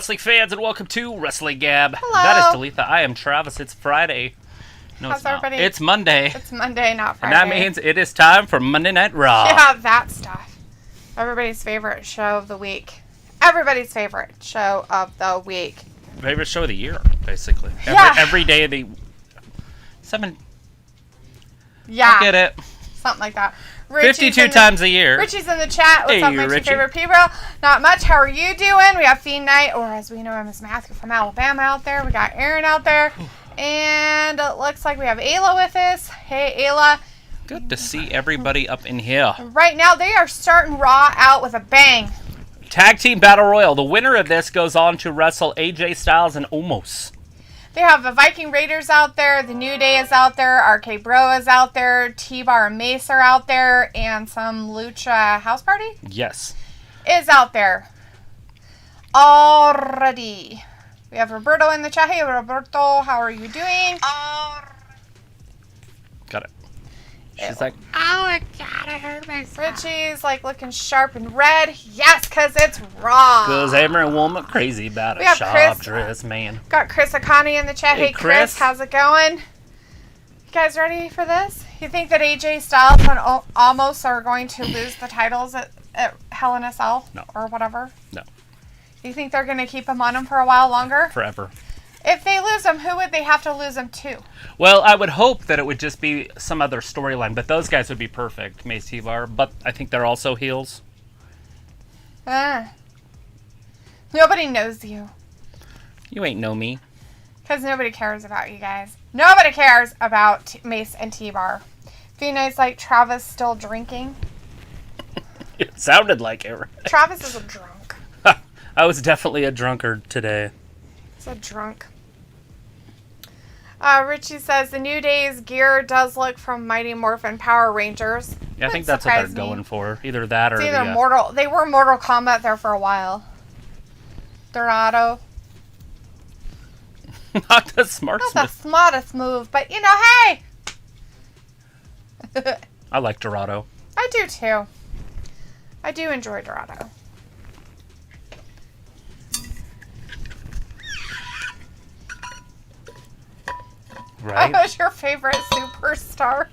wrestling fans, and welcome to Wrestling Gab. Hello. That is Dalitha. I am Travis. It's Friday. No, How's it's not. everybody? It's Monday. It's Monday, not Friday. And that means it is time for Monday Night Raw. Yeah, that stuff. Everybody's favorite show of the week. Everybody's favorite show of the week. Favorite show of the year, basically. Yeah. Every day of the... Yeah. I get it. Something like that. 52 times a year. Richie's in the chat. What's Hey, up, my two Richie. favorite people? Not much. How are you doing? We have Fiend Night, or as we know him as Matthew from Alabama out there. We got Aaron out there. And it looks like we have Ayla with us. Hey, Ayla. Good to see everybody up in here. Right now, they are starting Raw out with a bang. Tag Team Battle Royal. The winner of this goes on to wrestle AJ Styles and Omos. They have the Viking Raiders out there, the New Day is out there, RK Bro is out there, T-Bar and Mace are out there, and some Lucha House Party Yes. is out there. Already. We have Roberto in the chat. Hey, Roberto, how are you doing? Got it. She's Ew. like, Oh, God, I hurt myself. Richie's like looking sharp and red. Yes, because it's Raw. because every woman crazy about We a have shop Chris. dress, man. Got Chris Akani in the chat. Hey, Hey, Chris, Chris. how's it going? You guys ready for this? You think that AJ Styles and Almost are going to lose the titles at Hell in a Cell? No. Or whatever? No. You think they're going to keep them on them for a while longer? Forever. If they lose them, who would they have to lose them to? Well, I would hope that it would just be some other storyline, but those guys would be perfect, Mace T-Bar, but I think they're also heels. Nobody knows you. You ain't know me. Because nobody cares about you guys. Nobody cares about Mace and T-Bar. Fiend Night's like, Travis still drinking? It sounded like it, right? Travis is a drunk. I was definitely a drunkard today. He's a drunk. Richie says, the New Day's gear does look from Mighty Morphin Power Rangers. Yeah, I think Wouldn't that's what they're surprise me. going for. Either that or It's either the... Mortal... They were Mortal Kombat there for a while. Dorado. not the smartest. Not the smartest move, but you know, hey! I like Dorado. I do too. I do enjoy Dorado. Right? Who's your favorite superstar?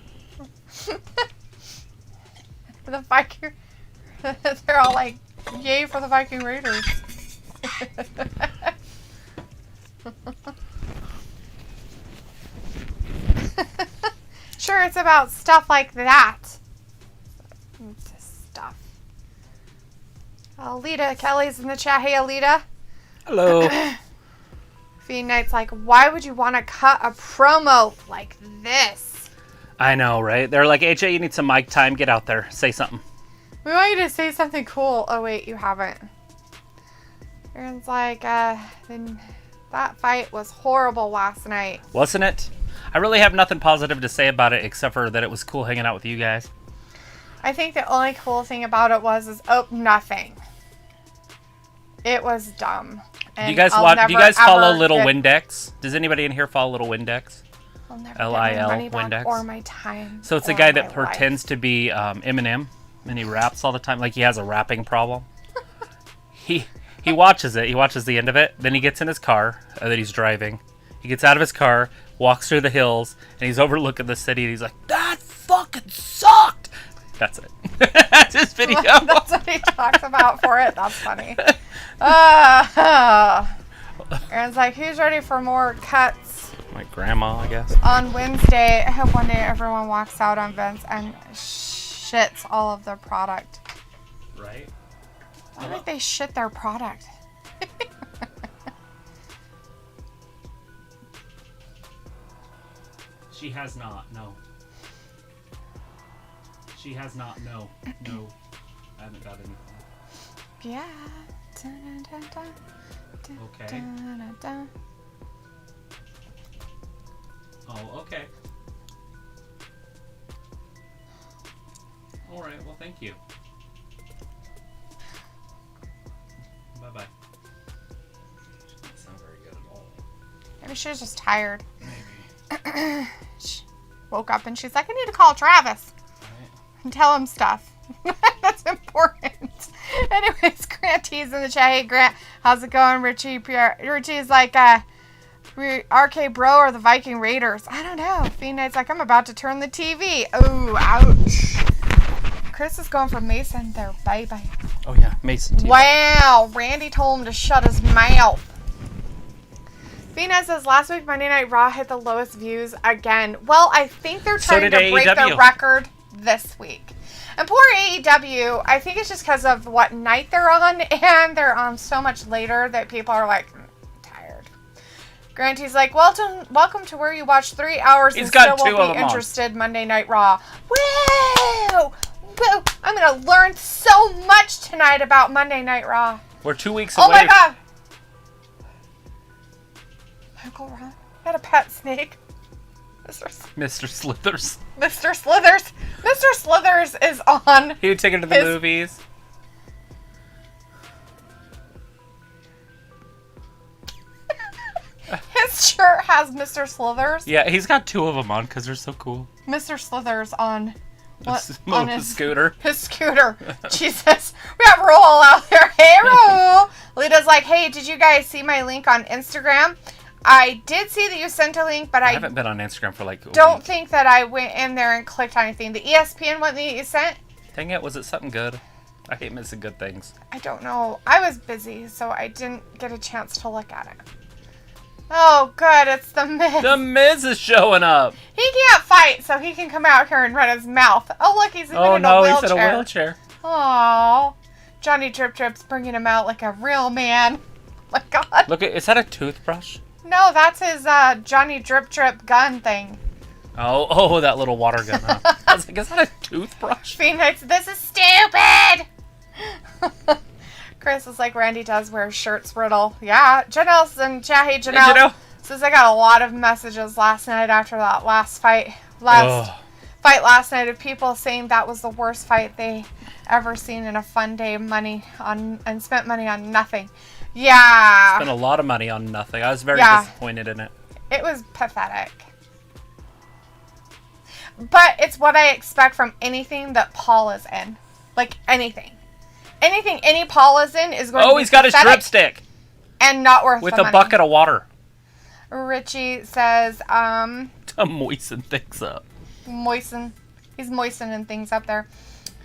The Viking... They're all like, yay for the Viking Raiders. Sure, it's about stuff like that. Stuff. Alita Kelly's in the chat. Hey, Alita. Hello. Fiend Knight's like, why would you want to cut a promo like this? I know, right? They're like, AJ, you need some mic time. Get out there. Say something. We want you to say something cool. Oh, wait, you haven't. Aaron's like, then that fight was horrible last night. Wasn't it? I really have nothing positive to say about it except for that it was cool hanging out with you guys. I think the only cool thing about it was nothing. It was dumb. Do you guys follow Little Windex? Does anybody in here follow Little Windex? I'll never L-I-L, get my money back Windex. or my time. So it's a or guy that my pretends to be Eminem, and he raps all the time, like he has a rapping problem. He watches it. He watches the end of it. Then he gets in his car that he's driving. He gets out of his car, walks through the hills, and he's overlooking the city. And he's like, "That fucking sucked." That's it. That's his video. That's what he talks about for it. That's funny. Aaron's like, who's ready for more cuts? My grandma, I guess. On Wednesday, I hope one day everyone walks out on Vince and shits all of their product. Right. Why would they shit their product? She has not. No. She has not. No. No. I haven't got anything. Yeah. Dun, dun, dun, dun, Okay. dun, dun, dun. Oh, okay. All right. Well, thank you. Bye-bye. She doesn't sound very good at all. Maybe she was just tired. Maybe. She woke up and she's like, I need to call Travis Right. and tell him stuff. That's important. Anyways, Granty's in the chat. Hey, Grant, how's it going? Richie's like, RK Bro or the Viking Raiders? I don't know. Fiend Knight's like, I'm about to turn the TV. Oh, ouch. Chris is going for Mason there. Bye-bye. Oh, yeah. Mason TV. Wow. Randy told him to shut his mouth. Fiend Knight says, last week Monday Night Raw hit the lowest views again. Well, I think they're trying to break their record this week. And poor AEW, I think it's just because of what night they're on, and they're on so much later that people are like, tired. Granty's like, welcome to where you watch 3 hours and still won't be interested Monday Night Raw. Woo! Woo! I'm going to learn so much tonight about Monday Night Raw. We're 2 weeks away. Oh my God! Michael Ron had a pet snake. Mr. Slithers. Mr. Slithers. Mr. Slithers is on. He would take her to the movies. His shirt has Mr. Slithers. Yeah, he's got 2 of them on because they're so cool. Mr. Slithers on his scooter. His scooter. Jesus. We have Roll out there. Hey, Roll. Lita's like, hey, did you guys see my link on Instagram? I did see that you sent a link, but I haven't been on Instagram for like a don't week. think that I went in there and clicked on anything. The ESPN one that you sent? Dang it, was it something good? I hate missing good things. I don't know. I was busy, so I didn't get a chance to look at it. Oh, good. It's the Miz. The Miz is showing up. He can't fight, so he can come out here and run his mouth. Oh, look, he's even in a wheelchair. Oh, no, he's in a wheelchair. Oh, Johnny Drip Drip's bringing him out like a real man. My God. Look, is that a toothbrush? No, that's his Johnny Drip Drip gun thing. Oh, that little water gun, huh? I was like, is that a toothbrush? Phoenix, this is stupid! Chris is like, Randy does wear shirts, Riddle. Yeah, Janelle's in chat. Hey, Janelle. Says I got a lot of messages last night after that last fight. Fight last night of people saying that was the worst fight they ever seen in a fun day. And spent money on nothing. Yeah. Spent a lot of money on nothing. I was very disappointed in it. It was pathetic. But it's what I expect from anything that Paul is in. Like anything. Anything any Paul is in is going to be he's got his drip stick. And not worth with the a bucket of water. Richie says, to moisten things up. He's moistening things up there.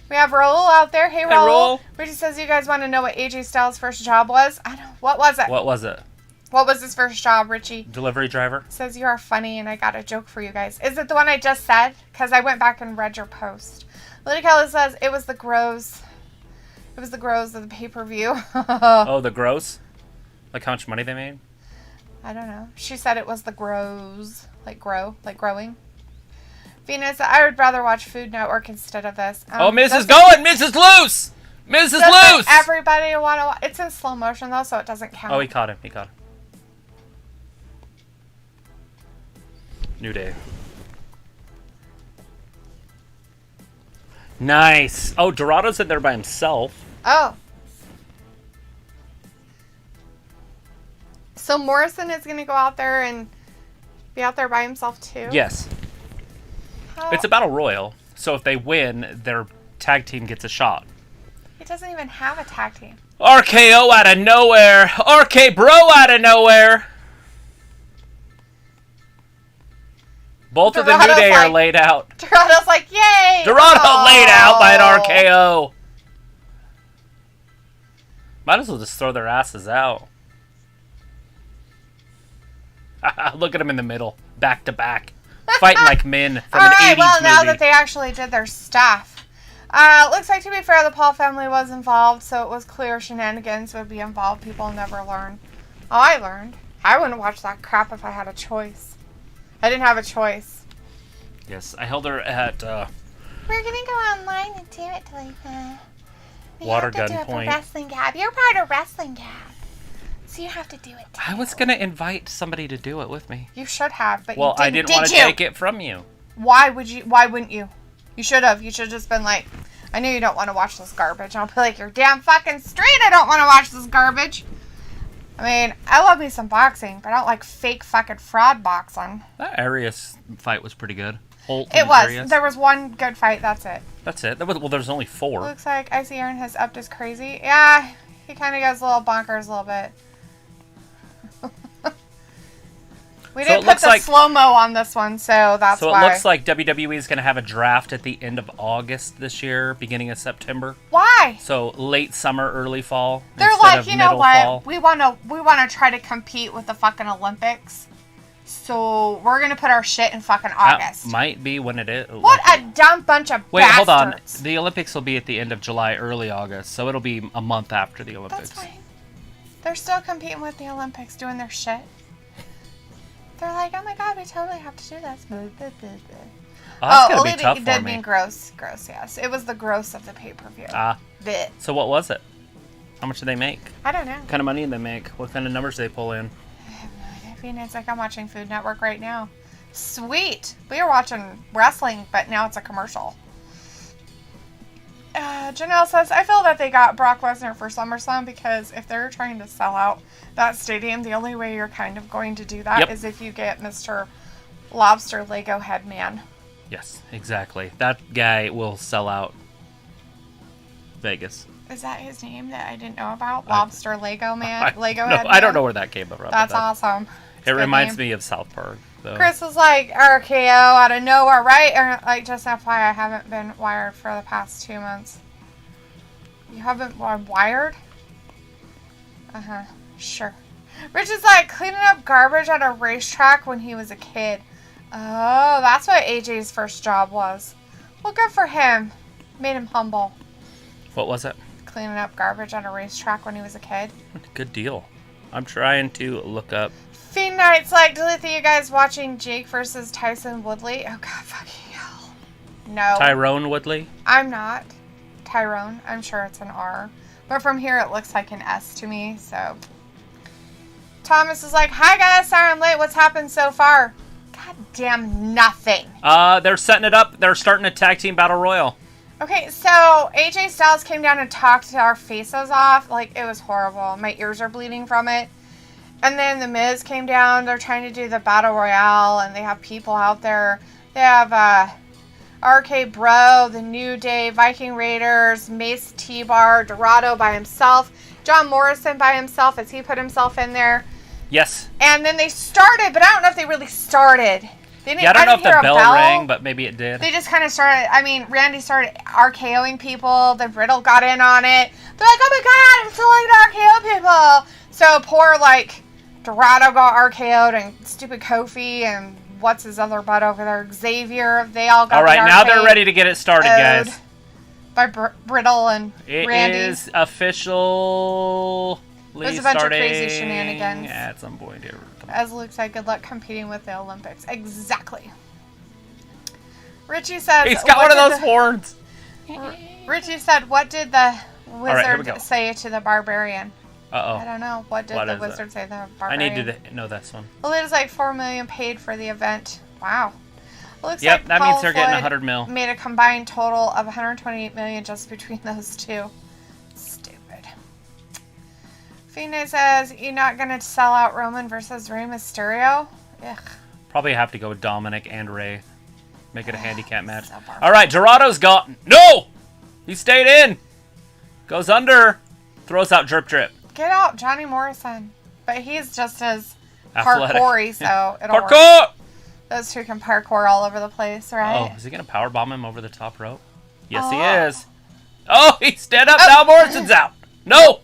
We have Raul out there. Hey, Raul. Richie says, you guys want to know what AJ Styles' first job was? I don't. What was it? What was it? What was his first job, Richie? Delivery driver. Says, you are funny, and I got a joke for you guys. Is it the one I just said? Because I went back and read your post. Lydia Kelly says, it was the grows. It was the grows of the pay-per-view. Oh, the gross? Like how much money they made? I don't know. She said it was the grows. Like growing. Venus, I would rather watch Food Network instead of this. Miz is going! Miz is loose! Miz is loose! Everybody want to watch. It's in slow motion, though, so it doesn't count. Oh, he caught him. New Day. Nice. Oh, Dorado's in there by himself. Oh. So Morrison is going to go out there and be out there by himself, too? Yes. It's a battle royal, so if they win, their tag team gets a shot. He doesn't even have a tag team. RKO out of nowhere. RK Bro out of nowhere. Both of the New Day are laid out. Dorado's like, yay! Dorado laid out by an RKO. Might as well just throw their asses out. Look at them in the middle, back to back. Fighting like men from an 80s well, movie. now that they actually did their stuff. Looks like, to be fair, the Paul family was involved, so it was clear shenanigans would be involved. People never learn. Oh, I learned. I wouldn't watch that crap if I had a choice. I didn't have a choice. Yes, I held her at... We're going to go online and do it, Talitha. Water gun point. Wrestling Gab. You're part of Wrestling Gab. So you have to do it, too. I was going to invite somebody to do it with me. You should have, but well, you didn't. I didn't want to take it from you. Why wouldn't you? You should have. You should have just been like, I know you don't want to watch this garbage. I'll be like, you're damn fucking straight I don't want to watch this garbage. I mean, I love me some boxing, but I don't like fake fucking fraud boxing. That Arias fight was pretty good. It was. Arias. There was one good fight. That's it. That's it. Well, there's only 4. Looks like I see Aaron has upped his crazy. Yeah, He kind of goes a little bonkers a little bit. We didn't put the slow-mo on this one, so that's why. So it looks like WWE is going to have a draft at the end of August this year, beginning of September. Why? So late summer, early fall. They're like, you know what? Fall. We want to try to compete with the fucking Olympics. So we're going to put our shit in fucking August. That might be when it is. What a dumb bunch of Wait, bastards. hold on. The Olympics will be at the end of July, early August. So it'll be a month after the Olympics. That's fine. They're still competing with the Olympics, doing their shit. They're like, oh my god, we totally have to do this. Oh, that's going to be tough it for did me. mean gross. Gross, yes. It was the gross of the pay-per-view. Blech. So what was it? How much did they make? I don't know. What kind of money did they make? What kind of numbers did they pull in? I have no idea. Phoenix, like I'm watching Food Network right now. Sweet. We were watching wrestling, but now it's a commercial. Janelle says, I feel that they got Brock Lesnar for SummerSlam because if they're trying to sell out that stadium, the only way you're kind of going to do that is if you get Mr. Lobster Lego Head Man. Yes, exactly. That guy will sell out Vegas. Is that his name that I didn't know about? Lobster Lego Man? Lego Head Man? I don't know where that came from. That's awesome. It reminds me of South Park. Though. Chris was like, RKO out of nowhere, right? Or, like, just FYI, I haven't been wired for the past 2 months. You haven't been wired? Uh-huh. Sure. Rich is like, cleaning up garbage at a racetrack when he was a kid. Oh, that's what AJ's first job was. Well, good for him. Made him humble. What was it? Cleaning up garbage at a racetrack when he was a kid. Good deal. I'm trying to look up. Fiend Knight's like, delete you guys watching Jake versus Tyson Woodley. Oh, God, fucking hell. No. Tyrone Woodley? I'm not. Tyrone. I'm sure it's an R. But from here, it looks like an S to me, so. Thomas is like, hi, guys. Sorry I'm late. What's happened so far? God damn nothing. They're setting it up. They're starting a tag team battle royal. Okay, so AJ Styles came down and talked our faces off. Like, it was horrible. My ears are bleeding from it. And then The Miz came down. They're trying to do the Battle Royale, and they have people out there. They have RK Bro, The New Day, Viking Raiders, Mace T-Bar, Dorado by himself, John Morrison by himself as he put himself in there. Yes. And then they started, but I don't know if they really started. I don't know if the bell rang, but maybe it did. They just kind of started, Randy started RKOing people. Then Riddle got in on it. They're like, oh my god, I'm still like to RKO people. So poor, Dorado got RKO'd and stupid Kofi and what's his other butt over there, Xavier. They all got Alright, now they're ready to get it started, guys. By Riddle and Randy. It is official. There's a bunch of crazy shenanigans. At some point here. As Luke said, good luck competing with the Olympics. Exactly. Richie says... He's got one of those horns. Richie said, what did the wizard say to the barbarian? Uh-oh. I don't know. What did the wizard say to the barbarian? I need to know this one. Well, it was like $4 million paid for the event. Wow. It looks yep, like that Paul means they're getting Floyd $100 million. Made a combined total of $128 million just between those two. Stupid. Phoenix says, you're not going to sell out Roman versus Rey Mysterio? Ugh. Probably have to go with Dominic and Rey. Make it a handicap match. So all right, Dorado's gone. No! He stayed in. Goes under. Throws out Drip Drip. Get out Johnny Morrison. But he's just as parkoury, so it'll parkour! Work. Those two can parkour all over the place, right? Oh, is he going to powerbomb him over the top rope? Yes, he is. Oh, he's dead up. Now Morrison's out. No!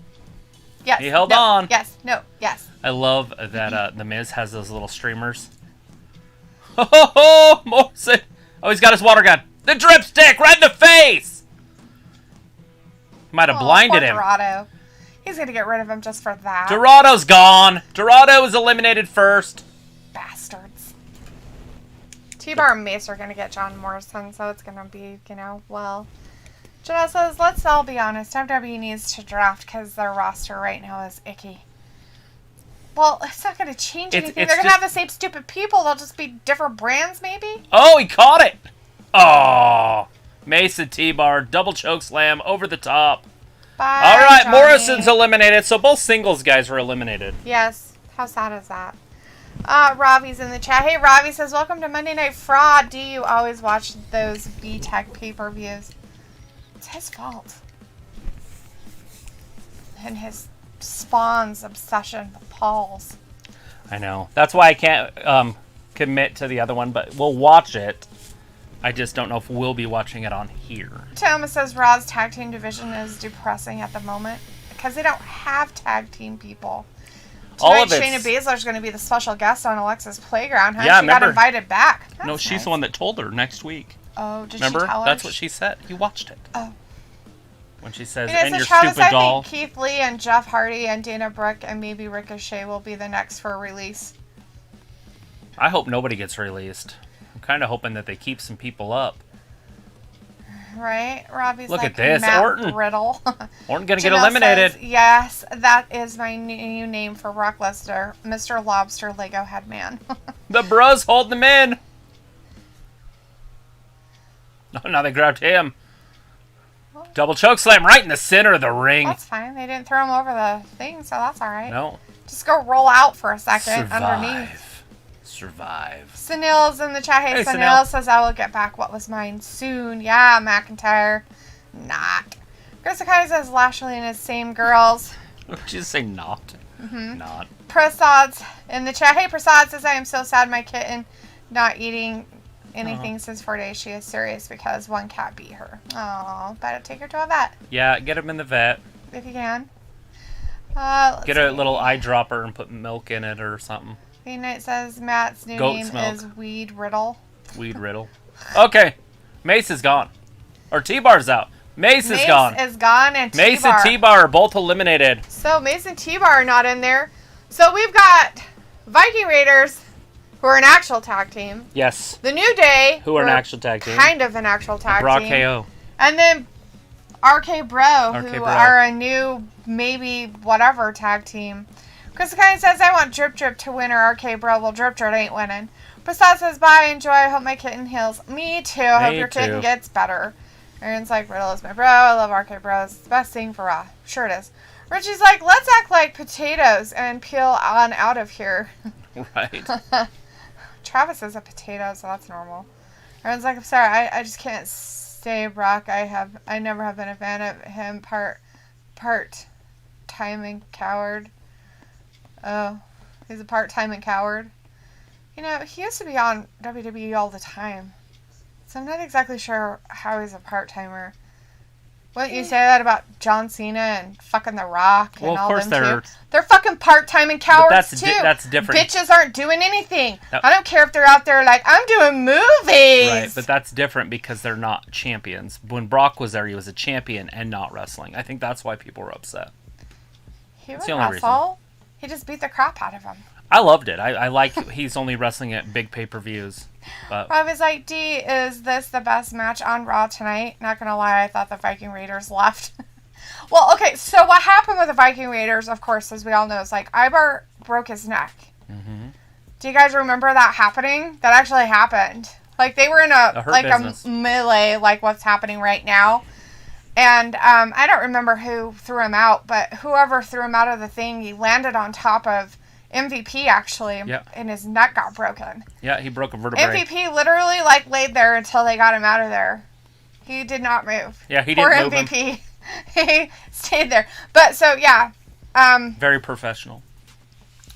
Yes. He held on. Yes. No. Yes. I love that The Miz has those little streamers. Oh, Morrison. Oh, he's got his water gun. The dripstick right in the face. Might have blinded him. Dorado. He's going to get rid of him just for that. Dorado's gone. Dorado was eliminated first. Bastards. T-Bar and Mace are going to get John Morrison, so it's going to be, well. Janelle says, let's all be honest. WWE needs to draft because their roster right now is icky. Well, it's not going to change anything. They're going to have the same stupid people. They'll just be different brands, maybe? Oh, he caught it. Oh. Mace and T-Bar. Double choke slam over the top. Bye, all right, Johnny. Morrison's eliminated. So both singles guys were eliminated. Yes. How sad is that? Ravi's in the chat. Hey, Ravi says, welcome to Monday Night Fraud. Do you always watch those B-Tech pay-per-views? It's his fault. and his Spawn's obsession with Paul's. I know. That's why I can't commit to the other one, but we'll watch it. I just don't know if we'll be watching it on here. Thomas says Raw's tag team division is depressing at the moment because they don't have tag team people. Tonight, Shayna Baszler is going to be the special guest on Alexa's Playground. Huh? Yeah, she got invited back. No, she's the one that told her next week. Oh, did remember? She tell her? That's what she said. You watched it. Oh. When she says, and your Travis, stupid doll. I think Keith Lee and Jeff Hardy and Dana Brooke and maybe Ricochet will be the next for release. I hope nobody gets released. I'm kind of hoping that they keep some people up. Right? Robbie's Look like at this. Matt Orton. Riddle. Orton going to get eliminated. Says, yes, that is my new name for Brock Lesnar. Mr. Lobster Lego Head Man. The bros hold them in. Oh, now they grabbed him. Double choke slam right in the center of the ring. That's fine. They didn't throw him over the thing, so that's all right. No. Just go roll out for a second underneath. Survive. Sunil's in the chat. Hey, Sunil says, I will get back what was mine soon. Yeah, McIntyre. Not. Chris Akai says, Lashley and his same girls. Did you say not? Mm-hmm. Not. Prasad's in the chat. Hey, Prasad says, I am so sad my kitten not eating anything since 4 days. She is serious because one cat beat her. Oh, better take her to a vet. Yeah, get him in the vet. If you can. Get a little eyedropper and put milk in it or something. Knight says Matt's new name is Weed Riddle. Weed Riddle. Okay. Mace is gone. Or T-Bar's out. Mace is gone. Mace is gone and T-Bar. Mace and T-Bar are both eliminated. So Mace and T-Bar are not in there. So we've got Viking Raiders, who are an actual tag team. Yes. The New Day, who are an actual tag team. Kind of an actual tag Brock team. KO. And then RK Bro, who are a new maybe whatever tag team. Chris kind of says, I want Drip Drip to win or RK Bro. Well, Drip Drip ain't winning. Prasad says, bye, enjoy. I hope my kitten heals. Me too. Hope your kitten gets better. Aaron's like, Riddle is my bro. I love RK Bro. It's the best thing for Raw. Sure it is. Richie's like, let's act like potatoes and peel on out of here. Right. Travis is a potato, so that's normal. Aaron's like, I'm sorry. I just can't stay Brock. I never have been a fan of him. Part-time and coward. Oh, he's a part-time and coward. You know, he used to be on WWE all the time. So I'm not exactly sure how he's a part-timer. Wouldn't you say that about John Cena and fucking The Rock and all them too? They're fucking part-time and cowards too. That's different. Bitches aren't doing anything. No. I don't care if they're out there like, I'm doing movies. Right, but that's different because they're not champions. When Brock was there, he was a champion and not wrestling. I think that's why people were upset. He would wrestle. He just beat the crap out of him. I loved it. I like he's only wrestling at big pay-per-views. But I was like, D, is this the best match on Raw tonight? Not gonna lie, I thought the Viking Raiders left. Well, okay, so what happened with the Viking Raiders, of course, as we all know, is like Ivar broke his neck. Mm-hmm. Do you guys remember that happening? That actually happened. Like they were in a melee, like what's happening right now. And I don't remember who threw him out, but whoever threw him out of the thing, he landed on top of MVP, actually, and his neck got broken. Yeah, he broke a vertebrae. MVP literally, like, laid there until they got him out of there. He did not move. Yeah, he didn't move MVP. Him. He stayed there. But, so, yeah. Very professional.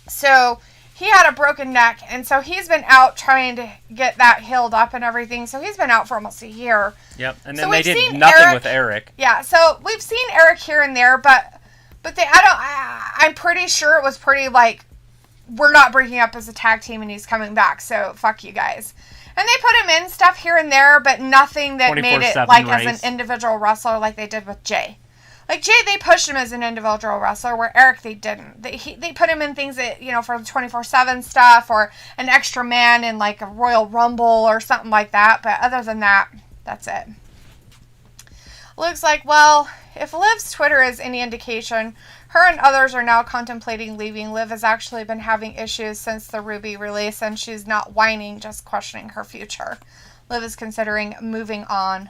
So, he had a broken neck, and so he's been out trying to get that healed up and everything. So, he's been out for almost a year. Yep, and then they did nothing with Eric. Yeah, so we've seen Eric here and there, but I'm pretty sure it was pretty, like, we're not breaking up as a tag team and he's coming back, so fuck you guys. And they put him in stuff here and there, but nothing that made it like race. As an individual wrestler like they did with Jay. Like Jay, they pushed him as an individual wrestler, where Eric, they didn't. They put him in things that, you know, for the 24/7 stuff or an extra man in like a Royal Rumble or something like that. But other than that, that's it. Luke's like, well, if Liv's Twitter is any indication, her and others are now contemplating leaving. Liv has actually been having issues since the Ruby release, and she's not whining, just questioning her future. Liv is considering moving on.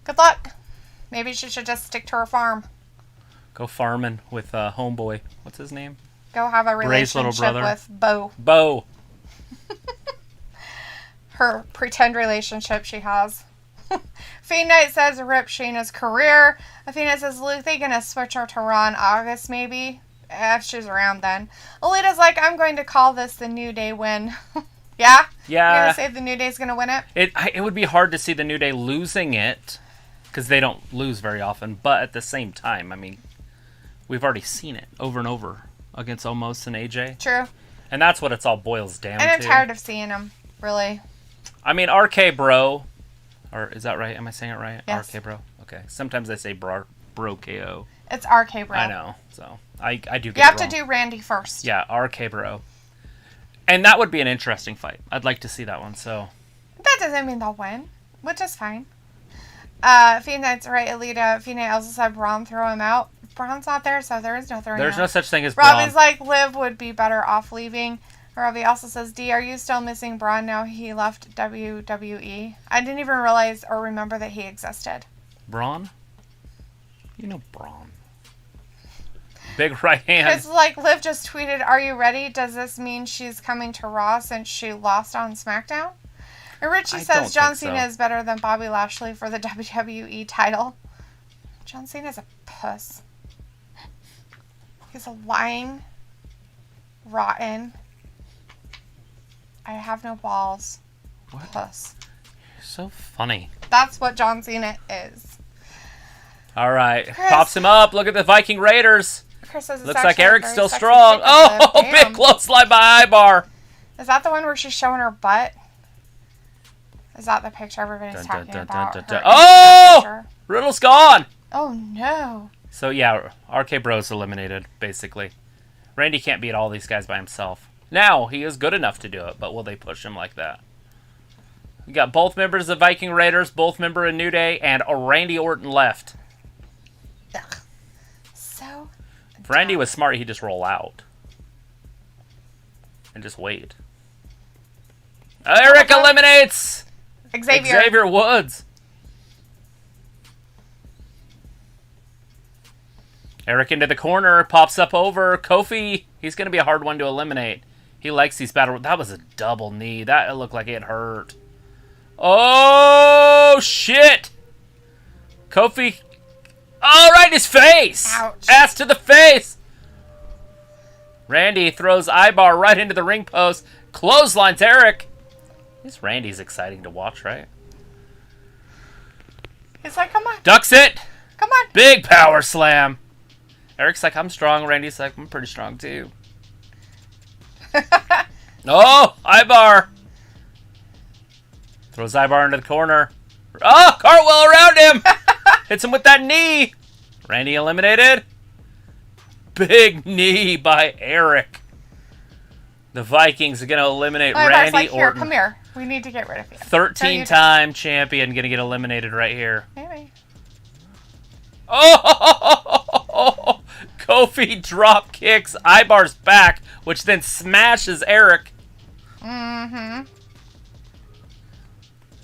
Good luck. Maybe she should just stick to her farm. Go farming with homeboy. What's his name? Go have a relationship with Bo. Bo. Her pretend relationship she has. Fiend Knight says rip Shayna's career. Fiend Knight says, Luke, they gonna switch her to Raw in August, maybe? If she's around then. Alita's like, I'm going to call this the New Day win. Yeah? Yeah. You're gonna say the New Day's gonna win it? It would be hard to see the New Day losing it, because they don't lose very often, but at the same time, I mean, we've already seen it over and over against Omos and AJ. True. And that's what it's all boils down to. And I'm tired of seeing them, really. I mean, RK Bro, or is that right? Am I saying it right? Yes. RK Bro? Okay. Sometimes I say Bro KO. It's RK Bro. I know, so I do get it wrong. You have to do Randy first. Yeah, RK Bro. And that would be an interesting fight. I'd like to see that one, so. That doesn't mean they'll win, which is fine. Fiend Knight's right, Alita. Fiend Knight also said Braun throw him out. Braun's not there, so there is no throwing There's out. no such thing as Braun. Robbie's like, Liv would be better off leaving. Robbie also says, D, are you still missing Braun now he left WWE? I didn't even realize or remember that he existed. Braun? You know Braun. Big right hand. It's like, Liv just tweeted, are you ready? Does this mean she's coming to Raw since she lost on SmackDown? And Richie says John Cena is better than Bobby Lashley for the WWE title. John Cena's a puss. He's a lying, rotten, I have no balls, what? Puss. You're so funny. That's what John Cena is. All right. Chris. Pops him up. Look at the Viking Raiders. Chris says it's Looks like Eric's still sexy strong. Oh, Damn. big clothesline by Ibar. Is that the one where she's showing her butt? Is that the picture everybody's talking about? Her Oh! picture? Riddle's gone. Oh, no. So, yeah, RK Bro's eliminated, basically. Randy can't beat all these guys by himself. Now, he is good enough to do it, but will they push him like that? We got both members of Viking Raiders, both member of New Day, and a Randy Orton left. Ugh. So If Randy was smart, he'd just roll out. And just wait. Eric eliminates Xavier Woods. Eric into the corner, pops up over Kofi. He's going to be a hard one to eliminate. He likes these battle. That was a double knee. That looked like it hurt. Oh, shit. Kofi. Oh, right in his face. Ouch. Ass to the face. Randy throws Ibar right into the ring post. Clotheslines Eric. This Randy's exciting to watch, right? He's like, come on. Ducks it. Come on. Big power slam. Eric's like, I'm strong. Randy's like, I'm pretty strong too. Oh, Ibar. Throws Ibar into the corner. Oh, cartwheel around him. Hits him with that knee. Randy eliminated. Big knee by Eric. The Vikings are going to eliminate Randy like, here, Orton. come here. We need to get rid of you. 13-time champion going to get eliminated right here. Maybe. Oh! Kofi drop kicks Ibar's back, which then smashes Eric. Mm-hmm.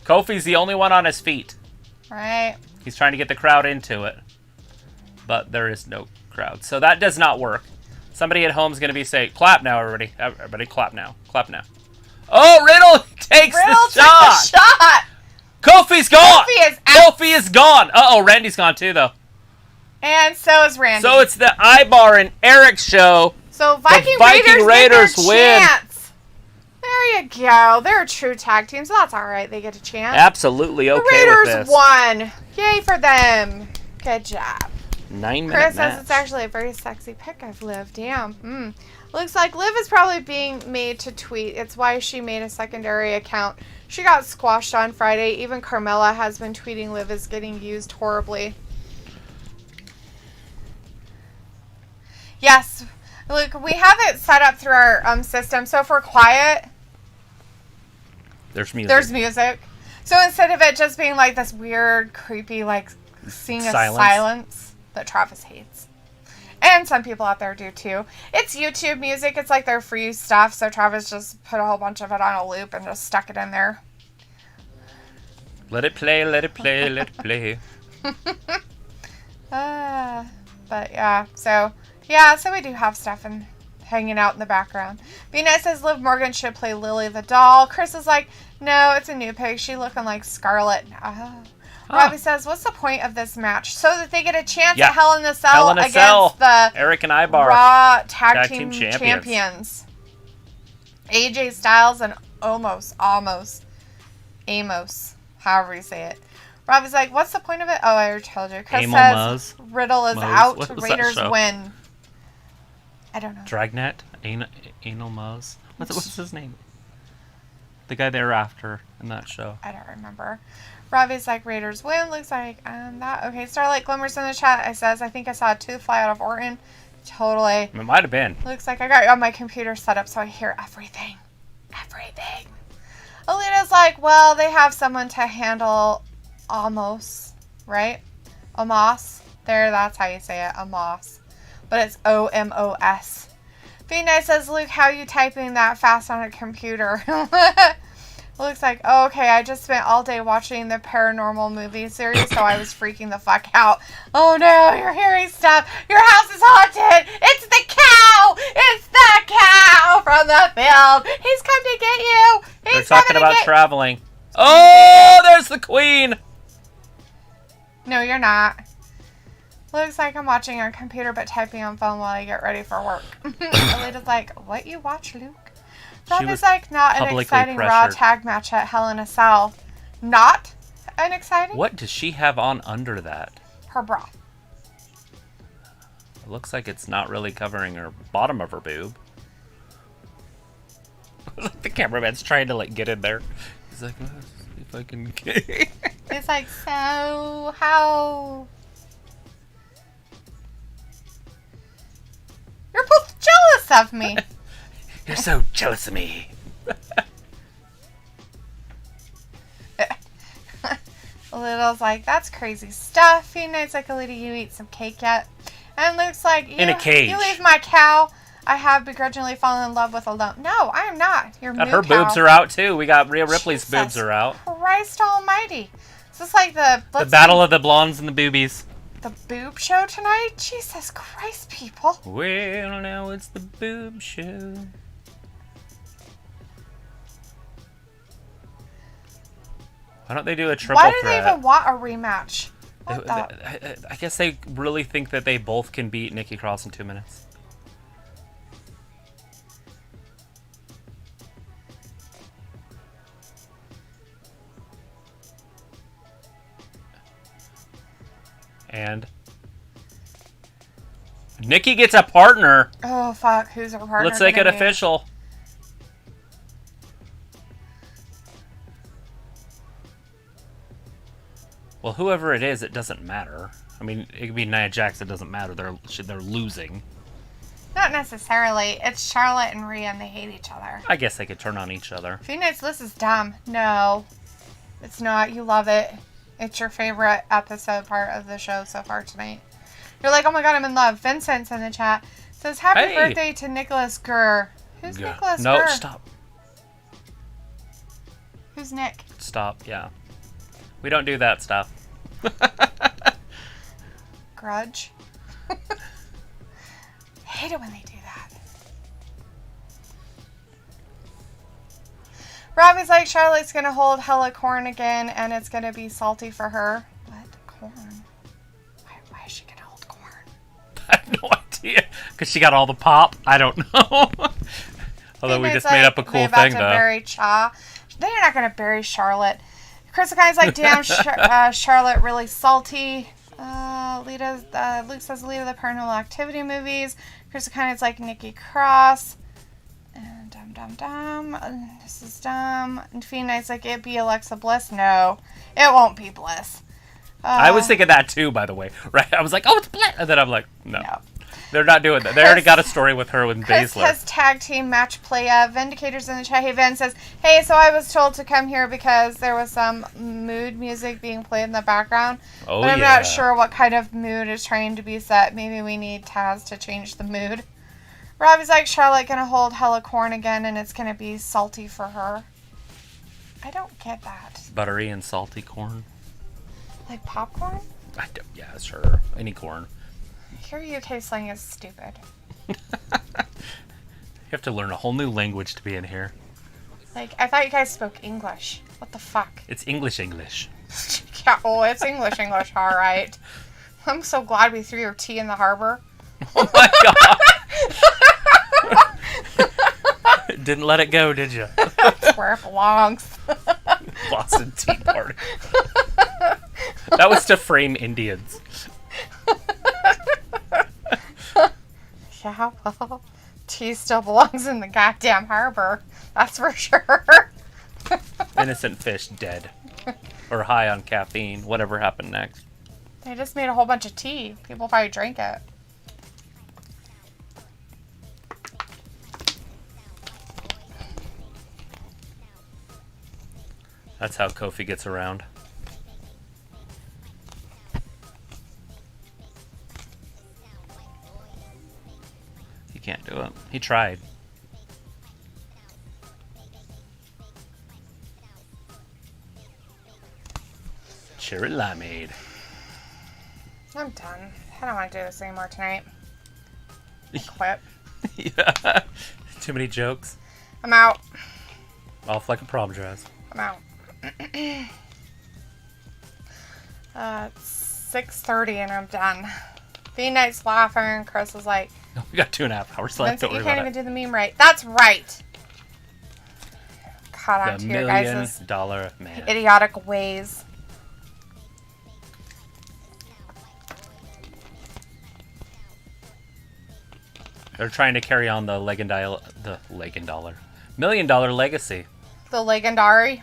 Kofi's the only one on his feet. Right. He's trying to get the crowd into it. But there is no crowd. So that does not work. Somebody at home is going to be saying, clap now, everybody. Everybody, clap now. Clap now. Oh, Riddle takes the shot. Kofi's gone. Kofi is out. Kofi is gone. Uh-oh, Randy's gone too, though. And so is Randy. So it's the Ibar and Eric show. So Viking Raiders win. Chance. There you go. They're a true tag team, so that's all right. They get a chance. Absolutely okay the Raiders with this. won. Yay for them. Good job. 9-minute Chris match. says it's actually a very sexy pic of Liv. Damn. Looks like Liv is probably being made to tweet. It's why she made a secondary account. She got squashed on Friday. Even Carmella has been tweeting Liv is getting used horribly. Yes. Look, we have it set up through our system. So if we're quiet, there's music. There's music. So instead of it just being like this weird, creepy, like seeing a silence that Travis hates. And some people out there do too. It's YouTube music. It's like their free stuff. So Travis just put a whole bunch of it on a loop and just stuck it in there. Let it play, let it play, let it play. But yeah, so we do have stuff hanging out in the background. B-Net says Liv Morgan should play Lily the doll. Chris is like, no, it's a new pig. She looking like Scarlet. Oh. Robbie says, what's the point of this match? So that they get a chance at Hell in a Cell against the Eric and Ibar Raw Tag Team Champions. AJ Styles and Amos, however you say it. Robbie's like, what's the point of it? Oh, I already told you. Chris says Riddle is out. Raiders win. I don't know. Dragnet? Anal Muzz? What's his name? The guy they were after in that show. I don't remember. Robbie's like, Raiders win. Looks like that. Okay, Starlight Glimmers in the chat. I says, I think I saw a tooth fly out of Orton. Totally. It might have been. Looks like I got on my computer set up so I hear everything. Everything. Alita's like, well, they have someone to handle Amos, right? Amos. There, that's how you say it. Amos. But it's O-M-O-S. V-Night says, Luke, how are you typing that fast on a computer? Looks like, oh, okay, I just spent all day watching the paranormal movie series, so I was freaking the fuck out. Oh no, you're hearing stuff. Your house is haunted. It's the cow. It's the cow from the field. He's come to get you. They're talking about traveling. Oh, there's the queen. No, you're not. Looks like I'm watching on computer but typing on phone while I get ready for work. Alita's like, what you watch, Luke? Robbie's like, not an exciting Raw tag match at Hell in a Cell. Not an exciting? What does she have on under that? Her bra. It looks like it's not really covering her bottom of her boob. The cameraman's trying to like get in there. He's like, oh, let's see if I can get. He's like, so how? You're both jealous of me. You're so jealous of me. Little's like, that's crazy stuff. Night's like, Alita, you eat some cake yet? And Luke's like, in a cage. You leave my cow. I have begrudgingly fallen in love with a lump. No, I am not. Your moo her cow. Boobs are out too. We got Rhea Ripley's boobs are out. Christ almighty. Is this like the battle of the blondes and the boobies? The boob show tonight? Jesus Christ, people. Well, now it's the boob show. Why don't they do a triple threat? Why do they even want a rematch? I guess they really think that they both can beat Nikki Cross in 2 minutes. And Nikki gets a partner. Oh, fuck. Who's her partner? Let's make it official. Well, whoever it is, it doesn't matter. I mean, it could be Nia Jax. It doesn't matter. They're losing. Not necessarily. It's Charlotte and Rhea, and they hate each other. I guess they could turn on each other. Phoenix, this is dumb. No, it's not. You love it. It's your favorite episode part of the show so far tonight. You're like, oh my god, I'm in love. Vincent's in the chat. Says, happy birthday to Nicholas Gurr. Who's Nicholas Gurr? No, stop. Who's Nick? Stop, yeah. We don't do that stuff. Grudge. I hate it when they do that. Robbie's like, Charlotte's going to hold hella corn again, and it's going to be salty for her. What? Corn? Why is she going to hold corn? I have no idea. Because she got all the pop? I don't know. Although we just made up a cool thing, though. Bury Cha. They're not going to bury Charlotte. Chris Akai's like, damn, Charlotte really salty. Luke says Alita the Paranormal Activity movies. Chris Akai's like, Nikki Cross. And dumb. This is dumb. And Phoenix like, it be Alexa Bliss. No, it won't be Bliss. I was thinking that too, by the way. Right? I was like, oh, it's Bliss. And then I'm like, no. They're not doing that. They already got a story with her with Chris Baszler. Has tag team match play. Vindicators in the chat. Hey, Vin says, hey, so I was told to come here because there was some mood music being played in the background. Oh, but I'm not sure what kind of mood is trying to be set. Maybe we need Taz to change the mood. Robbie's like, Charlotte gonna hold hella corn again and it's gonna be salty for her. I don't get that. Buttery and salty corn. Like popcorn? Yeah, sure. Any corn. Your UK slang is stupid. You have to learn a whole new language to be in here. Like, I thought you guys spoke English. What the fuck? It's English. Yeah, oh, it's English, all right. I'm so glad we threw your tea in the harbor. Oh my god. Didn't let it go, did you? That's where it belongs. Boston Tea Party. That was to frame Indians. Yeah, well, tea still belongs in the goddamn harbor. That's for sure. Innocent fish dead. Or high on caffeine. Whatever happened next. They just made a whole bunch of tea. People probably drank it. That's how Kofi gets around. He can't do it. He tried. Cherry limeade. I'm done. I don't want to do this anymore tonight. I quit. Yeah. Too many jokes. I'm out. Off like a prom dress. I'm out. It's 6:30 and I'm done. V-Night's laughing. Chris is like, No, we got 2.5 hours left. Vincent, you can't even do the meme right. That's right. Caught on The to your guys' $1 million man. idiotic ways. They're trying to carry on the $1 million legacy. The legendary.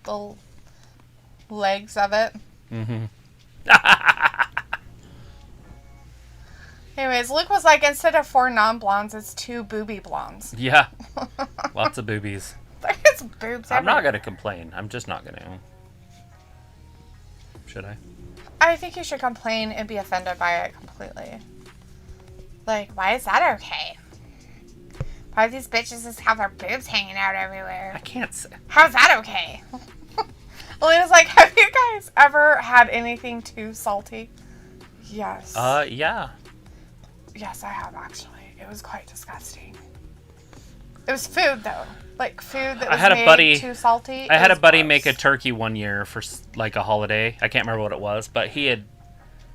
The legs of it. Mm-hmm. Anyways, Luke was like, instead of 4 non-blondes, it's 2 booby blondes. Yeah. Lots of boobies. There's boobs I'm not everywhere. going to complain. I'm just not going to. Should I? I think you should complain and be offended by it completely. Like, why is that okay? Why do these bitches just have their boobs hanging out everywhere? I can't say. How's that okay? Alina's like, have you guys ever had anything too salty? Yes. Yeah. Yes, I have actually. It was quite disgusting. It was food though. Like food that was made too salty. I had a buddy gross. make a turkey one year for like a holiday. I can't remember what it was, but he had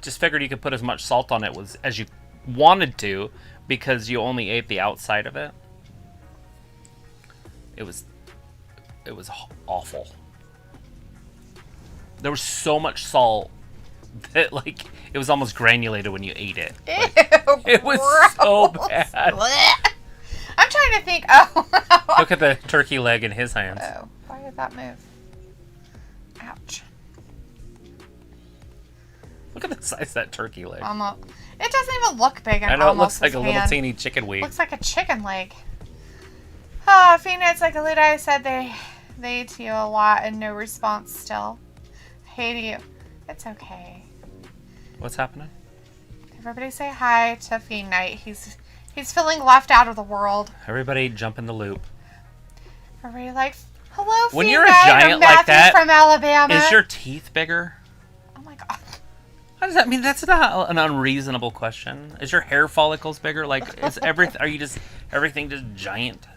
just figured you could put as much salt on it as you wanted to because you only ate the outside of it. It was awful. There was so much salt that like it was almost granulated when you ate it. Like, Ew, it was so bad. Blech. I'm trying to think. Oh, Look at the turkey leg in his hands. oh, why did that move? Ouch. Look at the size of that turkey leg. It doesn't even look big. I know it looks like a little teeny chicken wing. Looks like a chicken leg. Phoenix, like Alida said, they eat you a lot and no response still. Hate you. It's okay. What's happening? Everybody say hi to Fiend Knight. He's feeling left out of the world. Everybody jump in the loop. Everybody like, hello, When Fiend you're a Knight, giant I'm like Matthew that, from Alabama. Is your teeth bigger? Oh my god. How does that mean? That's not an unreasonable question. Is your hair follicles bigger? Like, is everything? Are you just everything just giant?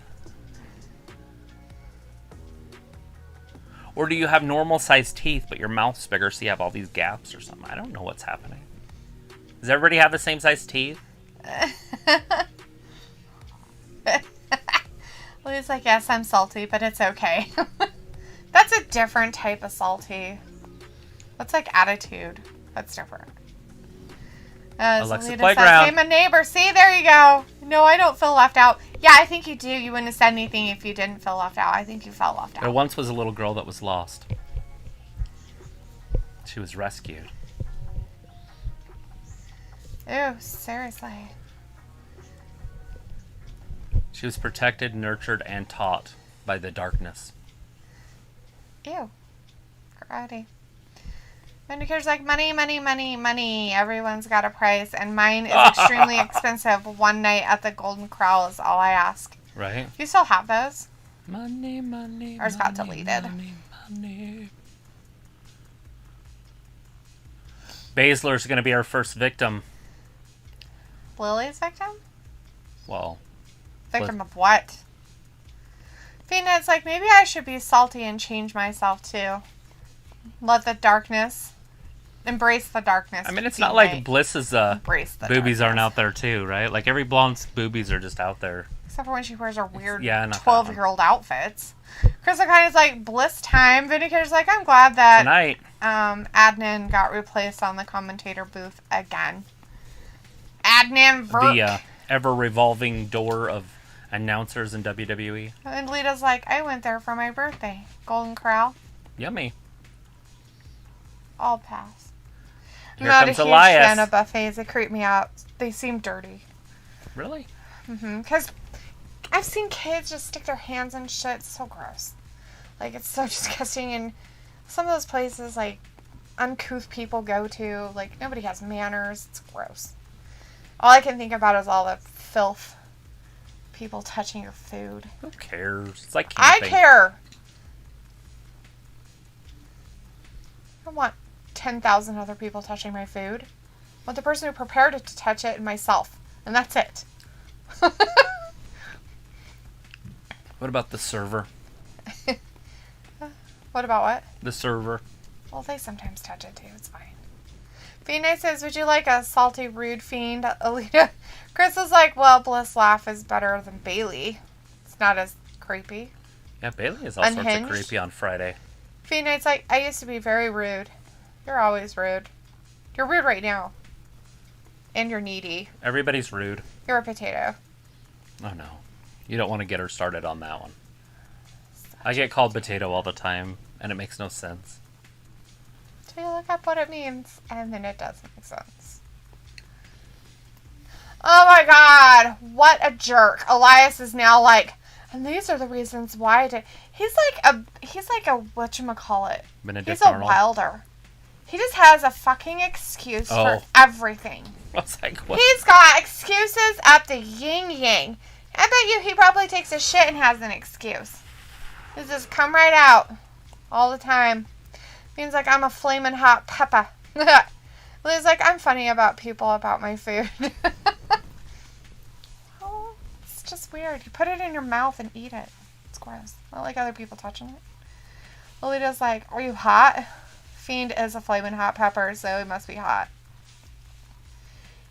Or do you have normal sized teeth, but your mouth's bigger, so you have all these gaps or something? I don't know what's happening. Does everybody have the same size teeth? Lou's like, yes, I'm salty, but it's okay. That's a different type of salty. That's like attitude. That's different. Alexa Zelita Playground. says, hey, my neighbor. See, there you go. No, I don't feel left out. Yeah, I think you do. You wouldn't have said anything if you didn't feel left out. I think you felt left There out. once was a little girl that was lost. She was rescued. Ew, seriously. She was protected, nurtured, and taught by the darkness. Ew. Alrighty. Vindicator's like, money, money, money, money. Everyone's got a price, and mine is extremely expensive. One night at the Golden Corral is all I ask. Right? Do you still have those? Money, money, Ours got deleted. money, money. Baszler's going to be our first victim. Lily's victim? Well, Victim of what? Phoenix like, maybe I should be salty and change myself too. Let the darkness. Embrace the darkness. I mean, it's not like Bliss's boobies darkness. Aren't out there too, right? Like every blonde's boobies are just out there. Except for when she wears her weird 12-year-old outfits. Chris kind is like, Bliss time. Vindicator's like, I'm glad that tonight Adnan got replaced on the commentator booth again. Adnan Verk. The ever-revolving door of announcers in WWE. And Lita's like, I went there for my birthday. Golden Corral. Yummy. All pass. Here I'm not comes a huge Elias. fan of buffets. They creep me out. They seem dirty. Really? Because I've seen kids just stick their hands in shit. It's so gross. Like, it's so disgusting. And some of those places, like, uncouth people go to, like, nobody has manners. It's gross. All I can think about is all the filth. People touching your food. Who cares? It's like camping. I care. I don't want 10,000 other people touching my food. I want the person who prepared it to touch it and myself. And that's it. What about the server? What about what? The server. Well, they sometimes touch it too. It's fine. Fiend says, would you like a salty, rude fiend? Alita. Chris is like, well, Bliss laugh is better than Bailey. It's not as creepy. Yeah, Bailey is all sorts of creepy on Friday. Fiend Knight's like, I used to be very rude. You're always rude. You're rude right now. And you're needy. Everybody's rude. You're a potato. Oh, no. You don't want to get her started on that one. I get called potato all the time, and it makes no sense. So you look up what it means, and then it does make sense. Oh my god, what a jerk. Elias is now like, and these are the reasons why I did. He's like a whatchamacallit. Benedict He's a Arnold. Wilder. He just has a fucking excuse for everything. I was like, what? He's got excuses up the yin-yang. I bet you he probably takes a shit and has an excuse. He just come right out all the time. Means like I'm a flaming hot pepper. Liz like, I'm funny about people about my food. Oh, it's just weird. You put it in your mouth and eat it. It's gross. I don't like other people touching it. Lolita's like, are you hot? Fiend is a flaming hot pepper, so he must be hot.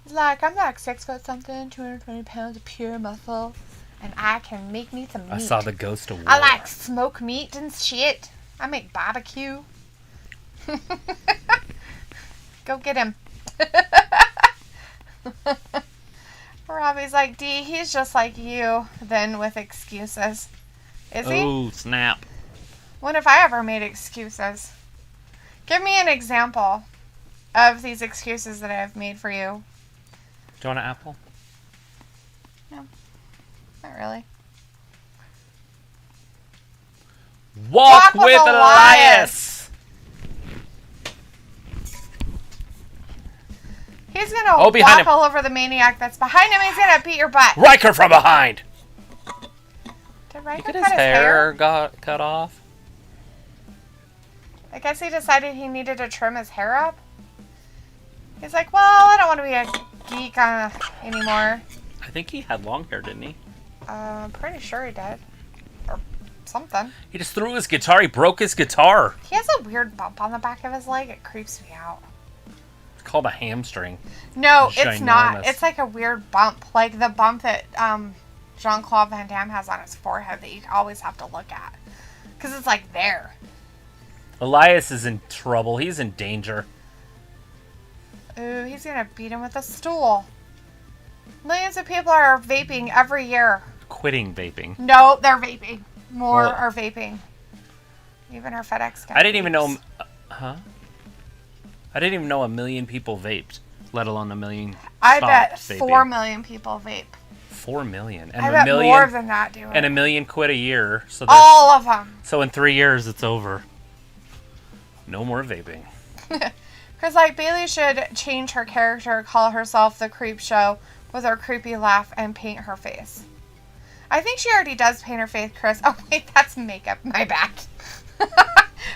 He's like, I'm like 6 foot something, 220 pounds of pure muscle, and I can make me some meat. I saw the Ghost of War. I like smoke meat and shit. I make barbecue. Go get him. Robbie's like, D, he's just like you, then with excuses. Is he? Oh, snap. When have I ever made excuses? Give me an example of these excuses that I have made for you. Do you want an apple? No. Not really. Walk with Elias! He's gonna behind walk all over the maniac that's behind him. He's gonna beat your butt. Riker from behind! Did Riker Look at cut his hair? got cut off. I guess he decided he needed to trim his hair up. He's like, well, I don't want to be a geek anymore. I think he had long hair, didn't he? I'm pretty sure he did. Or something. He just threw his guitar. He broke his guitar. He has a weird bump on the back of his leg. It creeps me out. It's called a hamstring. No, It's it's not. ginormous. It's like a weird bump. Like the bump that Jean-Claude Van Damme has on his forehead that you always have to look at. Because it's like there. Elias is in trouble. He's in danger. Ooh, he's going to beat him with a stool. Millions of people are vaping every year. Quitting vaping. No, they're vaping. More Well, are vaping. Even our FedEx guy. I didn't even know... vapes. I didn't even know 1 million people vaped, let alone 1 million I bet stopped 4 vaping. million people vape. 4 million. And I 1 bet million, more than that do it. and 1 million quit a year. So there's- All of them. So in 3 years, it's over. No more vaping. Because, like, Bailey should change her character, call herself the Creep Show with her creepy laugh, and paint her face. I think she already does paint her face, Chris. Oh, wait, that's makeup. My bad.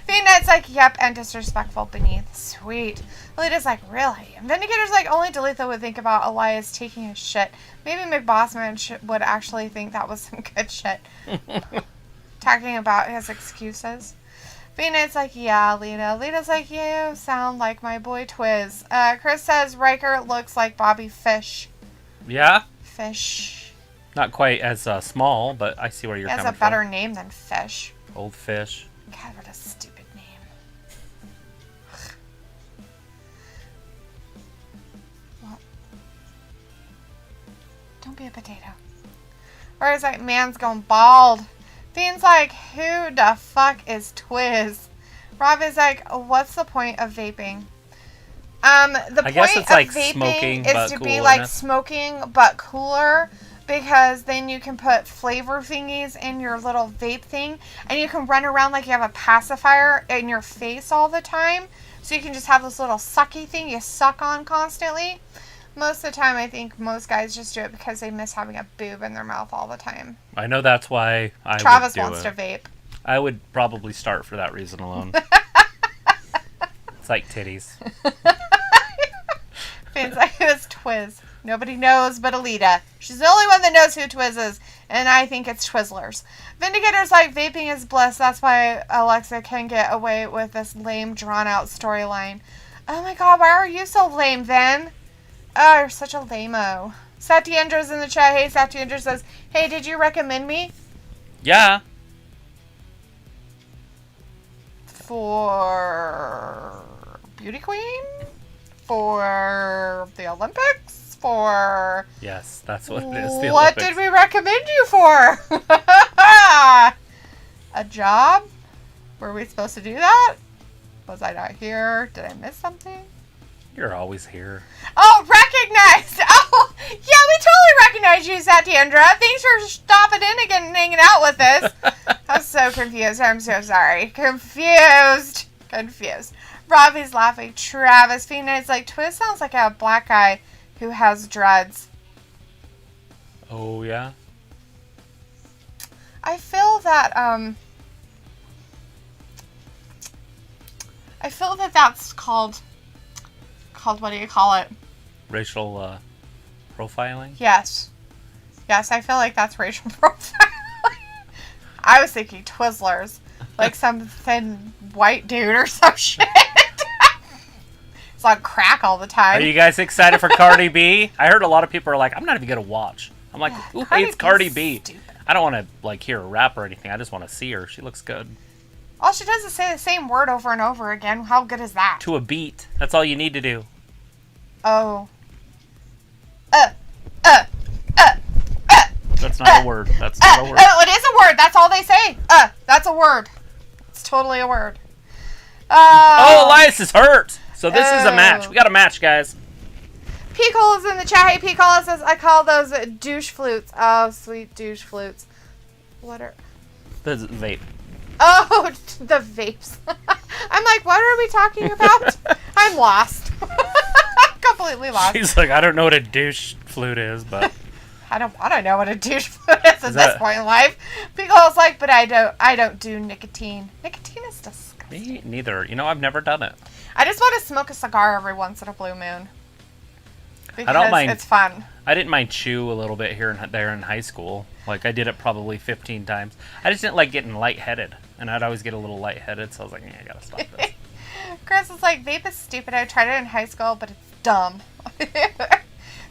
Phoenix like, yep, and disrespectful beneath. Sweet. Lita's like, really? And Vindicator's like, only Dalitha would think about Elias taking a shit. Maybe McBossman would actually think that was some good shit. Talking about his excuses. Phoenix like, yeah, Lita. Lita's like, you sound like my boy Twiz. Chris says Riker looks like Bobby Fish. Yeah? Fish. Not quite as small, but I see where you're coming from. He has a better name than Fish. Old Fish. God, what a stupid name. What? Don't be a potato. Whereas like, man's going bald. Fiend's like, who the fuck is Twiz? Rob is like, what's the point of vaping? The I guess point it's like of vaping smoking, is but to cooler be like enough. smoking but cooler, because then you can put flavor thingies in your little vape thing, and you can run around like you have a pacifier in your face all the time. So you can just have this little sucky thing you suck on constantly. Most of the time, I think most guys just do it because they miss having a boob in their mouth all the time. I know that's why Travis would do wants it. to vape. I would probably start for that reason alone. It's like titties. It's like, who's Twiz? Nobody knows but Alita. She's the only one that knows who Twiz is, and I think it's Twizzlers. Vindicator's like, vaping is bliss. That's why Alexa can get away with this lame, drawn-out storyline. Oh my god, why are you so lame, Vin? Oh, you're such a lame-o. Satyendra's in the chat. Hey, Satyendra says, hey, did you recommend me? Yeah. For Beauty Queen? For the Olympics? For... Yes, that's what it is. The What Olympics. did we recommend you for? A job? Were we supposed to do that? Was I not here? Did I miss something? You're always here. Oh, recognized! Oh, yeah, we totally recognize you, Satyendra. Thanks for stopping in again and hanging out with us. I'm so confused. I'm so sorry. Confused. Robbie's laughing. Travis Phoenix like, Twiz sounds like a black guy who has dreads. Oh, yeah? I feel that, that's called, what do you call it? Racial profiling? Yes, I feel like that's racial profiling. I was thinking Twizzlers. Like some thin white dude or some shit. It's on crack all the time. Are you guys excited for Cardi B? I heard a lot of people are like, I'm not even going to watch. I'm like, who hates Cardi B? Stupid. I don't want to like hear a rap or anything. I just want to see her. She looks good. All she does is say the same word over and over again. How good is that? To a beat. That's all you need to do. Oh. That's not a word. That's not a word. It is a word. That's all they say. That's a word. It's totally a word. Oh, Elias is hurt. So this is a match. We got a match, guys. P-Cole is in the chat. Hey, P-Cole says, I call those douche flutes. Oh, sweet douche flutes. What are... The vape. Oh, the vapes. I'm like, what are we talking about? I'm lost. Completely lost. He's like, I don't know what a douche flute is, but... I don't want to know what a douche flute is at this point in life. P-Cole's like, but I don't do nicotine. Nicotine is disgusting. Me neither. You know, I've never done it. I just want to smoke a cigar every once in a blue moon. Because I don't mind. It's fun. I didn't mind chew a little bit here and there in high school. Like, I did it probably 15 times. I just didn't like getting lightheaded. And I'd always get a little lightheaded, so I was like, I gotta stop this. Chris is like, vape is stupid. I tried it in high school, but it's dumb.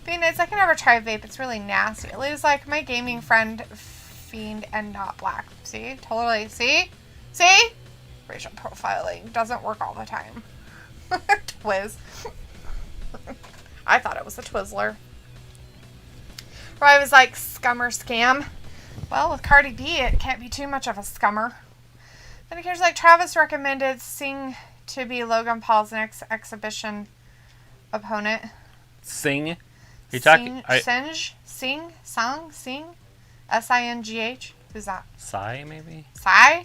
Being nice, I can never try vape. It's really nasty. It was like my gaming friend, fiend and not black. See? Totally. See? Racial profiling doesn't work all the time. Twiz. I thought it was a Twizzler. Roy was like, scummer scam. Well, with Cardi B, it can't be too much of a scummer. Then here's like, Travis recommended Sing to be Logan Paul's next exhibition opponent. Sing? You Sing? talking? Sing? S-I-N-G-H? Who's that? Psy, maybe? Psy?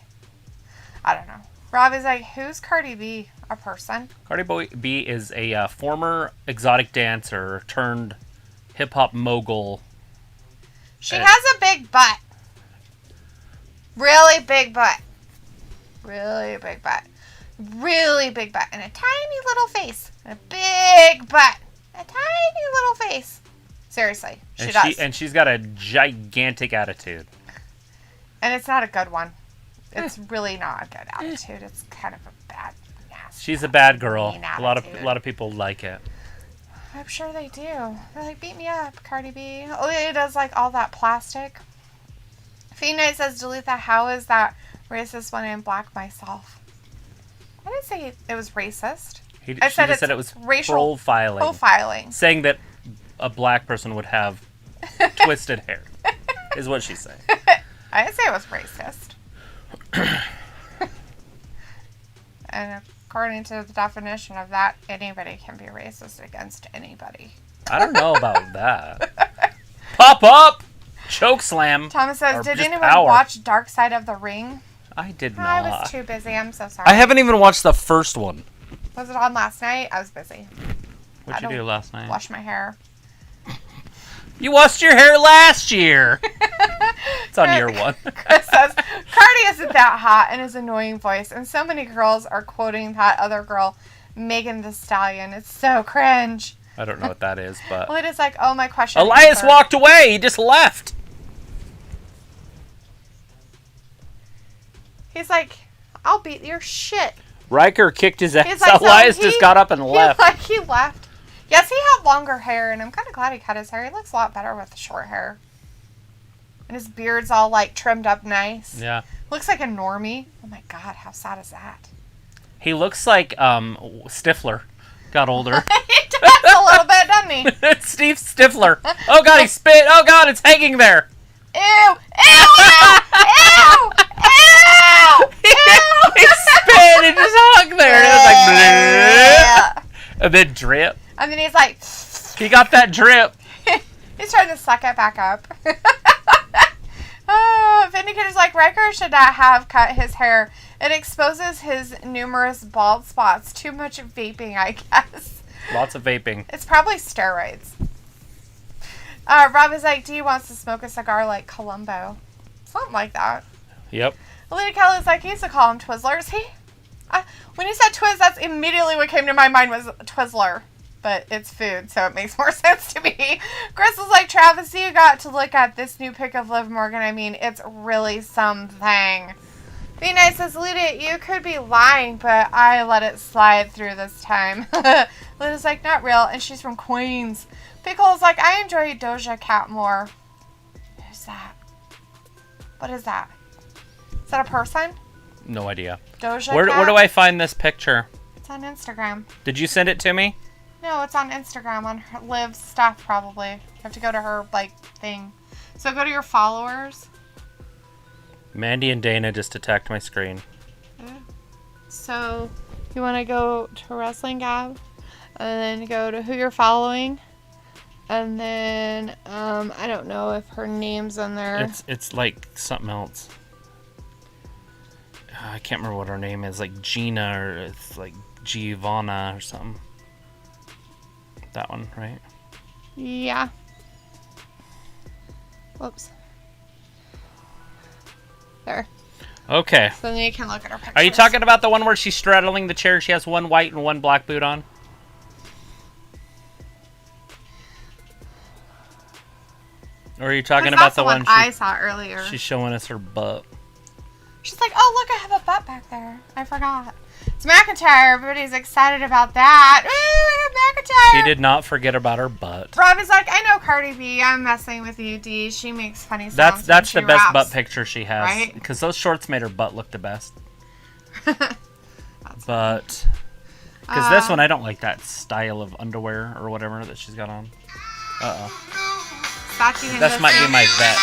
I don't know. Rob is like, who's Cardi B? A person? Cardi B is a former exotic dancer turned hip-hop mogul. She has a big butt. Really big butt. Really big butt. Really big butt. And a tiny little face. And a big butt. A tiny little face. Seriously. She does. And she's got a gigantic attitude. And it's not a good one. It's really not a good attitude. It's kind of a bad, nasty. She's a bad girl. A lot of people like it. I'm sure they do. They're like, beat me up, Cardi B. Oh, it does like all that plastic. Fiend Knight says, delete that. How is that racist when I'm black myself? I didn't say it was racist. I said it was racial profiling. Saying that a black person would have twisted hair is what she's saying. I didn't say it was racist. And according to the definition of that, anybody can be racist against anybody. I don't know about that. Pop up! Choke slam. Thomas says, did anyone watch Dark Side of the Ring? I did not. I was too busy. I'm so sorry. I haven't even watched the first one. Was it on last night? I was busy. What'd you do last night? Wash my hair. You washed your hair last year. It's on year one. Chris says, Cardi isn't that hot in his annoying voice, and so many girls are quoting that other girl, Megan Thee Stallion. It's so cringe. I don't know what that is, but... Well, it is like, oh, my question. Elias walked away. He just left. He's like, I'll beat your shit. Riker kicked his ass. Like, Elias just got up and left. He left. Yes, he had longer hair, and I'm kind of glad he cut his hair. He looks a lot better with short hair. And his beard's all, like, trimmed up nice. Yeah. Looks like a normie. Oh, my God, how sad is that? He looks like Stifler. Got older. He does a little bit, doesn't he? It's Steve Stifler. Oh, God, he spit. Oh, God, it's hanging there. Ew! Ew! Ew! Ew! Ew! Ew! He spit and just hung there. It was like, bleh. And then drip. And then he's like... He got that drip. He's trying to suck it back up. Vindicator's like, Riker should not have cut his hair. It exposes his numerous bald spots. Too much vaping, I guess. Lots of vaping. It's probably steroids. Rob is like, D wants to smoke a cigar like Columbo. Something like that. Yep. Alita Kelly's like, he used to call him Twizzlers. When you said Twiz, that's immediately what came to my mind was Twizzler. But it's food, so it makes more sense to me. Crystal's like, Travis, you got to look at this new pic of Liv Morgan. I mean, it's really something. Be nice says, Alita, you could be lying, but I let it slide through this time. Alita's like, not real, and she's from Queens. Pickle's like, I enjoy Doja Cat more. Who's that? What is that? Is that a person? No idea. Doja Where Cat? do I find this picture? It's on Instagram. Did you send it to me? No, it's on Instagram, on her Liv's stuff, probably. You have to go to her, thing. So go to your followers. Mandy and Dana just attacked my screen. Okay. So, you want to go to Wrestling Gab, and then go to who you're following, and then, I don't know if her name's in there. It's like something else. I can't remember what her name is, like Gina, or it's like Giovanna or something. That one, right? Yeah. Whoops. There. Okay. So then you can look at her pictures. Are you talking about the one where she's straddling the chair? She has one white and one black boot on? Or are you talking about the one I saw earlier? She's showing us her butt. She's like, oh, look, I have a butt back there. I forgot. It's McIntyre. Everybody's excited about that. Ooh, McIntyre. She did not forget about her butt. Rob is like, I know Cardi B. I'm messing with you, D. She makes funny sounds. That's the best raps. butt picture she has. Right? Because those shorts made her butt look the best. But... Because this one, I don't like that style of underwear or whatever that she's got on. Uh-oh. That might be my vet.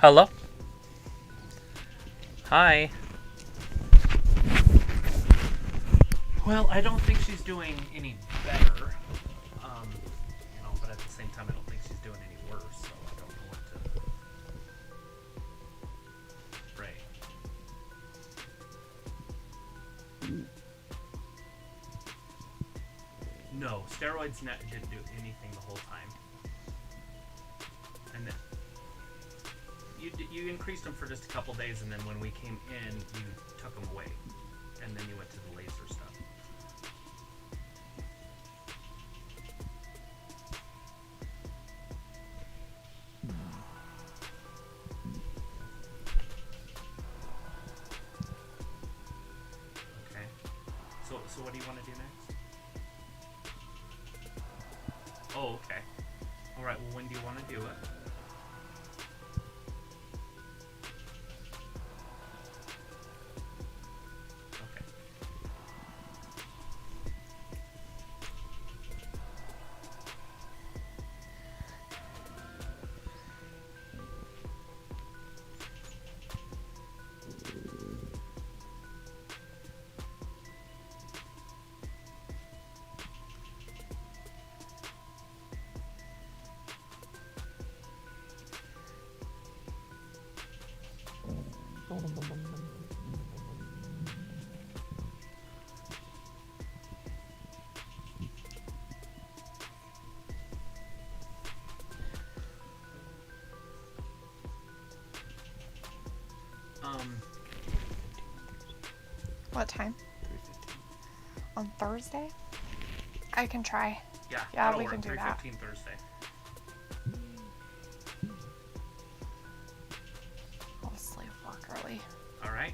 Hello? Hi. Well, I don't think she's doing any better. But at the same time, I don't think she's doing any worse, so I don't know what to... Right. No, steroids didn't do anything the whole time. And then you increased them for just a couple days, and then when we came in, you took them away, and then you went to the laser stuff. So what do you want to do next? Oh, okay. All right. Well, when do you want to do it? What time? 3:15. On Thursday? I can try. Yeah, we can do that. 3:15 Thursday. I'll just leave work early. All right.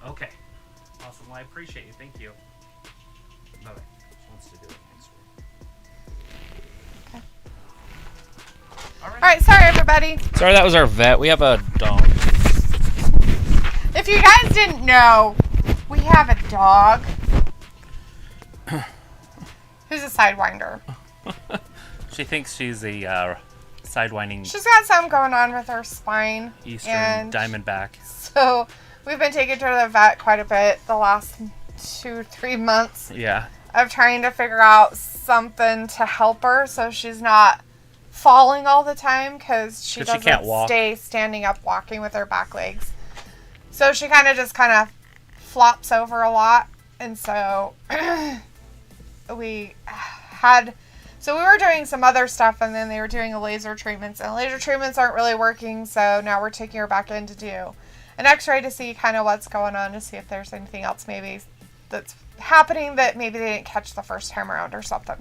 Okay. Awesome. Well, I appreciate you. Thank you. Bye-bye. She wants to do it next week. Okay. All Alright, sorry everybody. Sorry, that was our vet. We have a dog. If you guys didn't know, we have a dog who's a sidewinder. She thinks she's a sidewinding She's got something going on with her spine. Eastern Diamondback. So we've been taking her to the vet quite a bit the last 2-3 months. Yeah. Of trying to figure out something to help her so she's not falling all the time because she doesn't can't walk. stay standing up walking with her back legs. So she kind of flops over a lot. And so we were doing some other stuff and then they were doing laser treatments. And laser treatments aren't really working. So now we're taking her back in to do an x-ray to see kind of what's going on, to see if there's anything else maybe that's happening that maybe they didn't catch the first time around or something.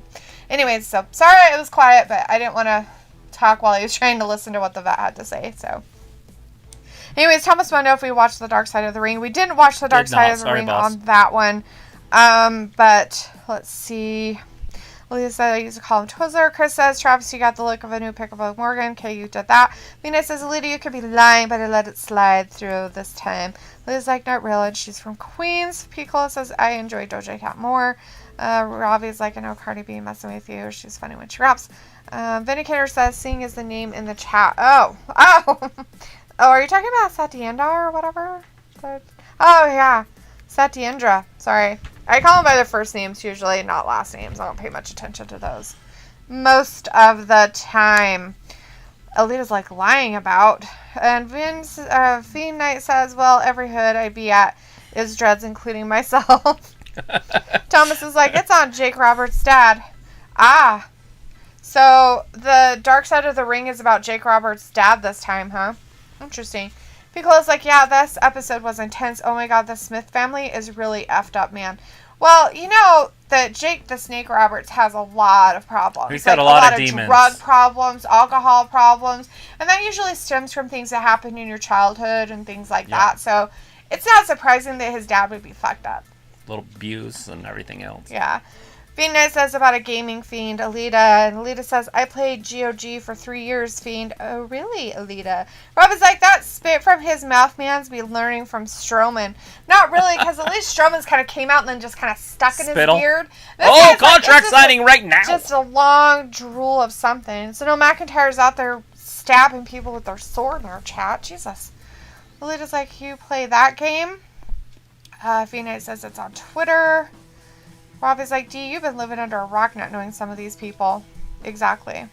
Anyways, so sorry it was quiet, but I didn't want to talk while he was trying to listen to what the vet had to say. So anyways, Thomas wanted to know if we watched The Dark Side of the Ring. We didn't watch The Dark Side of the Ring on that one. But let's see. Lisa said I used to call him Twizzler. Chris says, Travis, you got the look of a new Pickleball Morgan. Okay, you did that. Venus says, Alita, you could be lying, but I let it slide through this time. Lisa's like, not real, and she's from Queens. Piccolo says, I enjoy Doja Cat more. Ravi's like, I know Cardi B messing with you. She's funny when she raps. Vindicator says, Sing is the name in the chat. Oh, are you talking about Satyendra or whatever? Oh, yeah. Satyendra. Sorry. I call them by their first names usually, not last names. I don't pay much attention to those most of the time. Alita's like lying about. And Fiend Knight says, well, every hood I be at is dreads, including myself. Thomas is like, it's on Jake Roberts' dad. Ah. So the Dark Side of the Ring is about Jake Roberts' dad this time, huh? Interesting. Piccolo's like, yeah, this episode was intense. Oh my god, the Smith family is really effed up, man. Well, you know that Jake the Snake Roberts has a lot of problems. He's got a lot of demons. Drug problems, alcohol problems, and that usually stems from things that happen in your childhood and things like that. So it's not surprising that his dad would be fucked up. Little abuse and everything else. Yeah. Fiend says about a gaming fiend, Alita. And Alita says, I played GOG for 3 years, Fiend. Oh, really, Alita? Rob is like, that spit from his mouth man's be learning from Strowman. Not really, because at least Strowman's kind of came out and then just kind of stuck in his beard. Oh, contract signing right now. Just a long drool of something. So no, McIntyre's out there stabbing people with their sword in our chat. Jesus. Alita's like, you play that game? Fiend says it's on Twitter. Rob is like, D, you've been living under a rock not knowing some of these people. Exactly.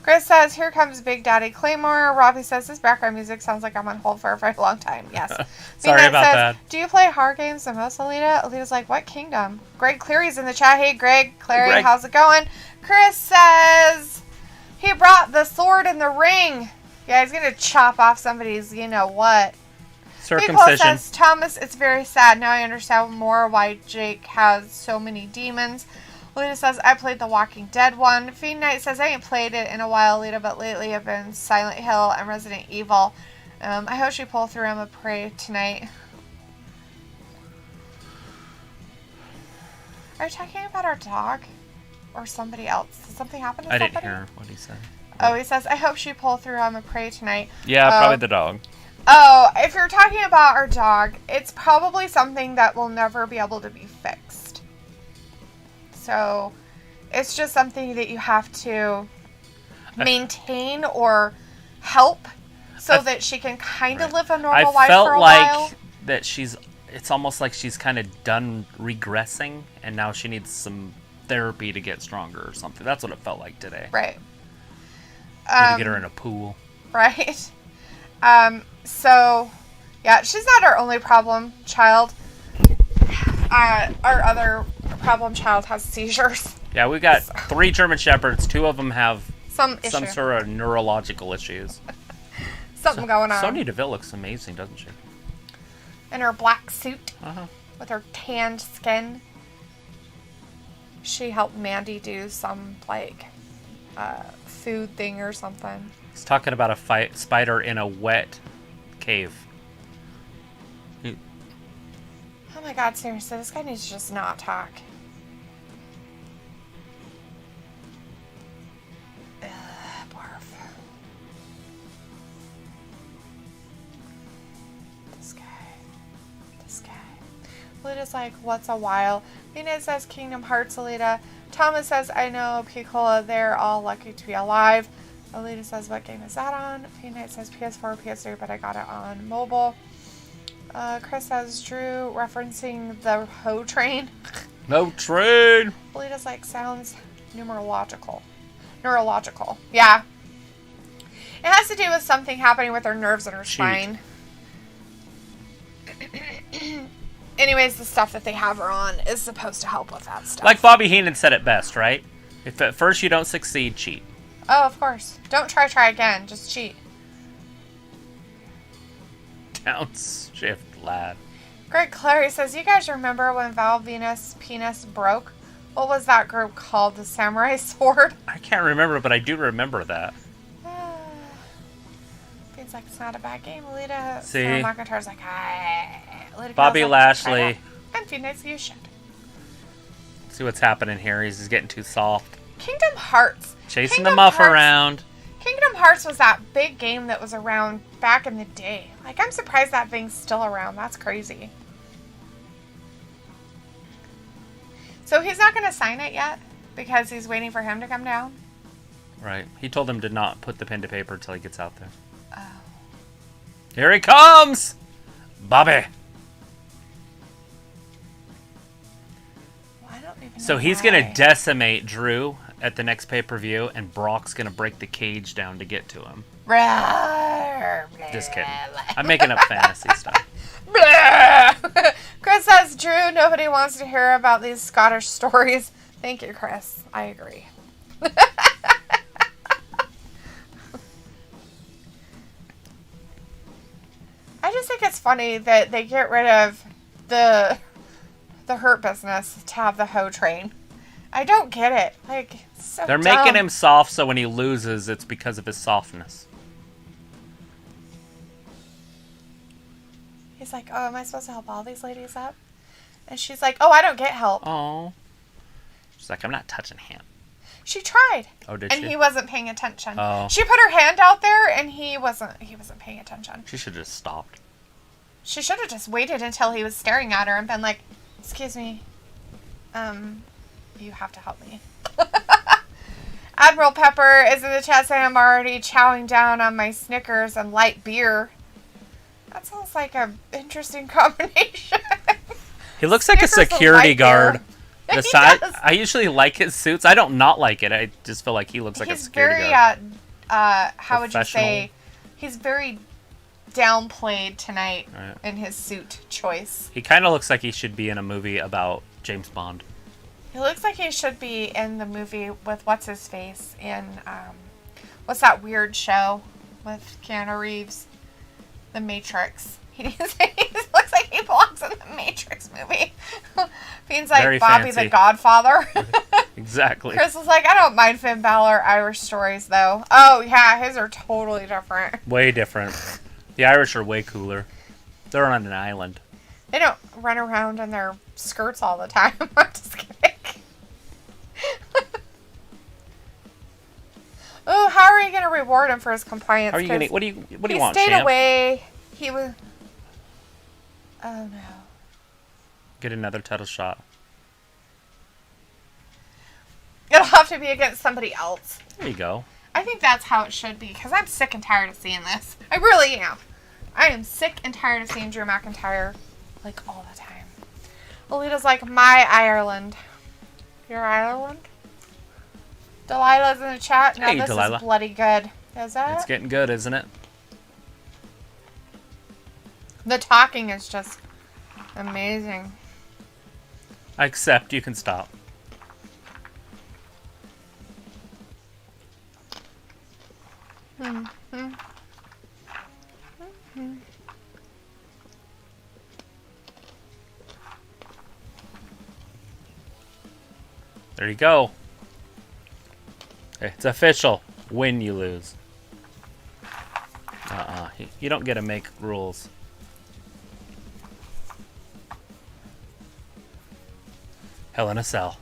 Chris says, here comes Big Daddy Claymore. Robbie says, this background music sounds like I'm on hold for a very long time. Yes. Sorry about that. Do you play hard games the most, Alita? Alita's like, what kingdom? Greg Cleary's in the chat. Hey, Greg. Clary, how's it going? Chris says, he brought the sword in the ring. Yeah, he's going to chop off somebody's you-know-what. Circumcision. People says, Thomas, it's very sad. Now I understand more why Jake has so many demons. Alita says, I played the Walking Dead one. Fiend Knight says, I ain't played it in a while, Alita, but lately I've been Silent Hill and Resident Evil. I hope she pull through. I'm a prey tonight. Are you talking about our dog? Or somebody else? Did something happen to I somebody? didn't hear what he said. Oh, he says, I hope she pull through on McCrae tonight. Yeah, probably the dog. Oh, if you're talking about our dog, it's probably something that will never be able to be fixed. So, it's just something that you have to maintain or help so that she can kind of live a normal life for a while. I felt like that it's almost like she's kind of done regressing and now she needs some therapy to get stronger or something. That's what it felt like today. Right. Need to get her in a pool. Right. So, yeah, she's not our only problem child. Our other problem child has seizures. Yeah, we've got 3 German Shepherds. 2 of them have some sort of neurological issues. Something going on. Sonya Deville looks amazing, doesn't she? In her black suit. Uh-huh. With her tanned skin. She helped Mandy do some, food thing or something. He's talking about a spider in a wet cave. Oh my god, seriously, this guy needs to just not talk. Barf. This guy. Alita's like, what's a while? Nina says Kingdom Hearts, Alita. Thomas says, I know, Piccola, they're all lucky to be alive. Alita says, what game is that on? P-Knight says PS4, PS3, but I got it on mobile. Chris says, Drew, referencing the Ho train. No train! Alita's like, sounds neurological. Yeah. It has to do with something happening with her nerves in her spine. Anyways, the stuff that they have her on is supposed to help with that stuff. Like Bobby Heenan said it best, right? If at first you don't succeed, cheat. Oh, of course. Don't try again. Just cheat. Downshift, lad. Greg Clary says, you guys remember when Val Venus' penis broke? What was that group called? The Samurai Sword? I can't remember, but I do remember that. Feels like it's not a bad game, Alita. See? Sarah McIntyre's like, hi. Bobby Lashley. And Phoenix, you should. See what's happening here. He's getting too soft. Kingdom Hearts. Chasing the muff around. Kingdom Hearts was that big game that was around back in the day. Like, I'm surprised that thing's still around. That's crazy. So he's not going to sign it yet because he's waiting for him to come down? Right. He told him to not put the pen to paper until he gets out there. Oh. Here he comes! Bobby. Well, I don't even know So he's going to decimate Drew at the next pay-per-view, and Brock's going to break the cage down to get to him. Just kidding. I'm making up fantasy stuff. Chris says, Drew, nobody wants to hear about these Scottish stories. Thank you, Chris. I agree. I just think it's funny that they get rid of the Hurt Business to have the Ho train. I don't get it. Like, it's so They're dumb. making him soft, so when he loses, it's because of his softness. He's like, oh, am I supposed to help all these ladies up? And she's like, oh, I don't get help. Oh. She's like, I'm not touching him. She tried. Oh, did she? And he wasn't paying attention. Oh. She put her hand out there, and he wasn't paying attention. She should have just stopped. She should have just waited until he was staring at her and been like, excuse me, you have to help me. Admiral Pepper is in the chat saying I'm already chowing down on my Snickers and light beer. That sounds like an interesting combination. He looks like a security guard. He does. I usually like his suits. I don't not like it. I just feel like he looks like a security guard. He's very, how would you say? He's very downplayed tonight in his suit choice. He kind of looks like he should be in a movie about James Bond. He looks like he should be in the movie with what's-his-face in, what's that weird show with Keanu Reeves? The Matrix. He looks like he belongs in the Matrix movie. Fiend's like Very Bobby fancy. the Godfather. Exactly. Chris was like, I don't mind Finn Balor Irish stories, though. Oh, yeah, his are totally different. Way different. The Irish are way cooler. They're on an island. They don't run around in their skirts all the time. I'm just kidding. reward him for his compliance. What do you want, He stayed champ? away. He was... Oh, no. Get another title shot. It'll have to be against somebody else. There you go. I think that's how it should be, because I'm sick and tired of seeing this. I really am. I am sick and tired of seeing Drew McIntyre, like, all the time. Lolita's like, my Ireland. Your Ireland? Delilah's in the chat. No, hey, this Delilah. is bloody good. Is it? It's getting good, isn't it? The talking is just amazing. I accept. You can stop. There you go. It's official. Win, you lose. You don't get to make rules. Hell in a Cell.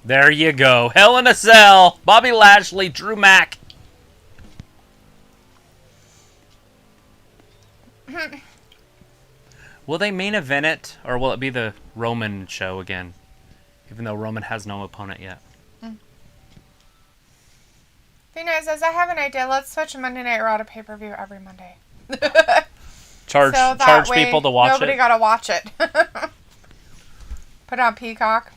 There you go. Hell in a Cell. Bobby Lashley, Drew Mac. Will they main event it, or will it be the Roman show again? Even though Roman has no opponent yet. Dana says, I have an idea. Let's switch Monday Night Raw to pay-per-view every Monday. Charge people to watch nobody it. Gotta watch it. Put on Peacock.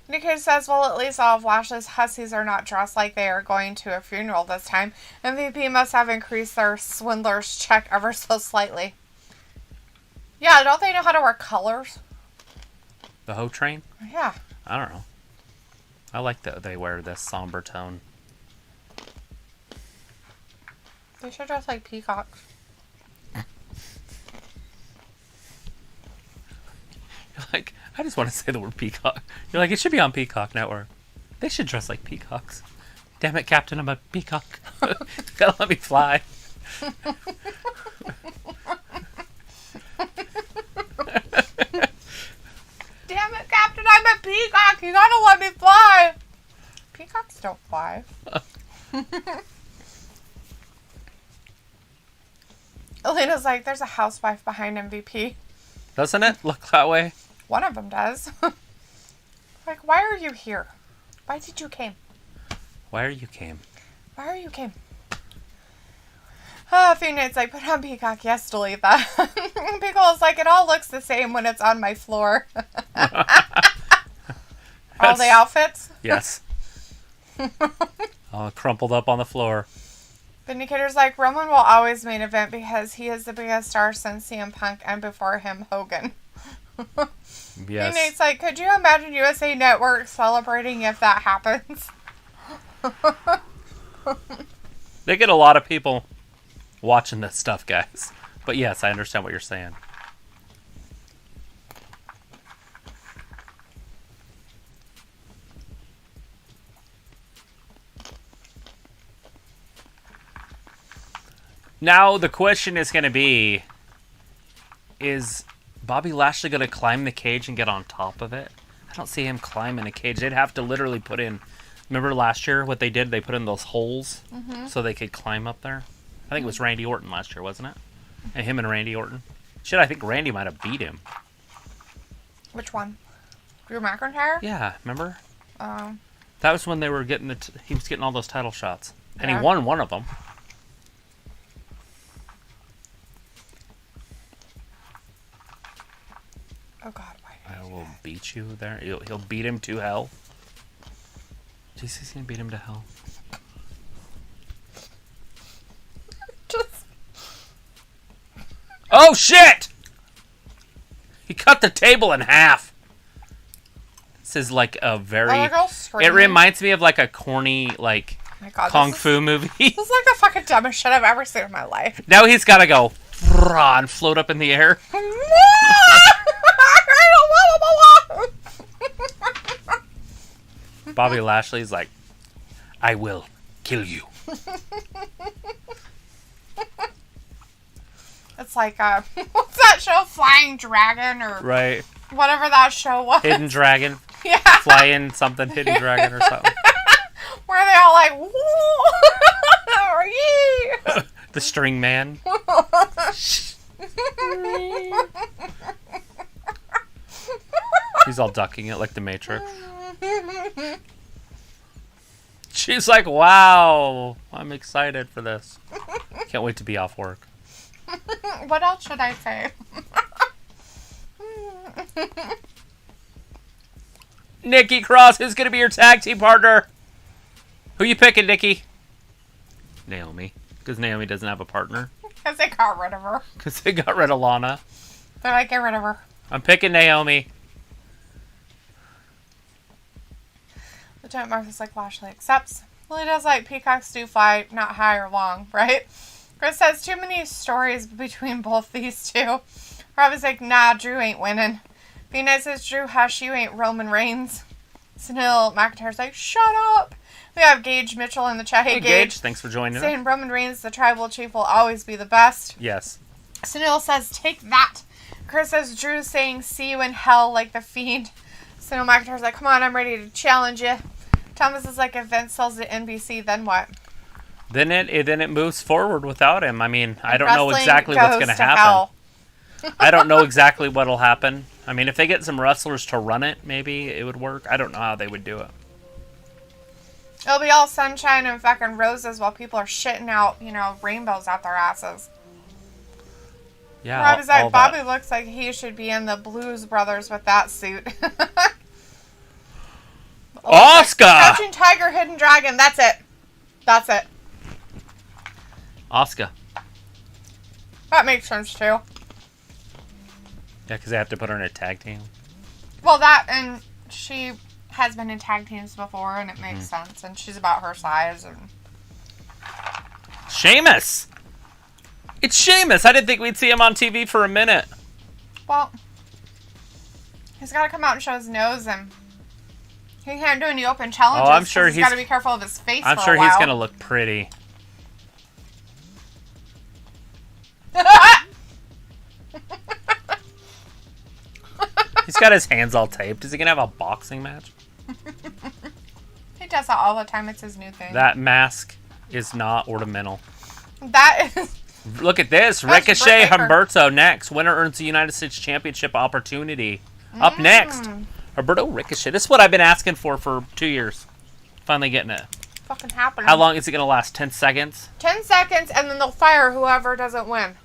Nikki says, well, at least all of Lashley's hussies are not dressed like they are going to a funeral this time. MVP must have increased their swindler's check ever so slightly. Yeah, don't they know how to wear colors? The Ho Train? Yeah. I don't know. I like that they wear this somber tone. They should dress like peacocks. You're like, I just want to say the word peacock. You're like, it should be on Peacock Network. They should dress like peacocks. Damn it, Captain, I'm a peacock. You gotta let me fly. Damn it, Captain, I'm a peacock. You gotta let me fly. Peacocks don't fly. Elena's like, there's a housewife behind MVP. Doesn't it look that way? One of them does. Like, why are you here? Why did you came? Why are you came? Why are you came? Oh, Phoenix, like, put on Peacock. Yes, delete that. Pickle's like, it all looks the same when it's on my floor. All the outfits? Yes. All crumpled up on the floor. Vindicator's like, Roman will always main event because he is the biggest star since CM Punk and before him, Hogan. Yes. Phoenix like, could you imagine USA Network celebrating if that happens? They get a lot of people watching this stuff, guys. But yes, I understand what you're saying. Now, the question is going to be, is Bobby Lashley going to climb the cage and get on top of it? I don't see him climbing a cage. They'd have to literally put in... Remember last year what they did? They put in those holes so they could climb up there. I think it was Randy Orton last year, wasn't it? And him and Randy Orton. Shit, I think Randy might have beat him. Which one? Drew McIntyre? Yeah, remember? Oh. That was when they were getting he was getting all those title shots. And Yeah. he won one of them. Oh, God, why did I I do will that? beat you there. He'll beat him to hell. Jeez, he's gonna beat him to hell. Just... Oh, shit! He cut the table in half. This is like a very... Oh, the girl's it screaming. reminds me of like a corny, like, Oh my God, Kung Fu movie. This is like the fucking dumbest shit I've ever seen in my life. Now he's gotta go and float up in the air. Bobby Lashley's like, I will kill you. It's like, what's that show? Flying Dragon or right. Whatever that show was. Hidden Dragon. Yeah. Flying something, Hidden Dragon or something. Where they all like, whoa! The String Man. He's all ducking it like the Matrix. She's like, wow, I'm excited for this. Can't wait to be off work. What else should I say? Nikki Cross, who's going to be your tag team partner? Who you picking, Nikki? Naomi. Because Naomi doesn't have a partner. Because they got rid of her. Because they got rid of Lana. They're like, get rid of her. I'm picking Naomi. Lieutenant Martha's like, Lashley accepts. Lily does like peacocks do fly, not high or long, right? Chris says, too many stories between both these two. Rob is like, nah, Drew ain't winning. Venus says, Drew, hush, you ain't Roman Reigns. Sunil McIntyre's like, shut up. We have Gage Mitchell in the chat. Hey, Gage. Thanks for joining us. Saying Roman Reigns, the tribal chief, will always be the best. Yes. Sunil says, take that. Chris says, Drew's saying, see you in hell like the Fiend. Sunil McIntyre's like, come on, I'm ready to challenge you. Thomas is like, if Vince sells to NBC, then what? Then it moves forward without him. I mean, I don't know exactly what's going to happen. I don't know exactly what'll happen. I mean, if they get some wrestlers to run it, maybe it would work. I don't know how they would do it. It'll be all sunshine and fucking roses while people are shitting out, rainbows out their asses. Yeah, Rob is like, Bobby looks like he should be in the Blues Brothers with that suit. Oscar! Crouching Tiger, Hidden Dragon. That's it. That's it. Oscar. That makes sense, too. Yeah, because they have to put her in a tag team. Well, that, and she has been in tag teams before, and it makes sense. And she's about her size. And Sheamus! It's Sheamus! I didn't think we'd see him on TV for a minute. Well, he's got to come out and show his nose, and he can't do any open challenges. Oh, I'm sure he's got to be careful of his face. I'm for sure a while. he's going to look pretty. He's got his hands all taped. Is he going to have a boxing match? He does that all the time. It's his new thing. That mask is not ornamental. That is... Look at this. Ricochet Humberto next. Winner earns the United States Championship opportunity. Up next. Humberto Ricochet. This is what I've been asking for 2 years. Finally getting it. Fucking happening. How long is it going to last? 10 seconds? 10 seconds, and then they'll fire whoever doesn't win.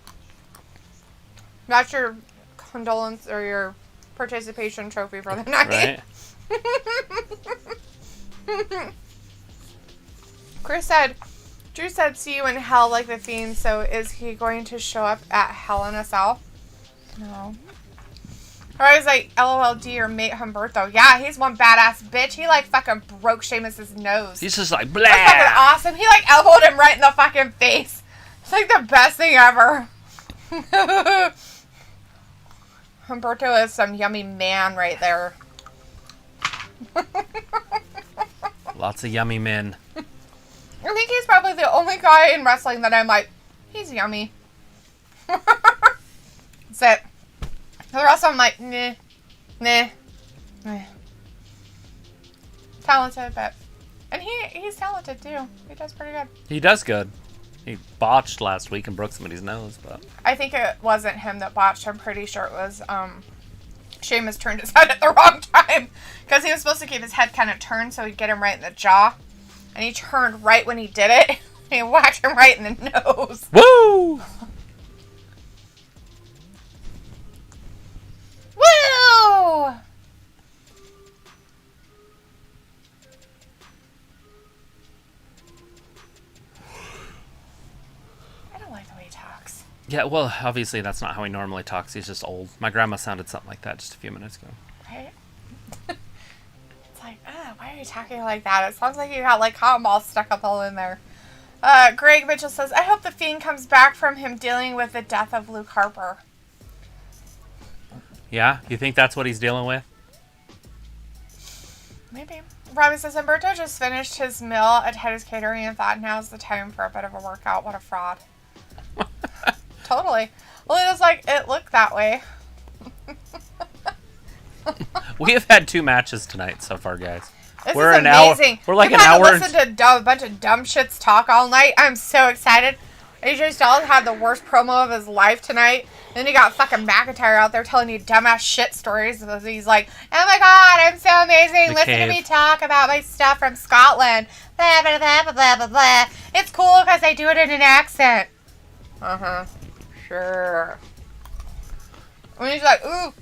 That's your condolence or your participation trophy for the night. Right. Drew said, see you in hell like the Fiend, so is he going to show up at Hell in a Cell? No. Or I was like, LOLD or mate Humberto. Yeah, he's one badass bitch. He fucking broke Sheamus's nose. He's just like, blah. That's fucking awesome. He elbowed him right in the fucking face. It's the best thing ever. Humberto is some yummy man right there. Lots of yummy men. I think he's probably the only guy in wrestling that I'm like, he's yummy. That's it. The rest of them, like, nah. Talented, but... And he's talented, too. He does pretty good. He does good. He botched last week and broke somebody's nose, but... I think it wasn't him that botched. I'm pretty sure it was, Sheamus turned his head at the wrong time. Because he was supposed to keep his head kind of turned so he'd get him right in the jaw. And he turned right when he did it. He whacked him right in the nose. Woo! Woo! I don't like the way he talks. Yeah, well, obviously that's not how he normally talks. He's just old. My grandma sounded something like that just a few minutes ago. Right? It's like, why are you talking like that? It sounds like you got cotton balls stuck up all in there. Greg Mitchell says, I hope the Fiend comes back from him dealing with the death of Luke Harper. Yeah? You think that's what he's dealing with? Maybe. Robbie says, Humberto just finished his meal at Teddy's Catering and thought now's the time for a bit of a workout. What a fraud. Totally. Alita's like, it looked that way. We have had 2 matches tonight so far, guys. We're an amazing. We're like We've an hour. Listen to a bunch of dumb shits talk all night. I'm so excited. AJ Styles had the worst promo of his life tonight. Then you got fucking McIntyre out there telling you dumbass shit stories. He's like, oh my god, I'm so amazing. Listen to me talk about my stuff from Scotland. Blah, blah, blah, blah, blah, blah, blah. It's cool because they do it in an accent. Uh-huh. Sure. And he's like, ooh,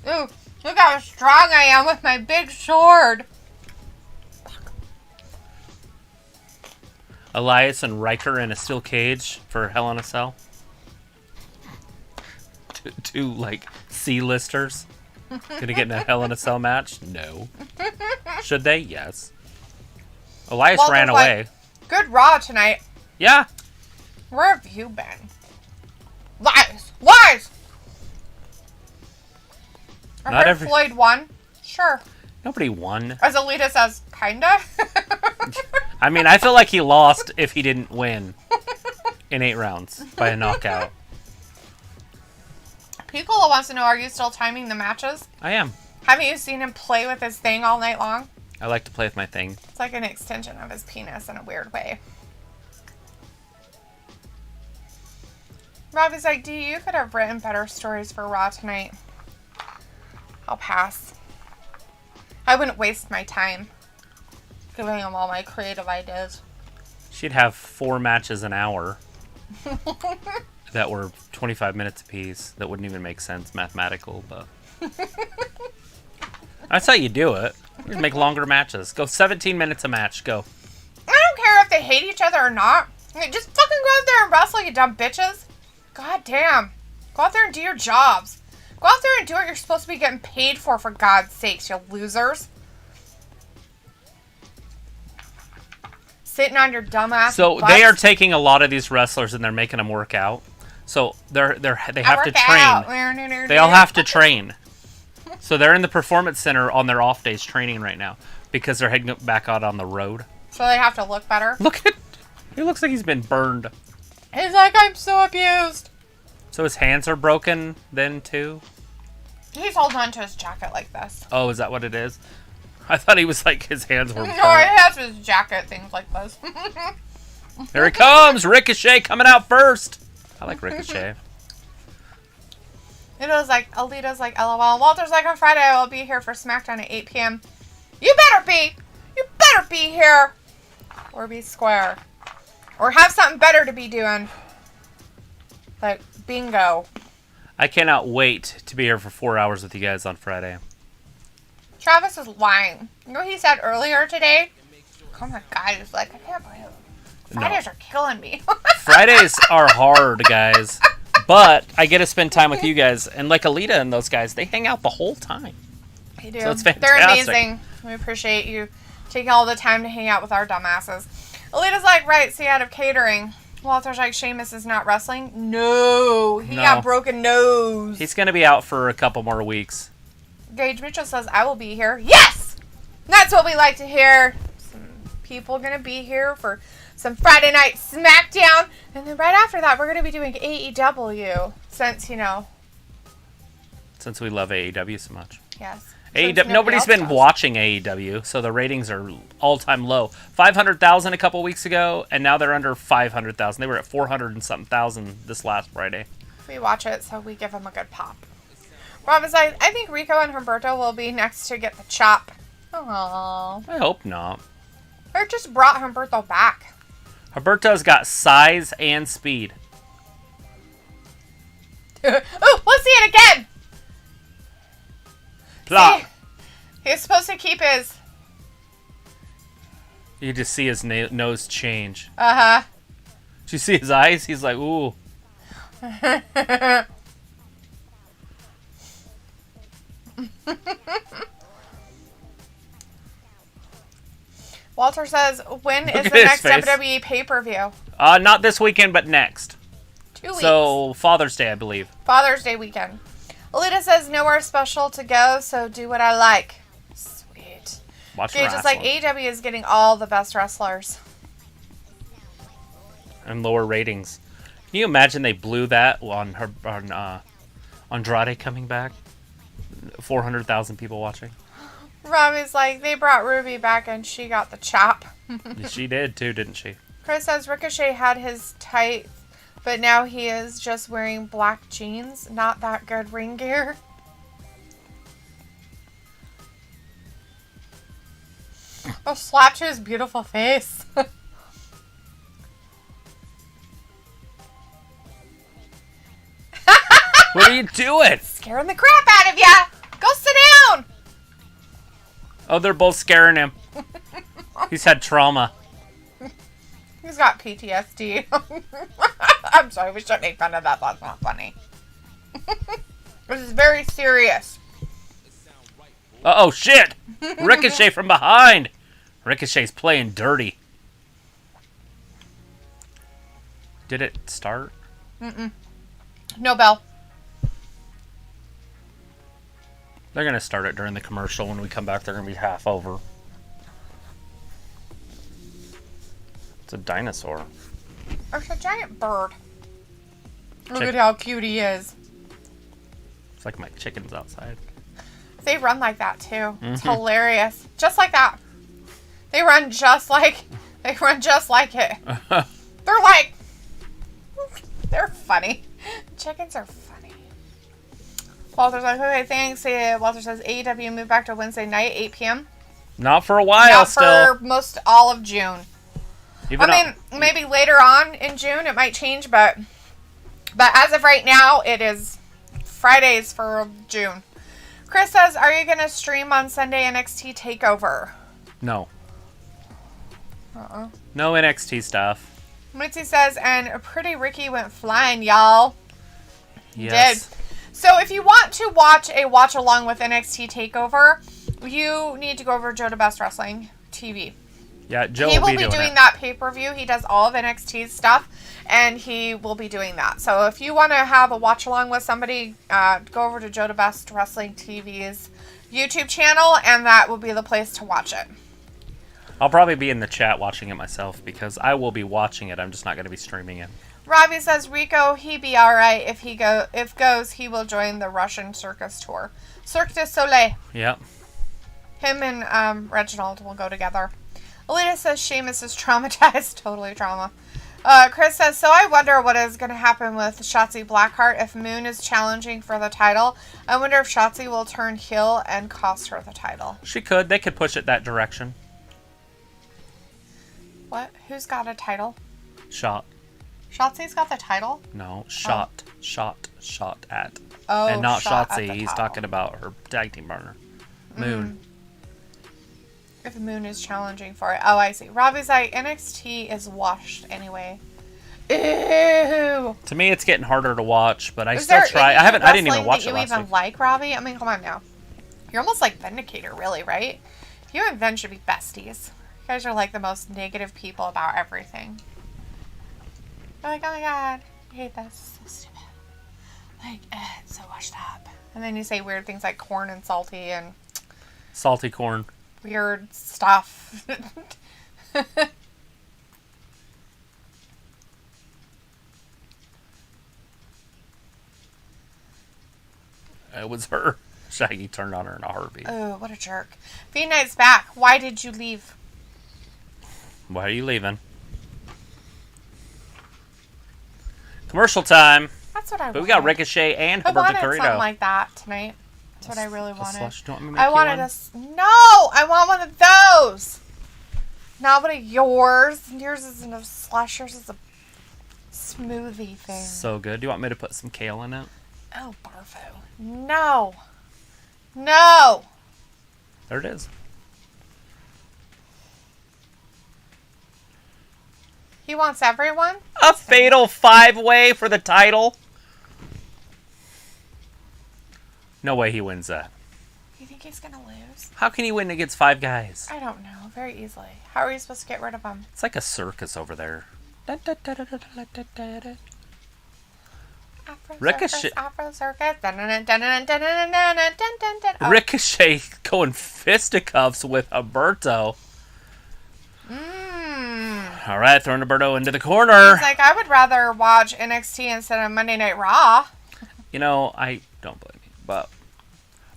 look how strong I am with my big sword. Elias and Riker in a steel cage for Hell in a Cell. Two like C-listers gonna get in a Hell in a Cell match? No. Should they? Yes. Elias ran away. Good Raw tonight. Yeah. Where have you been? Lies! I heard Floyd won. Sure. Nobody won. As Alita says, kinda. I mean, I feel like he lost if he didn't win in 8 rounds by a knockout. Piccolo wants to know, are you still timing the matches? I am. Haven't you seen him play with his thing all night long? I like to play with my thing. It's like an extension of his penis in a weird way. Robbie's like, you could have written better stories for Raw tonight. I'll pass. I wouldn't waste my time giving him all my creative ideas. She'd have 4 matches an hour that were 25 minutes apiece. That wouldn't even make sense mathematical, but that's how you do it. You make longer matches. Go 17 minutes a match. Go. I don't care if they hate each other or not. Just fucking go out there and wrestle, you dumb bitches. God damn. Go out there and do your jobs. Go out there and do what you're supposed to be getting paid for God's sakes, you losers. Sitting on your dumbass So butts. they are taking a lot of these wrestlers and they're making them work out. So they have to train. They all have to train. So they're in the performance center on their off days training right now because they're heading back out on the road. So they have to look better. Look at, he looks like he's been burned. He's like, I'm so abused. So his hands are broken then too? He's holding on to his jacket like this. Oh, is that what it is? I thought he was like his hands were burned. No, he has his jacket things like this. Here he comes! Ricochet coming out first! I like Ricochet. Alita's like, LOL. Walter's like, on Friday I will be here for SmackDown at 8 p.m. You better be! You better be here! Or be square. Or have something better to be doing. Like, bingo. I cannot wait to be here for 4 hours with you guys on Friday. Travis is lying. You know what he said earlier today? Oh my god, he's like, I can't believe it. Fridays are killing me. Fridays are hard, guys. But I get to spend time with you guys. And like Alita and those guys, they hang out the whole time. They do. So it's fantastic. They're amazing. We appreciate you taking all the time to hang out with our dumbasses. Alita's like, right, see, out of catering. Walter's like, Sheamus is not wrestling? No. He got broken nose. He's going to be out for a couple more weeks. Gage Mitchell says, I will be here. Yes! That's what we like to hear. Some people going to be here for some Friday Night SmackDown. And then right after that, we're going to be doing AEW. Since, Since we love AEW so much. Yes. AEW, nobody's been watching AEW, so the ratings are all-time low. 500,000 a couple weeks ago, and now they're under 500,000. They were at 400 and something thousand this last Friday. We watch it, so we give them a good pop. Rob is like, I think Rico and Humberto will be next to get the chop. Aww. I hope not. Or just brought Humberto back. Humberto's got size and speed. Oh, let's see it again! Plop. He's supposed to keep his... You just see his nose change. Uh-huh. Did you see his eyes? He's like, ooh. Walter says, when is the next WWE pay-per-view? Not this weekend, but next. 2 weeks. So, Father's Day, I believe. Father's Day weekend. Alita says, nowhere special to go, so do what I like. Sweet. Watch Gage is like, AEW is getting all the best wrestlers. And lower ratings. Can you imagine they blew that on Andrade coming back. 400,000 people watching. Robbie's like, they brought Ruby back and she got the chop. She did too, didn't she? Chris says Ricochet had his tight, but now he is just wearing black jeans. Not that good ring gear. Oh, slap to his beautiful face. What are you doing? Scaring the crap out of ya. Go sit down. Oh, they're both scaring him. He's had trauma. He's got PTSD. I'm sorry, we shouldn't make fun of that. That's not funny. This is very serious. Uh-oh, shit! Ricochet from behind! Ricochet's playing dirty. Did it start? No bell. They're going to start it during the commercial. When we come back, they're going to be half over. It's a dinosaur. It's a giant bird. Look at how cute he is. It's like my chickens outside. They run like that too. It's hilarious. Just like that. They run just like it. They're funny. Chickens are funny. Walter's like, okay, thanks. Walter says AEW moved back to Wednesday night, 8 p.m. Not for a while. Not still. for most all of June. Maybe later on in June it might change, but as of right now, it is Fridays for June. Chris says, are you going to stream on Sunday NXT TakeOver? No. No NXT stuff. Mitzi says, and Pretty Ricky went flying, y'all. Yes. Did. So if you want to watch a watch along with NXT TakeOver, you need to go over Joe DeBest Wrestling TV. Yeah, Joe He will be doing that pay-per-view. He does all of NXT's stuff, and he will be doing that. So if you want to have a watch along with somebody, go over to Joe DeBest Wrestling TV's YouTube channel, and that will be the place to watch it. I'll probably be in the chat watching it myself because I will be watching it. I'm just not going to be streaming it. Robbie says Rico, he be all right if goes, he will join the Russian circus tour. Cirque du Soleil. Yep. Him and Reginald will go together. Alita says Sheamus is traumatized. Totally trauma. Chris says, so I wonder what is going to happen with Shotzi Blackheart if Moon is challenging for the title. I wonder if Shotzi will turn heel and cost her the title. She could. They could push it that direction. What? Who's got a title? Shot. Shotzi's got the title? No, shot at. Oh, and not shot Shotzi. at the He's title. talking about her tag team partner, Moon. If Moon is challenging for it. Oh, I see. Robbie's like, NXT is washed anyway. Ew. To me, it's getting harder to watch, but I still try. I didn't even watch it last you even week. like, Robbie? I mean, come on now. You're almost like Vindicator, really, right? You and Vin should be besties. You guys are like the most negative people about everything. You're like, oh my god, I hate this. It's so stupid. Like, it's so washed up. And then you say weird things like corn and salty and Salty corn. weird stuff. It was her. Shaggy turned on her in a heartbeat. Oh, what a jerk. V-Night's back. Why did you leave? Why are you leaving? Commercial time. That's what I wanted. But we got Ricochet and I Humberto wanted Carrino. something like that tonight. That's what I really wanted. Slush. Do you want me to make I you wanted one? No! I want one of those! Not one of yours. Yours isn't a slush. Yours is a smoothie thing. So good. Do you want me to put some kale in it? Oh, Barfo. No. No! There it is. He wants everyone? A fatal 5-way for the title? No way he wins that. You think he's gonna lose? How can he win against 5 guys? I don't know. Very easily. How are you supposed to get rid of him? It's like a circus over there. Ricochet. Afro circus. Oh. Ricochet going fisticuffs with Humberto. All right, throwing Humberto into the corner. He's like, I would rather watch NXT instead of Monday Night Raw. You know, Don't blame me. But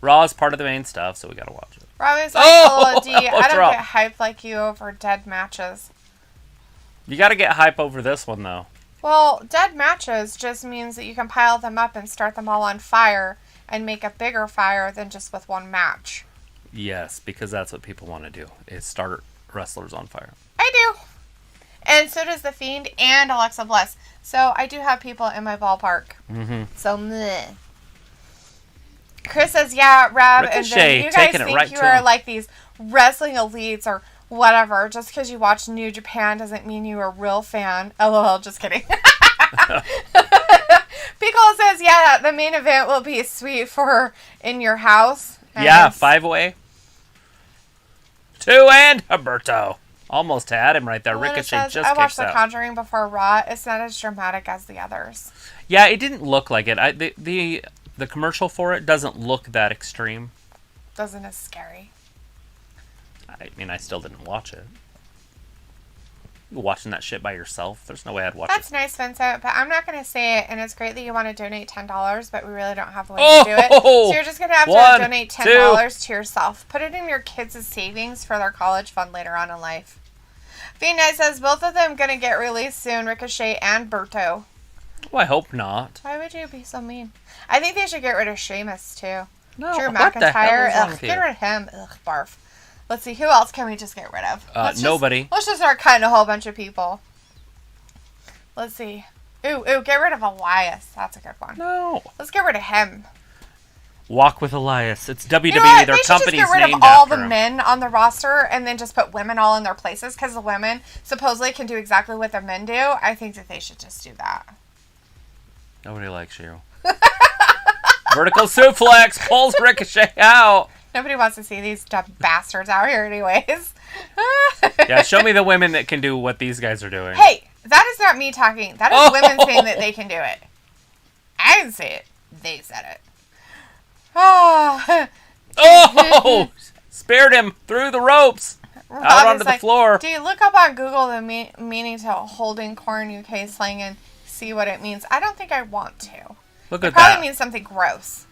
Raw is part of the main stuff, so we gotta watch it. Robbie's like, D, I don't get hyped like you over dead matches. You gotta get hype over this one, though. Well, dead matches just means that you can pile them up and start them all on fire and make a bigger fire than just with one match. Yes, because that's what people want to do, is start wrestlers on fire. I do. And so does The Fiend and Alexa Bliss. So I do have people in my ballpark. Mm-hmm. So, meh. Chris says, yeah, Rab, Ricochet, and then you guys think right you are like these wrestling elites or whatever. Just because you watch New Japan doesn't mean you're a real fan. LOL, just kidding. Piccolo says, yeah, the main event will be sweet for In Your House. And yeah, 5-way. 2 and Humberto. Almost had him right there. Ricochet says, just I watched kicks The out. Conjuring before Raw. It's not as dramatic as the others. Yeah, it didn't look like it. The commercial for it doesn't look that extreme. Doesn't as scary. I mean, I still didn't watch it. You watching that shit by yourself? There's no way I'd watch That's it. nice, Vincent, but I'm not going to say it, and it's great that you want to donate $10, but we really don't have the way to do it. So you're just going to have to donate $10 to yourself. Put it in your kids' savings for their college fund later on in life. V-Night says, both of them going to get released soon, Ricochet and Berto. Well, I hope not. Why would you be so mean? I think they should get rid of Sheamus, too. No, Drew what the hell McIntyre. is wrong Ugh, with get you? rid of him. Ugh, barf. Let's see, who else can we just get rid of? Nobody. Let's just start cutting a whole bunch of people. Let's see. Ooh, get rid of Elias. That's a good one. No. Let's get rid of him. Walk with Elias. It's WWE. You know what? Their they should company's just get rid named of all after the him. men on the roster and then just put women all in their places because the women supposedly can do exactly what the men do. I think that they should just do that. Nobody likes you. Vertical suplex pulls Ricochet out. Nobody wants to see these dumb bastards out here anyways. Yeah, show me the women that can do what these guys are doing. Hey, that is not me talking. That is women saying that they can do it. I didn't say it. They said it. Oh! Speared him through the ropes. Out onto the floor. Do you look up on Google the meaning to holding corn UK slang and see what it means? I don't think I want to. Look It at probably that. means something gross.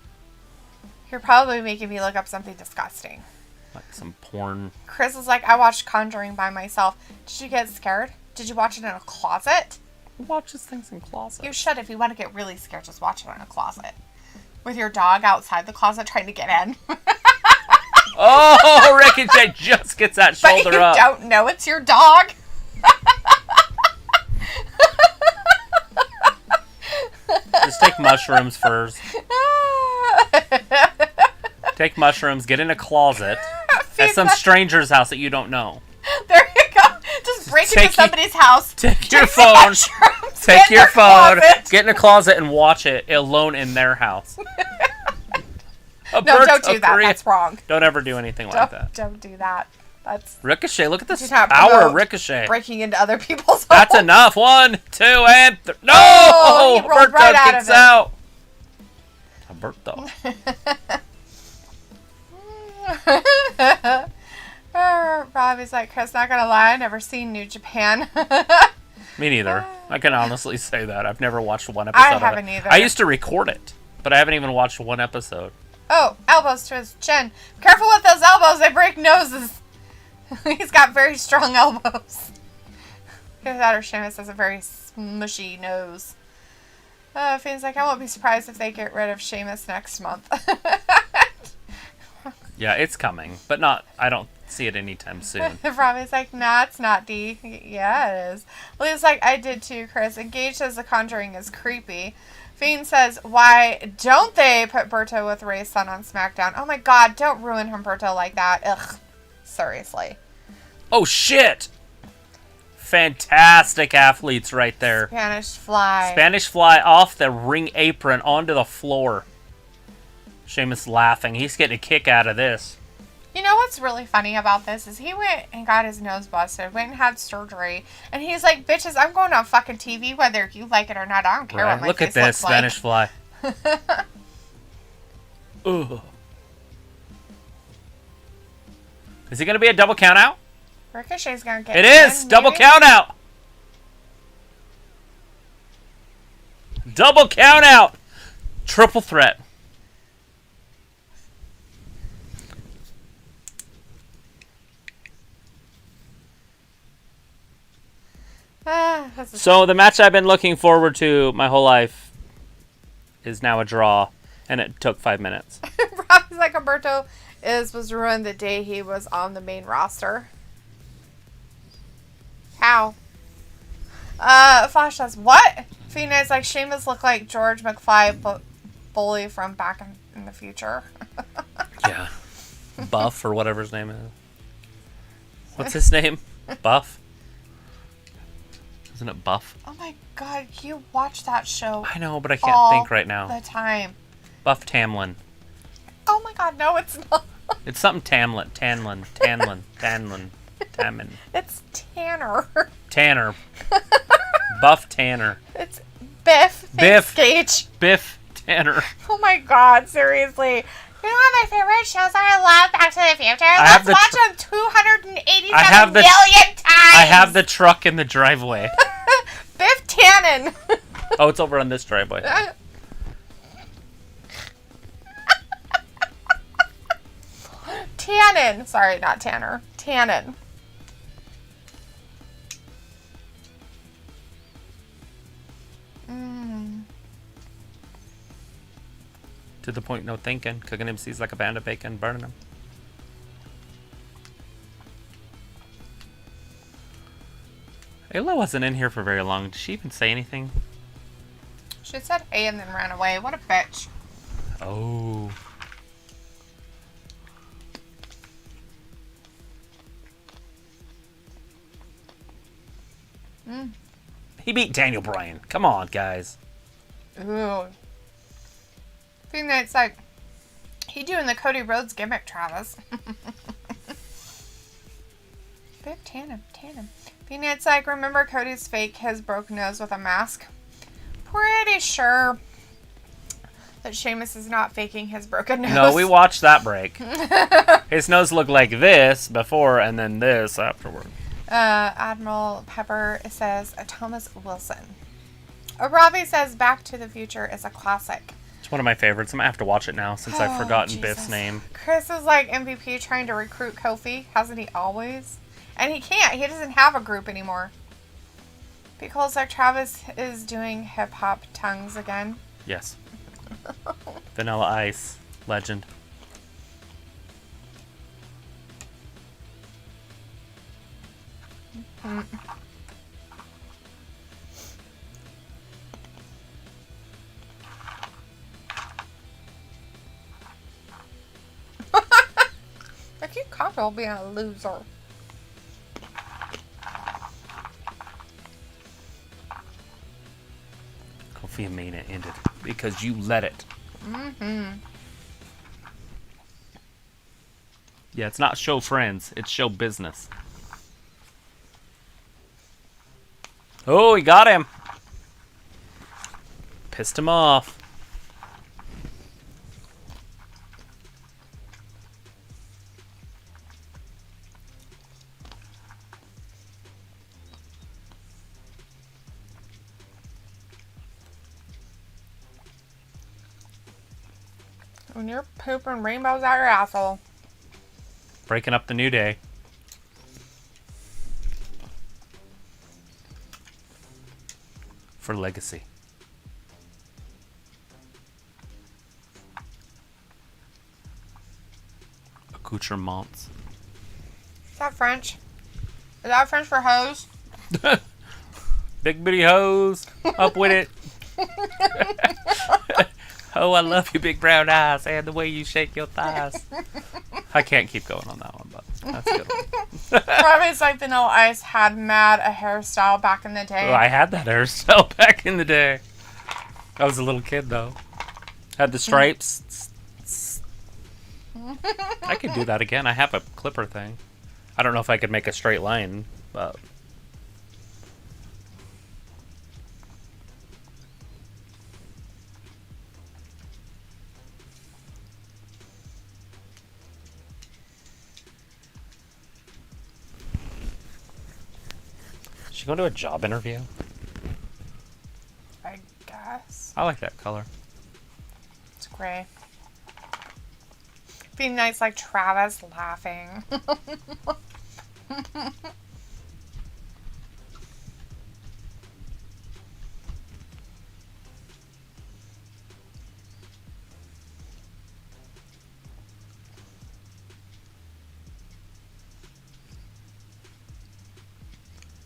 You're probably making me look up something disgusting. Like some porn. Chris is like, I watched Conjuring by myself. Did you get scared? Did you watch it in a closet? Who watches things in closets? You should. If you want to get really scared, just watch it in a closet. With your dog outside the closet trying to get in. Oh, Ricochet just gets that shoulder but you up. don't know it's your dog. Just take mushrooms first. Take mushrooms, get in a closet at some stranger's house that you don't know. There you go. Just break into somebody's house. Take your phone. Get in a closet and watch it alone in their house. No, don't do that. That's wrong. Don't ever do anything like that. Don't do that. That's Ricochet. Look at this power of Ricochet. Breaking into other people's homes. That's enough. 1, 2, and no! Oh, he rolled Alberto right out gets of it. out. Alberto. Robbie's like, Chris, not gonna lie, I've never seen New Japan. Me neither. I can honestly say that. I've never watched one episode I of haven't it. either. I used to record it, but I haven't even watched one episode. Oh, elbows to his chin. Careful with those elbows, they break noses. He's got very strong elbows. Either that or Sheamus has a very smushy nose. Finn's like, I won't be surprised if they get rid of Sheamus next month. Yeah, it's coming, but not. I don't see it anytime soon. Robbie's like, nah, it's not, D. Yeah, it is. Lee's like, I did too, Chris. Engage says The Conjuring is creepy. Fiend says, why don't they put Berto with Ray's son on SmackDown? Oh my god, don't ruin Humberto like that. Ugh. Seriously. Oh, shit! Fantastic athletes right there. Spanish Fly. Spanish Fly off the ring apron onto the floor. Sheamus laughing. He's getting a kick out of this. You know what's really funny about this is he went and got his nose busted, went and had surgery, and he's like, bitches, I'm going on fucking TV whether you like it or not. I don't care what my Look face at this, looks Spanish like. Fly. Ugh. Is he going to be a double count out? Ricochet's going to get It is! Double maybe? count out! Double count out! Triple threat. So the match I've been looking forward to my whole life is now a draw, and it took 5 minutes. Robbie's like Humberto was ruined the day he was on the main roster. How? Flash says, what? Phoenix like Sheamus looked like George McFly bully from Back in the Future. Yeah. Buff or whatever his name is. What's his name? Buff? Isn't it Buff? Oh my god, you watch that show. I know, but I can't think right now. All the time. Buff Tamlin. Oh my god, no, it's not. It's something Tamlin. It's Tanner. Tanner. Buff Tanner. It's Biff. Thanks, Gage. Biff Tanner. Oh my god, seriously. You know one of my favorite shows I love, Back to the Future? Let's watch them 287 million times. I have the truck in the driveway. Biff Tannen. Oh, it's over on this driveway. Tannen. Sorry, not Tanner. Tannen. To the point, no thinking. Cooking MCs like a band of bacon, burning them. Ayla wasn't in here for very long. Did she even say anything? She said hey and then ran away. What a bitch. Oh. He beat Daniel Bryan. Come on, guys. Ooh. Phoenix like, he doing the Cody Rhodes gimmick, Travis. Biff Tannen. Phoenix like, remember Cody's fake his broken nose with a mask? Pretty sure that Sheamus is not faking his broken nose. No, we watched that break. His nose looked like this before and then this afterward. Admiral Pepper says, Thomas Wilson. Robbie says, Back to the Future is a classic. It's one of my favorites. I'm going to have to watch it now since I've forgotten Jesus. Biff's name. Chris is like MVP trying to recruit Kofi. Hasn't he always? And he can't. He doesn't have a group anymore. Because like Travis is doing hip-hop tongues again. Yes. Vanilla Ice. Legend. I keep comfortable being a loser. Kofi Mania ended because you let it. Yeah, it's not show friends. It's show business. Oh, he got him. Pissed him off. When you're pooping rainbows out your asshole. Breaking up the New Day. For legacy. Accoutrements. Is that French? Is that French for hose? Big bitty hose. Up with it. Oh, I love your big brown eyes and the way you shake your thighs. I can't keep going on that one, but that's a good one. Probably like Vanilla Ice had mad a hairstyle back in the day. Oh, I had that hairstyle back in the day. I was a little kid, though. Had the stripes. I could do that again. I have a clipper thing. I don't know if I could make a straight line, but... She going to a job interview? I guess. I like that color. It's gray. Be nice like Travis laughing.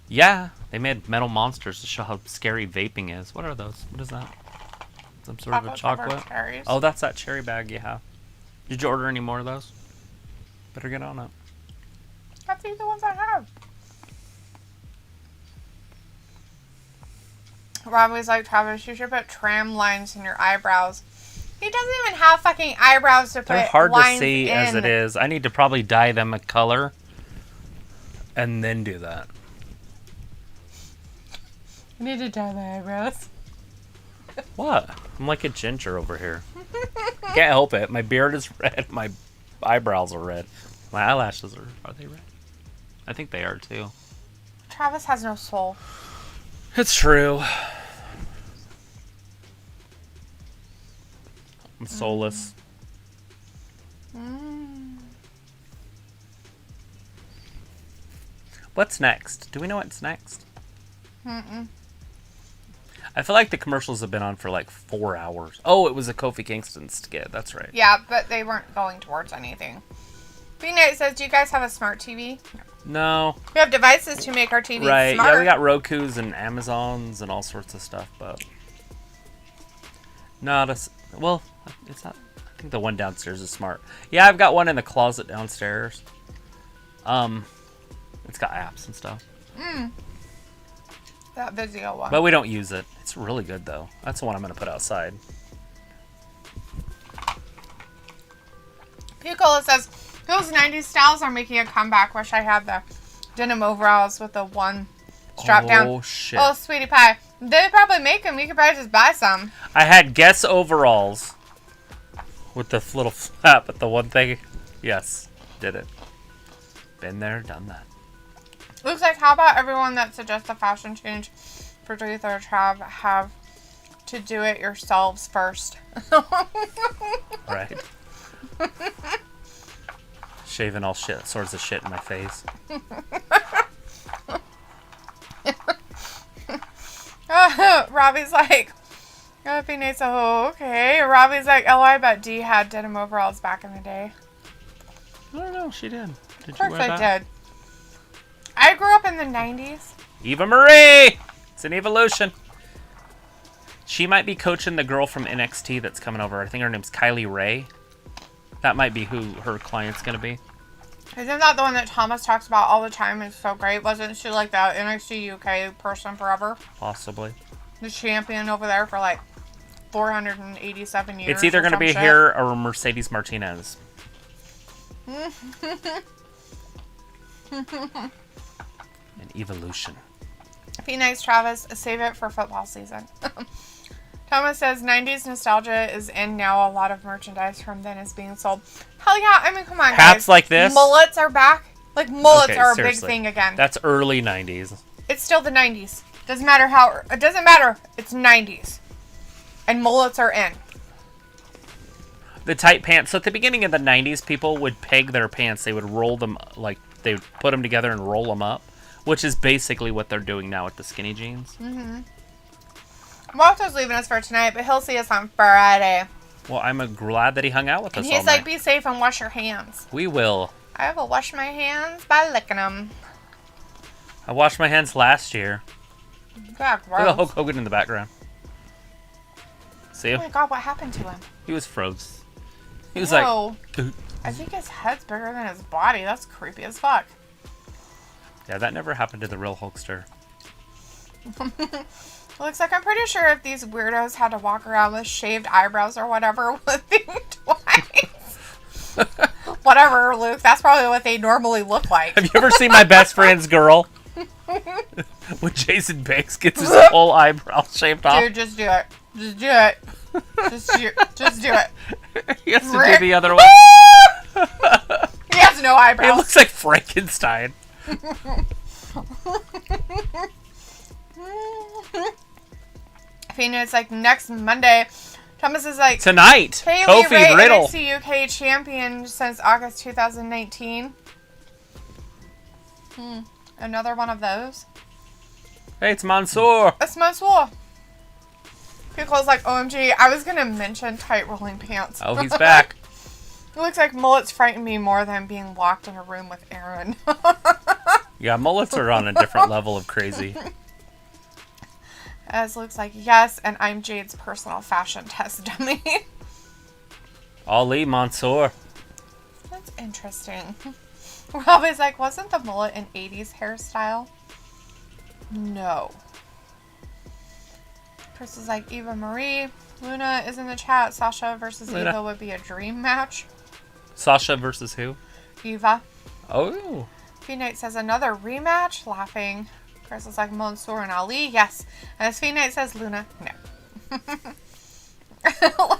Yeah, they made metal monsters to show how scary vaping is. What are those? What is that? Some sort of a chocolate? Oh, that's that cherry bag you have. Did you order any more of those? Better get on it. That's the ones I have. Robbie's like, Travis, you should put tram lines in your eyebrows. He doesn't even have fucking eyebrows to put lines in. They're hard to see as it is. I need to probably dye them a color and then do that. I need to dye my eyebrows. What? I'm like a ginger over here. Can't help it. My beard is red. My eyebrows are red. My eyelashes are they red? I think they are too. Travis has no soul. It's true. I'm soulless. What's next? Do we know what's next? Mm-mm. I feel like the commercials have been on for like 4 hours. Oh, it was a Kofi Kingston skit. That's right. Yeah, but they weren't going towards anything. B-Night says, do you guys have a smart TV? No. We have devices to make our TVs right. smart. Yeah, we got Rokus and Amazons and all sorts of stuff, but not a... Well, it's not... I think the one downstairs is smart. Yeah, I've got one in the closet downstairs. It's got apps and stuff. That Vizio one. But we don't use it. It's really good, though. That's the one I'm going to put outside. Picola says, those 90s styles are making a comeback. Wish I had the denim overalls with the one strap down. Oh, shit. Oh, sweetie pie. They probably make them. You could probably just buy some. I had Guess overalls with the little flap, but the one thing... Yes, did it. Been there, done that. Looks like, how about everyone that suggests a fashion change for Duluth or Trav have to do it yourselves first? Right. Shaving all shit, sorts of shit in my face. Robbie's like, that'd be nice. Oh, okay. Robbie's like, oh, I bet Dee had denim overalls back in the day. I don't know, she did. Did Of course you wear I that? did. I grew up in the 90s. Eva Marie! It's an evolution. She might be coaching the girl from NXT that's coming over. I think her name's Kylie Ray. That might be who her client's going to be. Isn't that the one that Thomas talks about all the time? It's so great. Wasn't she like that NXT UK person forever? Possibly. The champion over there for like 487 years. It's either going to be here or Mercedes Martinez. An evolution. Be nice, Travis. Save it for football season. Thomas says 90s nostalgia is in now. A lot of merchandise from then is being sold. Hell yeah. I mean, come on, guys. Hats like this? Mullets are back. Like, mullets are seriously. a big thing again. That's early 90s. It's still the 90s. Doesn't matter how... It doesn't matter. It's 90s. And mullets are in. The tight pants. So at the beginning of the 90s, people would peg their pants. They would roll them, like, they would put them together and roll them up. Which is basically what they're doing now with the skinny jeans. Mm-hmm. Walter's leaving us for tonight, but he'll see us on Friday. Well, I'm glad that he hung out with us all night. He's like, be safe and wash your hands. We will. I will wash my hands by licking them. I washed my hands last year. God, Look at Hulk Hogan in the background. See him? Oh my God, what happened to him? He was froze. He was Whoa. like... I think his head's bigger than his body. That's creepy as fuck. Yeah, that never happened to the real Hulkster. Looks like I'm pretty sure if these weirdos had to walk around with shaved eyebrows or whatever, would think twice. Whatever, Luke. That's probably what they normally look like. Have you ever seen My Best Friend's Girl? When Jason Banks gets his whole eyebrow shaved off. Dude, just do it. Just do it. Just do it. He has to do the other one. He has no eyebrows. It looks like Frankenstein. Fina, it's like next Monday. Thomas is like... Tonight. Kaylee Kofi Ray, Riddle. NXT UK champion since August 2019. Another one of those. Hey, it's Mansoor. It's Mansoor. People's like, OMG, I was going to mention tight rolling pants. Oh, he's back. It looks like mullets frighten me more than being locked in a room with Aaron. Yeah, mullets are on a different level of crazy. As looks like yes, and I'm Jade's personal fashion test dummy. Ali Mansour. That's interesting. Robbie's like, wasn't the mullet an 80s hairstyle? No. Chris is like, Eva Marie. Luna is in the chat. Sasha versus Luna. Eva would be a dream match. Sasha versus who? Eva. Oh. Knight says another rematch. Laughing. Chris is like, Mansour and Ali. Yes. And as Knight says, Luna. No.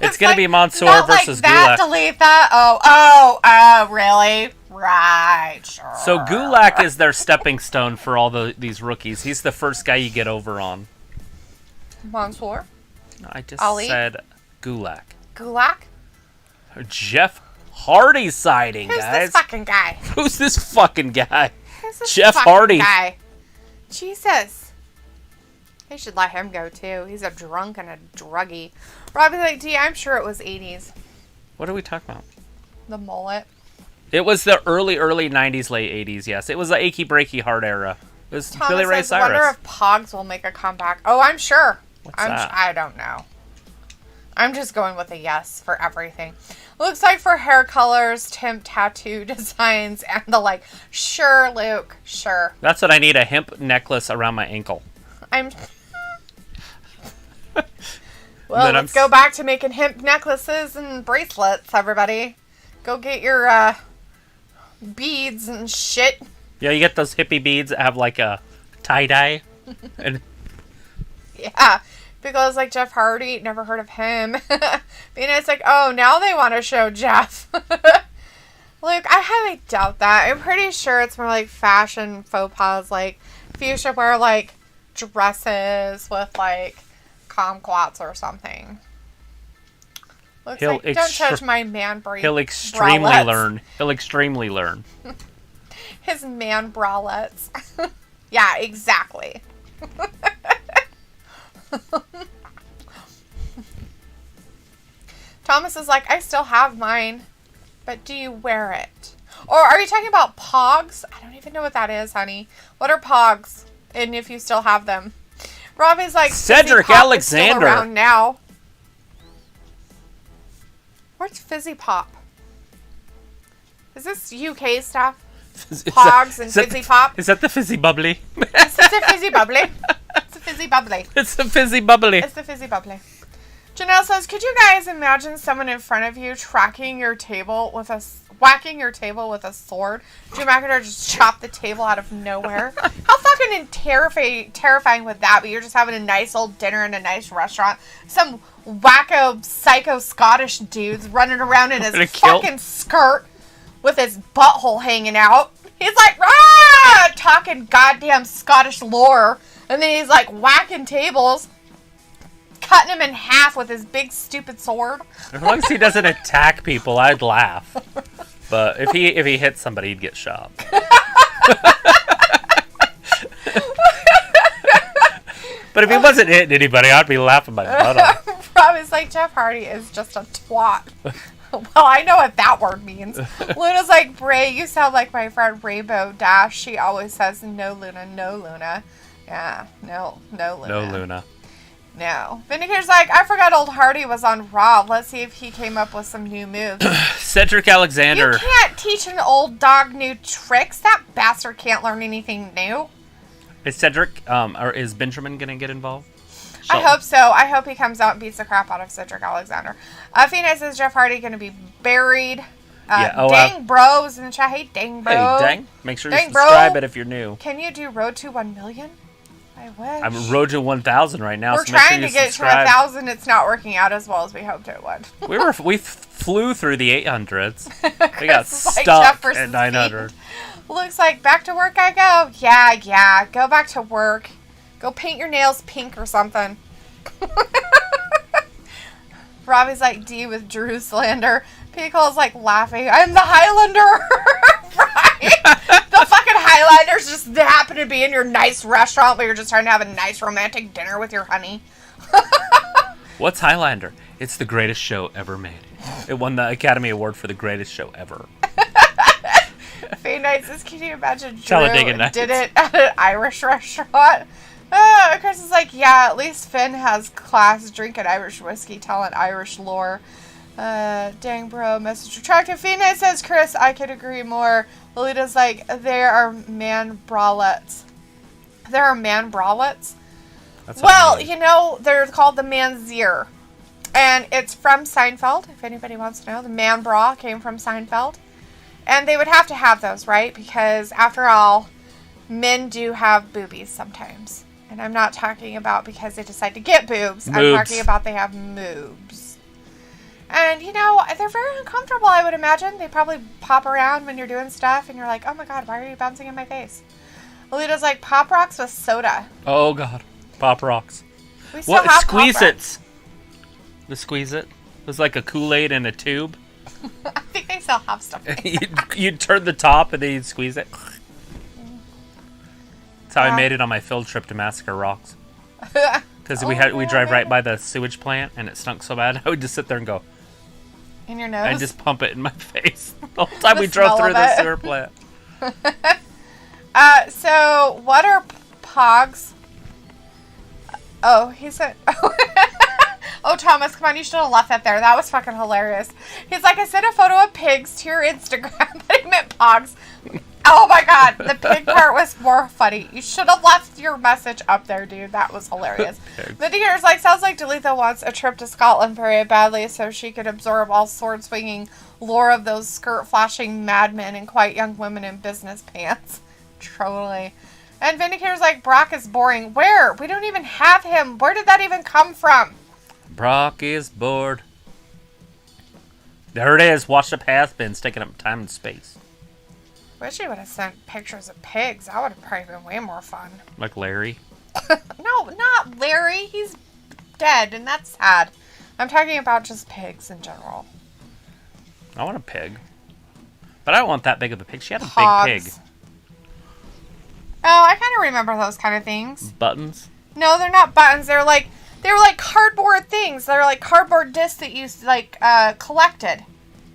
It's going to be Mansour versus Gulak. Delete that. Oh, really? Right, sure. So Gulak is their stepping stone for all these rookies. He's the first guy you get over on. Mansour? No, I just Ali? said Gulak. Gulak? Jeff Hardy sighting, Who's guys. this fucking guy? Who's this fucking guy? Who's this Jeff fucking Hardy. guy? Jesus. They should let him go, too. He's a drunk and a druggie. Robbie's like, gee, I'm sure it was 80s. What are we talking about? The mullet. It was the early 90s, late 80s, yes. It was the achy breaky heart era. It was Thomas Billy Ray says, I wonder Cyrus. if Pogs will make a comeback. Oh, I'm sure. What's that? I don't know. I'm just going with a yes for everything. Looks like for hair colors, temp tattoo designs, and the like. Sure, Luke. Sure. That's what I need, a hemp necklace around my ankle. Well, let's go back to making hemp necklaces and bracelets, everybody. Go get your beads and shit. Yeah, you get those hippie beads that have like a tie-dye. And Yeah, because like Jeff Hardy, never heard of him. It's like, oh, now they want to show Jeff. Luke, I highly doubt that. I'm pretty sure it's more like fashion faux pas. Like, if you should wear like dresses with like kumquats or something. Looks like, don't touch my man bralette. He'll extremely learn. He'll extremely learn. His man bralettes. Yeah, exactly. Thomas is like, I still have mine, but do you wear it? Or are you talking about Pogs? I don't even know what that is, honey. What are Pogs? And if you still have them. Robbie's like, Cedric Fizzy Pop Alexander. is still around now. Where's Fizzy Pop? Is this UK stuff? Pogs and Fizzy Pop? Is that the Fizzy Bubbly? Is this a Fizzy Bubbly? It's a Fizzy Bubbly. It's the Fizzy Bubbly. It's the Fizzy Bubbly. Janelle says, could you guys imagine someone in front of you whacking your table with a sword? Drew McIntyre just chopped the table out of nowhere. How fucking terrifying would that be? You're just having a nice old dinner in a nice restaurant. Some wacko, psycho Scottish dude's running around in his fucking skirt with his butthole hanging out. He's like, rah! Talking goddamn Scottish lore. And then he's like whacking tables. Cutting him in half with his big stupid sword. As long as he doesn't attack people, I'd laugh. But if he hits somebody, he'd get shot. But if he wasn't hitting anybody, I'd be laughing my butt off. Rob like, Jeff Hardy is just a twat. Well, I know what that word means. Luna's like, Bray, you sound like my friend Rainbow Dash. She always says, no, Luna, no, Luna. Yeah, no, Luna. No, Luna. No. Vindicator's like, I forgot old Hardy was on Raw. Let's see if he came up with some new moves. Cedric Alexander. You can't teach an old dog new tricks. That bastard can't learn anything new. Is Cedric, or is Benjamin going to get involved? I hope so. I hope he comes out and beats the crap out of Cedric Alexander. Phoenix says Jeff Hardy going to be buried. Dang Bros in the chat. Hey, Dang Bro. Hey, Dang. Make sure you subscribe if you're new. Can you do Road to 1 million? I wish. I'm Road to 1,000 right now. We're trying to get to 1,000. It's not working out as well as we hoped it would. We flew through the 800s. We got stuck at 900. Looks like back to work I go. Yeah. Go back to work. Go paint your nails pink or something. Robbie's like D with Drew Slander. Pickle's like laughing. I'm the Highlander. Right? The fucking Highlanders just happen to be in your nice restaurant where you're just trying to have a nice romantic dinner with your honey. What's Highlander? It's the greatest show ever made. It won the Academy Award for the greatest show ever. Fate Night says, can you imagine Drew Talladega Nights. did it at an Irish restaurant? Chris is like, yeah, at least Finn has class drinking Irish whiskey, telling Irish lore. Dang bro, message retracted. Fate Night says, Chris, I could agree more. Lolita's like, there are man bralettes. There are man bralettes? Well, you know, they're called the Manzier. And it's from Seinfeld, if anybody wants to know. The man bra came from Seinfeld. And they would have to have those, right? Because, after all, men do have boobies sometimes. And I'm not talking about because they decide to get boobs. I'm talking about they have moobs. And, you know, they're very uncomfortable, I would imagine. They probably pop around when you're doing stuff. And you're like, oh my god, why are you bouncing in my face? Alita's like, Pop Rocks with soda. Oh god. Pop Rocks. We still have Squeeze-Its. The Squeeze-It. It was like a Kool-Aid in a tube. I think they still have stuff like you'd turn the top and then you'd squeeze it. That's how I made it on my field trip to Massacre Rocks. Because we drive right by the sewage plant and it stunk so bad. I would just sit there and go. In your nose? And just pump it in my face. The whole time we drove through the sewer plant. So, what are pogs? Oh, he said... Oh, Thomas, come on, you should have left that there. That was fucking hilarious. He's like, I sent a photo of pigs to your Instagram, but he meant pogs. Oh my god, the pig part was more funny. You should have left your message up there, dude. That was hilarious. Mindy here's like, sounds like Dalitha wants a trip to Scotland very badly so she could absorb all sword-swinging lore of those skirt-flashing madmen and quite young women in business pants. Totally. And Vindicator's like, Brock is boring. Where? We don't even have him. Where did that even come from? Brock is bored. There it is. Watch the path bins taking up time and space. Wish you would have sent pictures of pigs. That would have probably been way more fun. Like Larry? No, not Larry. He's dead, and that's sad. I'm talking about just pigs in general. I want a pig. But I don't want that big of a pig. She had a big pig. Oh, I kind of remember those kind of things. Buttons? No, they're not buttons. They were like cardboard things. They were like cardboard discs that you collected.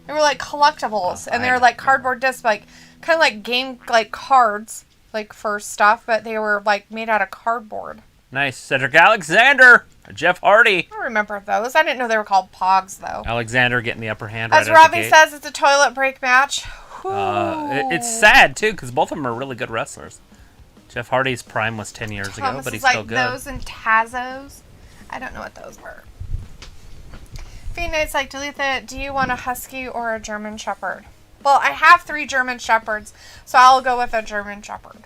They were like collectibles, and they were like cardboard discs, like kind of like game cards, like for stuff, but they were like made out of cardboard. Nice. Cedric Alexander, Jeff Hardy. I remember those. I didn't know they were called pogs though. Alexander getting the upper hand. As Robbie says, it's a toilet break match. It's sad too because both of them are really good wrestlers. Jeff Hardy's prime was 10 years ago, but he's still good. Those and Tazos. I don't know what those were. Fiend Knight's like, Dalitha, do you want a Husky or a German Shepherd? Well, I have 3 German Shepherds, so I'll go with a German Shepherd.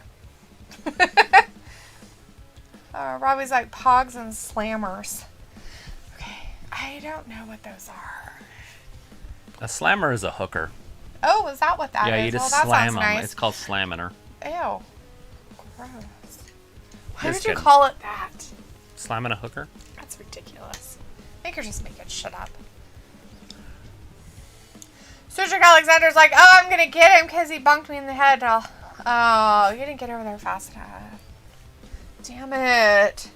Robbie's like, Pogs and Slammers. Okay, I don't know what those are. A slammer is a hooker. Oh, is that what that is? Yeah, you just slam them. Nice. It's called slamming her. Ew. Gross. Why would you call it that? Slamming a hooker? That's ridiculous. I think you're just making shit up. Cedric Alexander's like, oh, I'm gonna get him because he bunked me in the head. Oh, you didn't get over there fast enough. Damn it.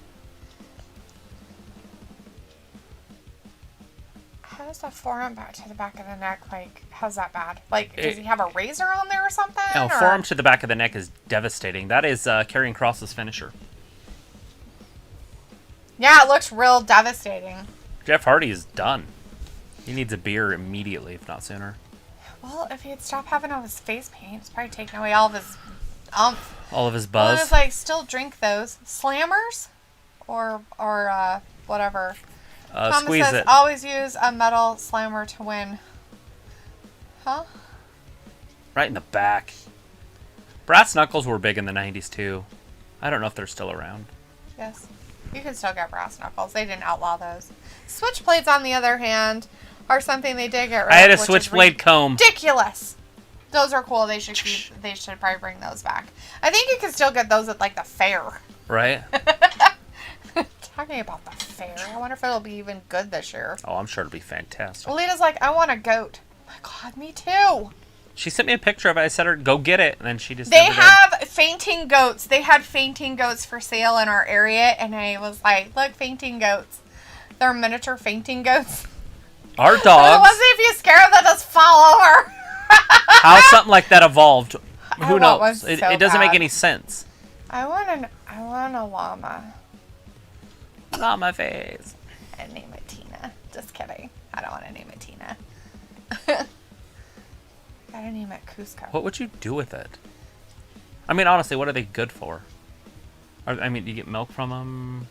How does the forearm back to the back of the neck, like, how's that bad? Like, does he have a razor on there or something? No, forearm to the back of the neck is devastating. That is Karrion Kross's finisher. Yeah, it looks real devastating. Jeff Hardy is done. He needs a beer immediately, if not sooner. Well, if he'd stop having all his face paint, it's probably taking away all of his umph. All of his buzz. Well, it's like, still drink those. Slammers? Or whatever. Thomas Squeeze says, it. always use a metal slammer to win. Huh? Right in the back. Brass knuckles were big in the 90s, too. I don't know if they're still around. Yes. You can still get brass knuckles. They didn't outlaw those. Switchblades, on the other hand, are something they did get rid of. I had a switchblade comb. Ridiculous. Those are cool. They should probably bring those back. I think you can still get those at like the fair. Right? Talking about the fair. I wonder if it'll be even good this year. Oh, I'm sure it'll be fantastic. Alita's like, I want a goat. Oh my god, me too. She sent me a picture of it. I said her, go get it. And then she just They have fainting goats. They had fainting goats for sale in our area. And I was like, look, fainting goats. They're miniature fainting goats. Our dogs. It wasn't if you scare them, they'll just fall over. How something like that evolved, who knows? It doesn't make any sense. I want a llama. Llama face. And name it Tina. Just kidding. I don't want to name it Tina. Gotta name it Cusco. What would you do with it? I mean, honestly, what are they good for? I mean, do you get milk from them?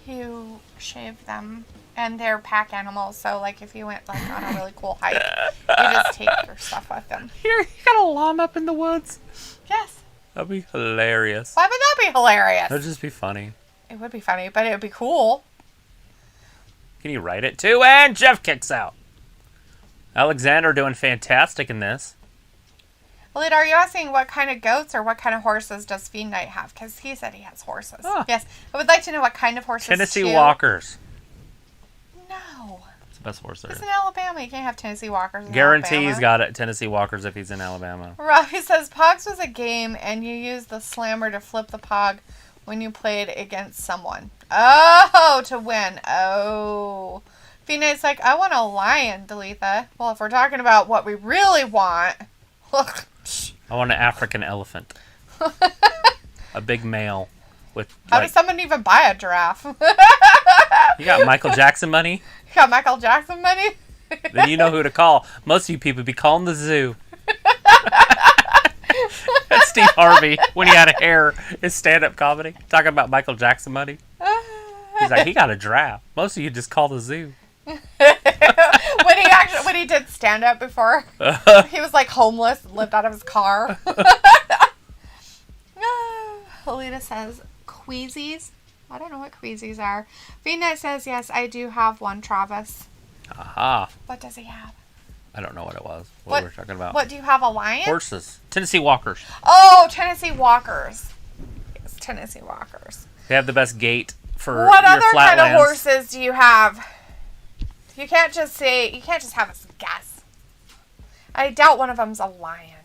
You shave them, and they're pack animals. So, like, if you went like on a really cool hike, you just take your stuff with them. Here, you got a llama up in the woods. Yes. That'd be hilarious. Why would that be hilarious? That'd just be funny. It would be funny, but it would be cool. Can you write it too? And Jeff kicks out. Alexander doing fantastic in this. Alita, are you asking what kind of goats or what kind of horses does Fiend Knight have? Because he said he has horses. Oh. Yes. I would like to know what kind of horses. Tennessee Walkers. No. It's the best horse there. He's in Alabama. You can't have Tennessee Walkers in Guarantee Alabama. he's got it. Tennessee Walkers if he's in Alabama. Robbie says, Pogs was a game and you used the slammer to flip the Pog when you played against someone. Oh, to win. Oh. Fiend Knight's like, I want a lion, Dalitha. Well, if we're talking about what we really want... I want an African elephant. A big male. With. How does someone even buy a giraffe? You got Michael Jackson money? You got Michael Jackson money? Then you know who to call. Most of you people be calling the zoo. That's Steve Harvey when he had a hair. His stand-up comedy. Talking about Michael Jackson money. He's like, he got a giraffe. Most of you just call the zoo. when he did stand up before, he was like homeless, lived out of his car. Alita says queasies. I don't know what queasies are. Fiend Knight says yes, I do have one, Travis. Aha. What does he have? I don't know what it was. What we're talking about. What do you have? A lion? Horses. Tennessee Walkers. Oh, Tennessee Walkers. Yes, Tennessee Walkers. They have the best gait for what your other flatlands. kind of horses do you have? You can't just have us guess. I doubt one of them's a lion.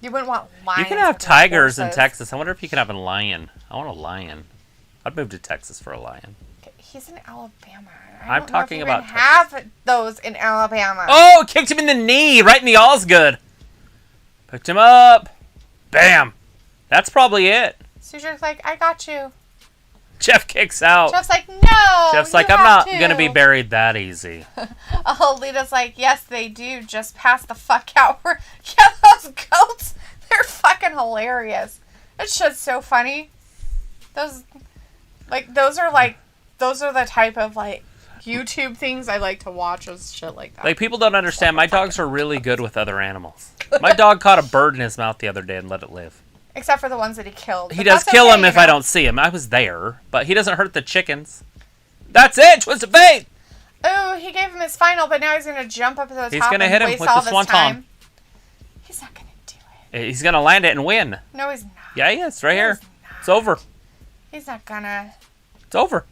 You wouldn't want lions. You can have tigers in Texas. I wonder if you can have a lion. I want a lion. I'd move to Texas for a lion. He's in Alabama. I'm talking about Texas. Have those in Alabama. Oh, kicked him in the knee, right in the Osgood. Picked him up. Bam. That's probably it. Sujar's like, I got you. Jeff kicks out. Jeff's like, no. Jeff's like, I'm not going to be buried that easy. Oh, Lita's like, yes, they do. Just pass the fuck out. Yeah, those goats, they're fucking hilarious. It's just so funny. Those are the type of, like, YouTube things I like to watch is shit like that. Like, people don't understand. My dogs are really good with other animals. My dog caught a bird in his mouth the other day and let it live. Except for the ones that he killed. He does kill him if I don't see him. I was there. But he doesn't hurt the chickens. That's it! Twist of fate! Oh, he gave him his final, but now he's going to jump up to the top. He's going to hit him with the swanton. He's not going to do it. He's going to land it and win. No, he's not. Yeah, he is. Right here. It's over. He's not going to. It's over.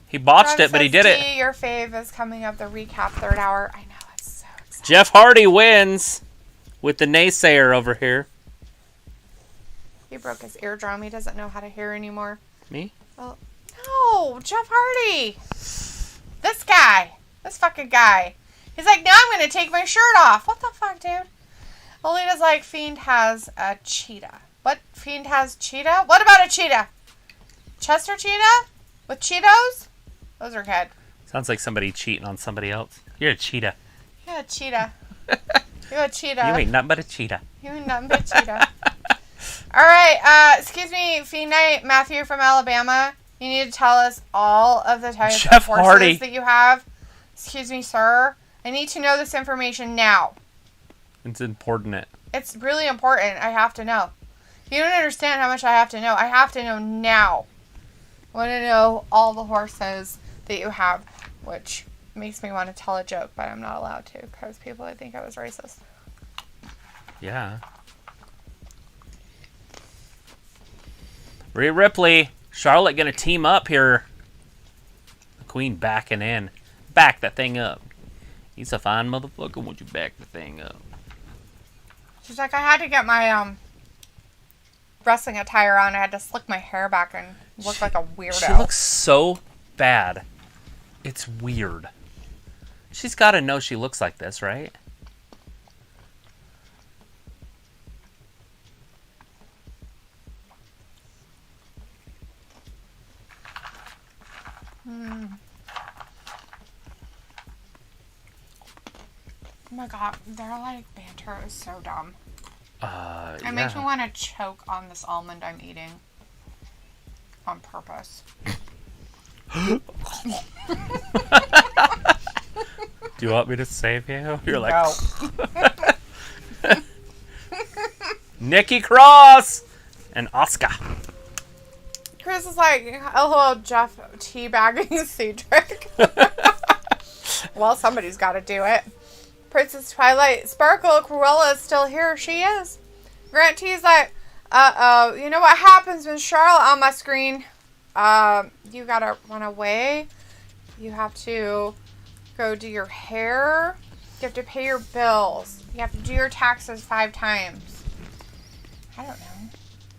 He botched it, but he did it. Your fave is coming up, the recap, third hour. I know, it's so exciting. Jeff Hardy wins with the naysayer over here. He broke his eardrum. He doesn't know how to hear anymore. Me? Well, no, Jeff Hardy. This guy. This fucking guy. He's like, now I'm going to take my shirt off. What the fuck, dude? Alita's like, Fiend has a cheetah. What? Fiend has cheetah? What about a cheetah? Chester cheetah? With Cheetos? Those are good. Sounds like somebody cheating on somebody else. You're a cheetah. You're a cheetah. You're a cheetah. You ain't nothing but a cheetah. You ain't nothing but a cheetah. All right. Excuse me, Fiend Knight, Matthew from Alabama. You need to tell us all of the types of horses that you have. Excuse me, sir. I need to know this information now. It's important. It's really important. I have to know. You don't understand how much I have to know. I have to know now. I want to know all the horses that you have, which makes me want to tell a joke, but I'm not allowed to because people would think I was racist. Yeah. Rhea Ripley, Charlotte gonna team up here. The Queen backing in. Back that thing up. He's a fine motherfucker. Won't you back the thing up? She's like, I had to get my wrestling attire on. I had to slick my hair back and look like a weirdo. She looks so bad. It's weird. She's got to know she looks like this, right? Oh my god, their like banter is so dumb. It Yeah. makes me want to choke on this almond I'm eating on purpose. Do you want me to save you? You're like, No. Nikki Cross and Oscar. Chris is like, hello, Jeff teabagging Cedric. Well, somebody's got to do it. Princess Twilight Sparkle, Cruella is still here. She is. Grant T is like, uh-oh. You know what happens when Charlotte on my screen? You gotta run away. You have to go do your hair. You have to pay your bills. You have to do your taxes 5 times. I don't know.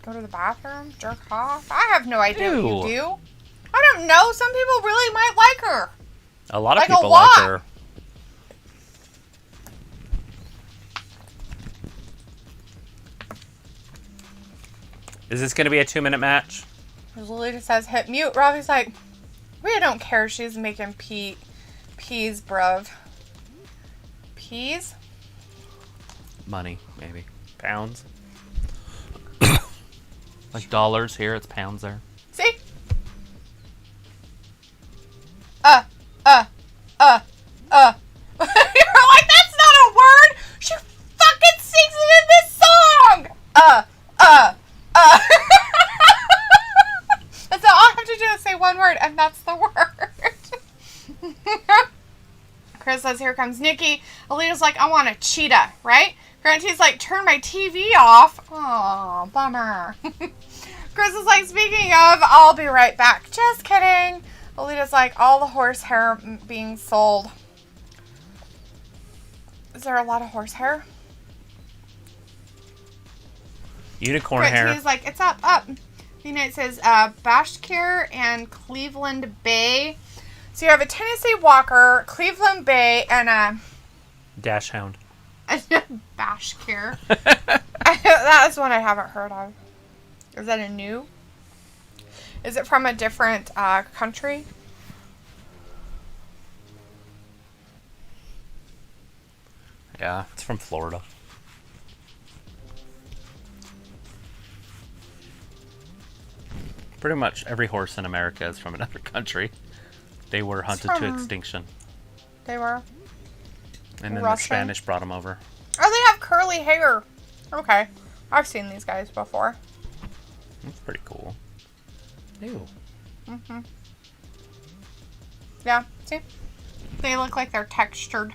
Go to the bathroom? Jerk off? I have no idea what you do. I don't know. Some people really might like her. A lot of Like people like her. Is this going to be a 2-minute match? Lolita says, hit mute. Robbie's like, we don't care. She's making peas, bruv. Peas? Money, maybe. Pounds. Like dollars here, it's pounds there. See? You're like, that's not a word. She fucking sings it in this song. That's all I have to do is say one word, and that's the word. Chris says, here comes Nikki. Alita's like, I want a cheetah, right? Granty's like, turn my TV off. Oh, bummer. Chris is like, speaking of, I'll be right back. Just kidding. Alita's like, all the horsehair being sold. Is there a lot of horsehair? Unicorn hair. He's like, it's up. You know, it says Bashkir and Cleveland Bay. So you have a Tennessee Walker, Cleveland Bay, and a Dachshund. Bashkir. That is one I haven't heard of. Is that a new? Is it from a different country? Yeah, it's from Florida. Pretty much every horse in America is from another country. They were hunted to extinction. They were. And then Russian? the Spanish brought them over. Oh, they have curly hair. Okay. I've seen these guys before. That's pretty cool. Ew. Mm-hmm. Yeah, see? They look like they're textured.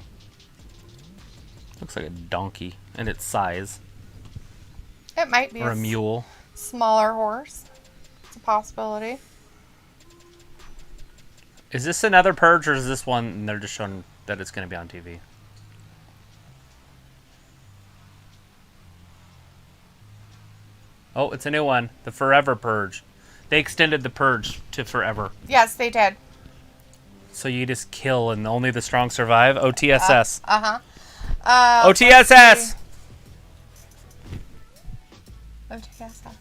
Looks like a donkey in its size. It might be Or a mule. Smaller horse. It's a possibility. Is this another purge, or is this one and they're just showing that it's going to be on TV? Oh, it's a new one. The Forever Purge. They extended the purge to forever. Yes, they did. So you just kill and only the strong survive? OTSS. OTSS. OTSS.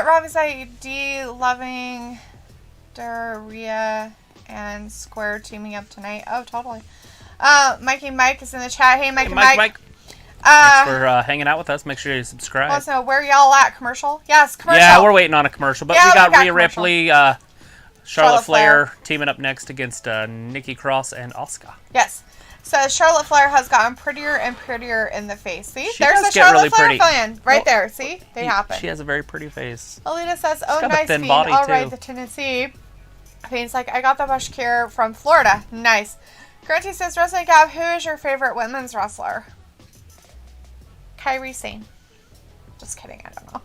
Robbie's ID loving Daria and Square teaming up tonight. Oh, totally. Mikey Mike is in the chat. Hey, Mikey Mike. Thanks for hanging out with us. Make sure you subscribe. Also, where y'all at? Commercial? Yes, commercial. Yeah, we're waiting on a commercial. But we got Rhea Ripley, Charlotte Flair teaming up next against Nikki Cross and Asuka. Yes. So Charlotte Flair has gotten prettier and prettier in the face. See? She There's does a get Charlotte really Flair pretty. fan right there. See? They happen. She has a very pretty face. Alita says, oh, got a nice thin Fiend. body, All too. right, the Tennessee. Fiend's like, I got the Bashkir from Florida. Nice. Granty says, Wrestling Gab, who is your favorite women's wrestler? Kairi Sane. Just kidding. I don't know.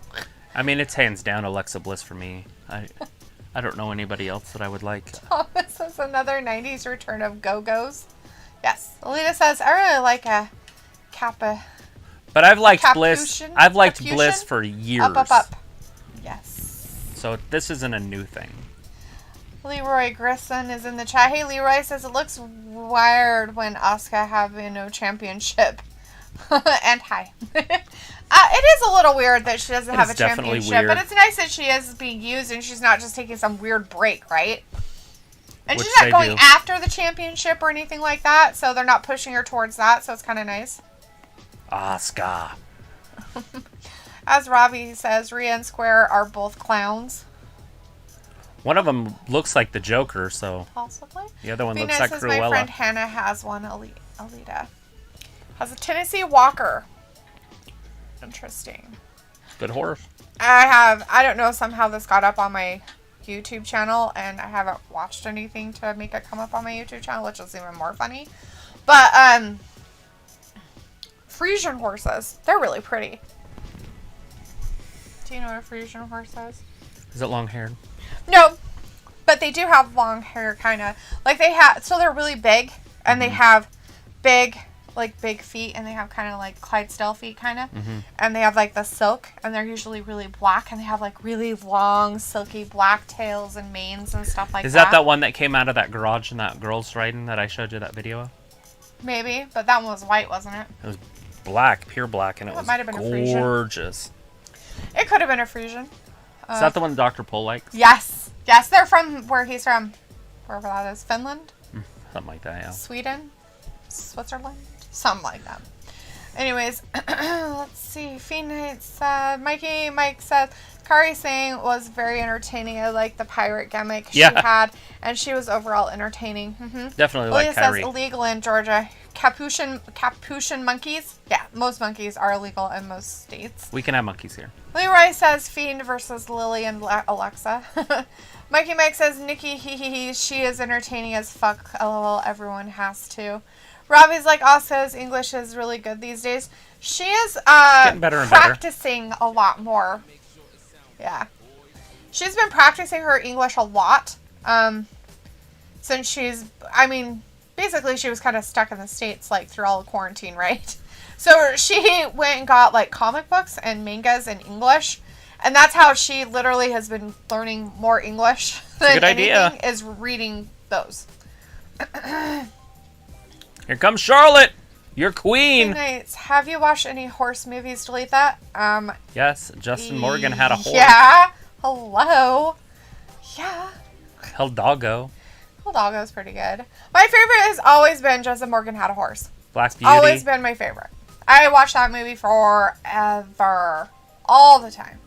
I mean, it's hands down Alexa Bliss for me. I don't know anybody else that I would like. Thomas says another 90s return of Go-Go's. Yes. Alita says, I really like a Kappa. But I've liked Bliss. Capuchin? I've liked Capuchin? Bliss for years. Up. Yes. So this isn't a new thing. Leroy Grisson is in the chat. Hey, Leroy says it looks weird when Asuka having no championship. And hi. It is a little weird that she doesn't have a championship, weird. But it's nice that she is being used and she's not just taking some weird break, right? And she's not going after the championship or anything like that, so they're not pushing her towards that, so it's kind of nice. Asuka. As Robbie says, Rhea and Square are both clowns. One of them looks like the Joker, so... Possibly. The other one Venus looks like says, Cruella. My friend Hannah has one, Alita. Has a Tennessee Walker. Interesting. Good horse. I don't know, somehow this got up on my YouTube channel, and I haven't watched anything to make it come up on my YouTube channel, which is even more funny. But, Frisian horses. They're really pretty. Do you know what a Frisian horse is? Is it long-haired? No, but they do have long hair, kind of. Like, they have, so they're really big, and they have big feet, and they have kind of like Clydesdale feet, kind of. And they have, like, the silk, and they're usually really black, and they have, like, really long, silky black tails and manes and stuff like that. Is that one that came out of that garage and that girl's riding that I showed you that video of? Maybe, but that one was white, wasn't it? It was black, pure black, and it was might have been gorgeous. It could have been a Frisian. Is that the one Dr. Pol likes? Yes. Yes, they're from where he's from. Wherever that is. Finland? Something like that, yeah. Sweden? Switzerland? Something like that. Anyways, let's see. Phoenix, Mike says, Kari Singh was very entertaining. I like the pirate gimmick she had, and she was overall entertaining. Definitely like Kari. Says illegal in Georgia. Capuchin monkeys? Yeah, most monkeys are illegal in most states. We can have monkeys here. Leroy says Fiend versus Lily and Alexa. Mikey Mike says Nikki, she is entertaining as fuck. LOL, everyone has to. Robbie's like, Asuka's English is really good these days. She is getting better and practicing a lot more. Yeah. She's been practicing her English a lot. Since basically she was kind of stuck in the States, like, through all the quarantine, right? So she went and got, like, comic books and mangas in English. And that's how she literally has been learning more English than anything, is reading those. Here comes Charlotte, your queen. Nice. Have you watched any horse movies? Delete that. Yes, Justin Morgan had a horse. Yeah. Hello. Yeah. Hell Doggo. Doggo's pretty good. My favorite has always been Justin Morgan Had a Horse. Black Beauty. Always been my favorite. I watched that movie forever. All the time.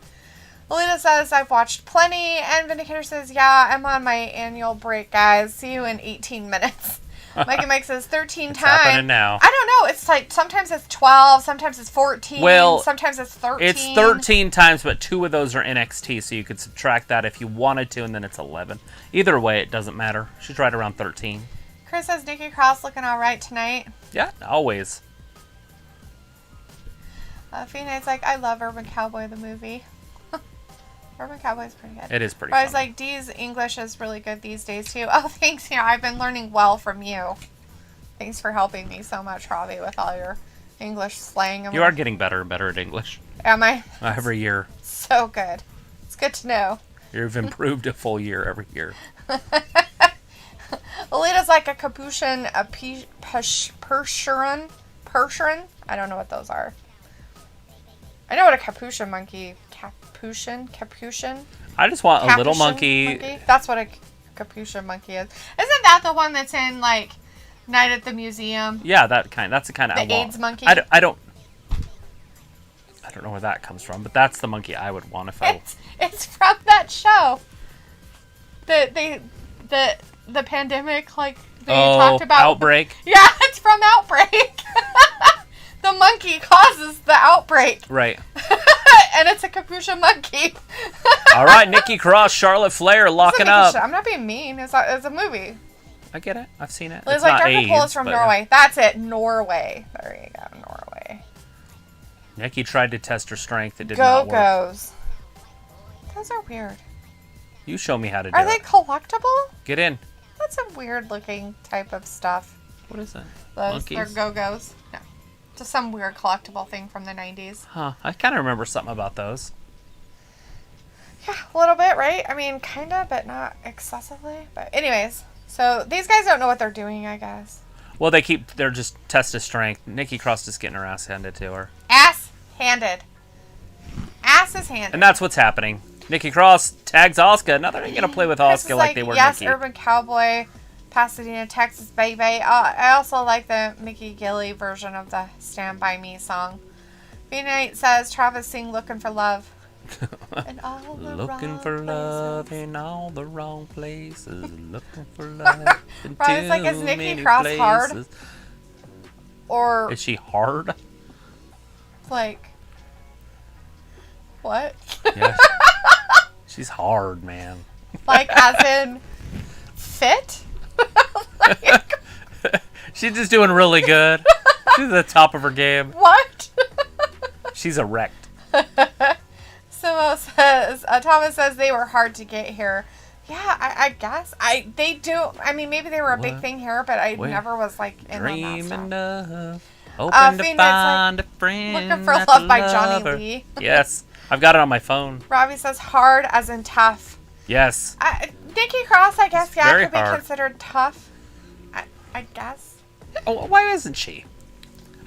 Lolita says, I've watched plenty. And Vindicator says, yeah, I'm on my annual break, guys. See you in 18 minutes. Mikey Mike says 13 it's times. Happening now. I don't know. It's like sometimes it's 12, sometimes it's 14, sometimes it's 13. It's 13 times, but 2 of those are NXT, so you could subtract that if you wanted to, and then it's 11. Either way, it doesn't matter. She's right around 13. Chris says Nikki Cross looking all right tonight. Yeah, always. Phoenix like, I love Urban Cowboy the movie. Urban Cowboy is pretty good. It is pretty good. I was like, Dee's English is really good these days, too. Oh, thanks. I've been learning well from you. Thanks for helping me so much, Robbie, with all your English slang. You are getting better and better at English. Am I? Every year. So good. It's good to know. You've improved a full year every year. Alita's like a capuchin, a Percheron. I don't know what those are. I know what a capuchin monkey... Capuchin? I just want a little monkey. That's what a capuchin monkey is. Isn't that the one that's in, like, Night at the Museum? Yeah, that's the kind of the AIDS monkey? I don't know where that comes from, but that's the monkey I would want if I... It's from that show. The pandemic, like, they talked about... Outbreak? Yeah, it's from Outbreak. The monkey causes the outbreak. Right. And it's a capuchin monkey. All right, Nikki Cross, Charlotte Flair locking up. I'm not being mean. It's a movie. I get it. I've seen it. It's like Dr. Pol is from Norway. That's it. Norway. There you go. Norway. Nikki tried to test her strength. It did not work. Go-Go's. Those are weird. You show me how to do it. Are they collectible? Get in. That's a weird looking type of stuff. What is that? They're Go-Go's. No. Just some weird collectible thing from the 90s. Huh. I kind of remember something about those. Yeah, a little bit, right? I mean, kind of, but not excessively. But anyways, so these guys don't know what they're doing, I guess. Well, they're just test of strength. Nikki Cross is getting her ass handed to her. Ass handed. Ass is handed. And that's what's happening. Nikki Cross tags Asuka. Now they're going to play with Asuka like they were yes, Nikki. Urban Cowboy, Pasadena, Texas, baby. I also like the Mickey Gilley version of the Stand By Me song. V-Night says, Travis sing Looking for Love. In all the looking wrong for love places. in all the wrong places. Looking for love in Robin's too like, is Nikki many Cross places. hard? Or, Is she hard? like, what? Yeah. She's hard, man. Like, as in, fit? Like, She's just doing really good. She's at the top of her game. what? She's erect. Simo says, Thomas says they were hard to get here. Yeah, I guess. They do. I mean, maybe they were a big What? thing here, but I Wait. never was, like, in on that Dreaming stuff. of, hoping to Phoenix, find a friend. Looking for that's Love a by Johnny lover. Lee. Yes, I've got it on my phone. Robbie says hard as in tough. Yes. Nikki Cross, I guess, It's very could be hard. considered tough. I guess. Oh, why isn't she?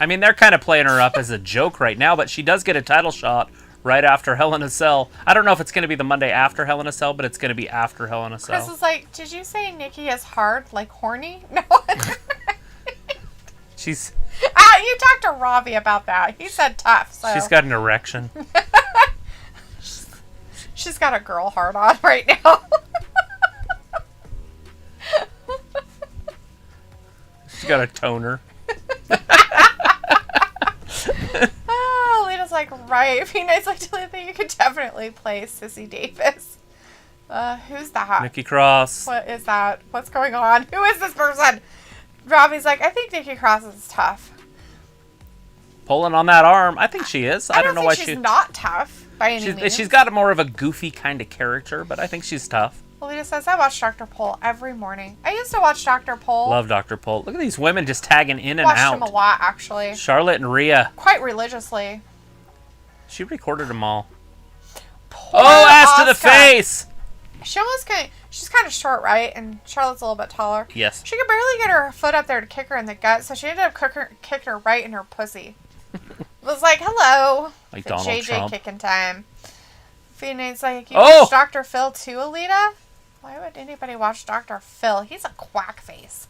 I mean, they're kind of playing her up as a joke right now, but she does get a title shot right after Hell in a Cell. I don't know if it's going to be the Monday after Hell in a Cell, but it's going to be after Hell in a Cell. Chris is like, did you say Nikki is hard, like horny? No. She's You talked to Robbie about that. He said tough. So she's got an erection. she's got a girl hard on right now. She's got a toner. Oh, Lita's like, right. Phoenix like, Talitha, you could definitely play Sissy Davis. Who's that? Nikki Cross. What is that? What's going on? Who is this person? Robbie's like, I think Nikki Cross is tough. Pulling on that arm. I think she is. I don't know think why she's not tough by any means. She's got more of a goofy kind of character, but I think she's tough. Lita says, I watch Dr. Pol every morning. I used to watch Dr. Pol. Love Dr. Pol. Look at these women just tagging in and Watched out. him a lot, actually. Charlotte and Rhea. Quite religiously. She recorded them all. Poor Oh, ass to the Asuka. face! She's kind of short, right? And Charlotte's a little bit taller. Yes. She could barely get her foot up there to kick her in the gut, so she ended up kicking her right in her pussy. It was like, hello. Like The Donald JJ Trump. kicking time. Phoenix like, you Oh! watch Dr. Phil too, Alita? Why would anybody watch Dr. Phil? He's a quack face.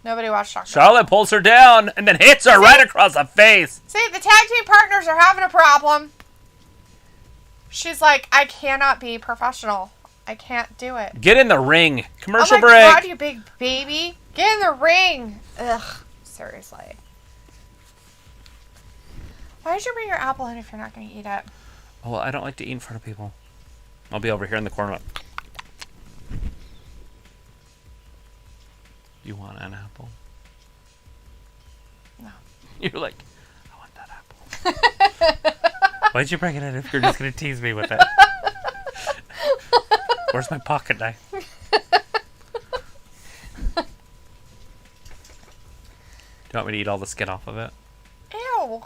Nobody watched Dr. Charlotte pulls her down and then hits her right across the face. See, the tag team partners are having a problem. She's like, I cannot be professional. I can't do it. Get in the ring. Commercial Oh my break. God, you big baby. Get in the ring. Ugh, seriously. Why did you bring your apple in if you're not going to eat it? Well, I don't like to eat in front of people. I'll be over here in the corner. You want an apple? No. You're like, I want that apple. Why'd you bring it in if you're just going to tease me with it? Where's my pocket knife? Do you want me to eat all the skin off of it? Ew.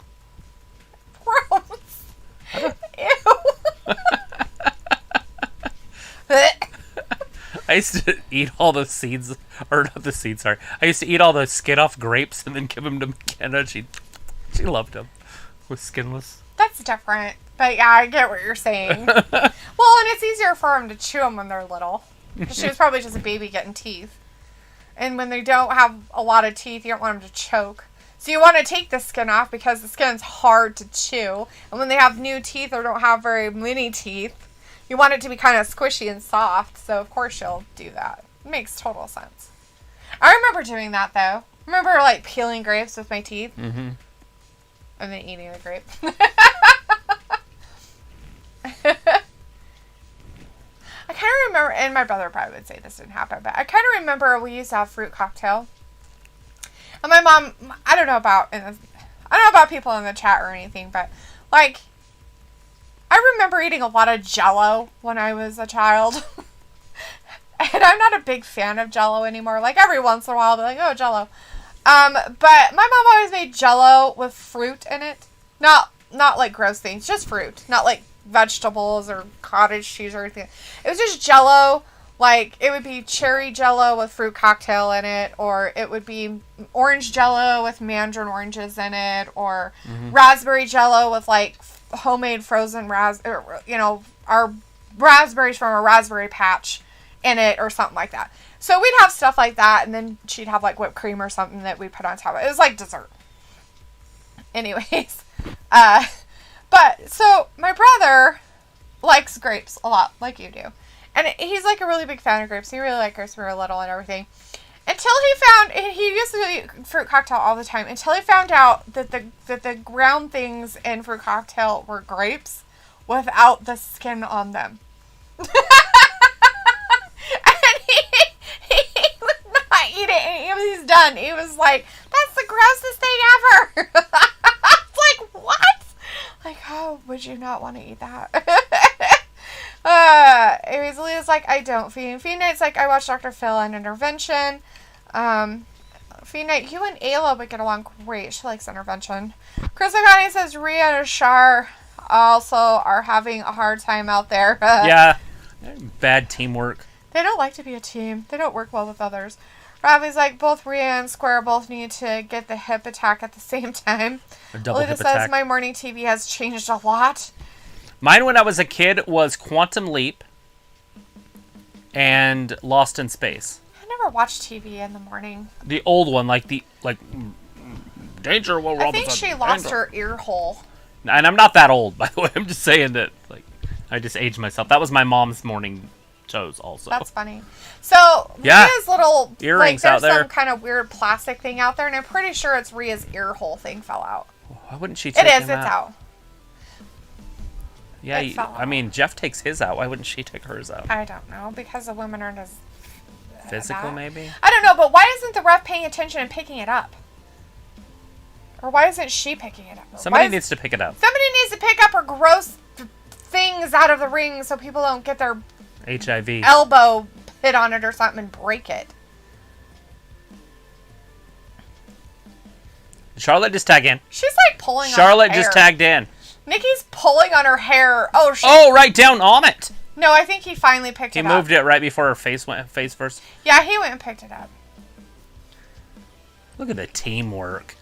Gross. Ew. I used to eat all the seeds, or not the seeds, sorry. I used to eat all the skin off grapes and then give them to McKenna. She loved them. With skinless. That's different. But yeah, I get what you're saying. Well, and it's easier for them to chew them when they're little. She was probably just a baby getting teeth. And when they don't have a lot of teeth, you don't want them to choke. So you want to take the skin off because the skin's hard to chew. And when they have new teeth or don't have very many teeth, you want it to be kind of squishy and soft. So of course you'll do that. It makes total sense. I remember doing that though. I remember like peeling grapes with my teeth. Mm-hmm. And then eating the grape. I kind of remember, and my brother probably would say this didn't happen, but I kind of remember we used to have fruit cocktail. And my mom, I don't know about people in the chat or anything, but like, I remember eating a lot of Jell-O when I was a child. And I'm not a big fan of Jell-O anymore. Like every once in a while, I'll be like, oh, Jell-O. But my mom always made Jell-O with fruit in it. Not like gross things, just fruit. Not like vegetables or cottage cheese or anything. It was just Jell-O. Like, it would be cherry Jell-O with fruit cocktail in it, or it would be orange Jell-O with mandarin oranges in it, or raspberry Jell-O with, like, homemade frozen our raspberries from a raspberry patch in it, or something like that. So we'd have stuff like that, and then she'd have, like, whipped cream or something that we put on top of it. It was like dessert. Anyways, but, so, my brother likes grapes a lot, like you do. And he's, like, a really big fan of grapes. He really liked grapes when we were little and everything. Until he used to eat fruit cocktail all the time, until he found out that the ground things in fruit cocktail were grapes without the skin on them. And he would not eat it. And he's done. He was like, that's the grossest thing ever. It's like, what? Like, oh, would you not want to eat that? Anyways, Leah's like, I don't feed. Feed Night's like, I watch Dr. Phil on Intervention. Feed Night, you and Ayla would get along great. She likes Intervention. Chris Agani says Rhea and Ashar also are having a hard time out there. Yeah. Bad teamwork. They don't like to be a team. They don't work well with others. Robbie's like, both Rhea and Square both need to get the hip attack at the same time. A double Alita hip says, attack. my morning TV has changed a lot. Mine when I was a kid was Quantum Leap and Lost in Space. I never watched TV in the morning. The old one, like Danger Will Robinson. I think she lost her ear hole. And I'm not that old, by the way. I'm just saying that, like, I just aged myself. That was my mom's morning shows also. That's funny. So, yeah. Rhea's little earrings like, out there. There's some kind of weird plastic thing out there, and I'm pretty sure it's Rhea's ear hole thing fell out. Why wouldn't she take it is, him it's out. Yeah, I mean, Jeff takes his out. Why wouldn't she take hers out? I don't know, because the women aren't as... Physical, maybe? I don't know, but why isn't the ref paying attention and picking it up? Or why isn't she picking it up? Somebody needs to pick it up. Somebody needs to pick up her gross things out of the ring so people don't get their HIV elbow hit on it or something and break it. Charlotte just tagged in. She's like pulling Charlotte on her hair. just tagged in. Nikki's pulling on her hair. Oh, right down on it. No, I think he finally picked it up. He moved it right before her face first. Yeah, he went and picked it up. Look at the teamwork.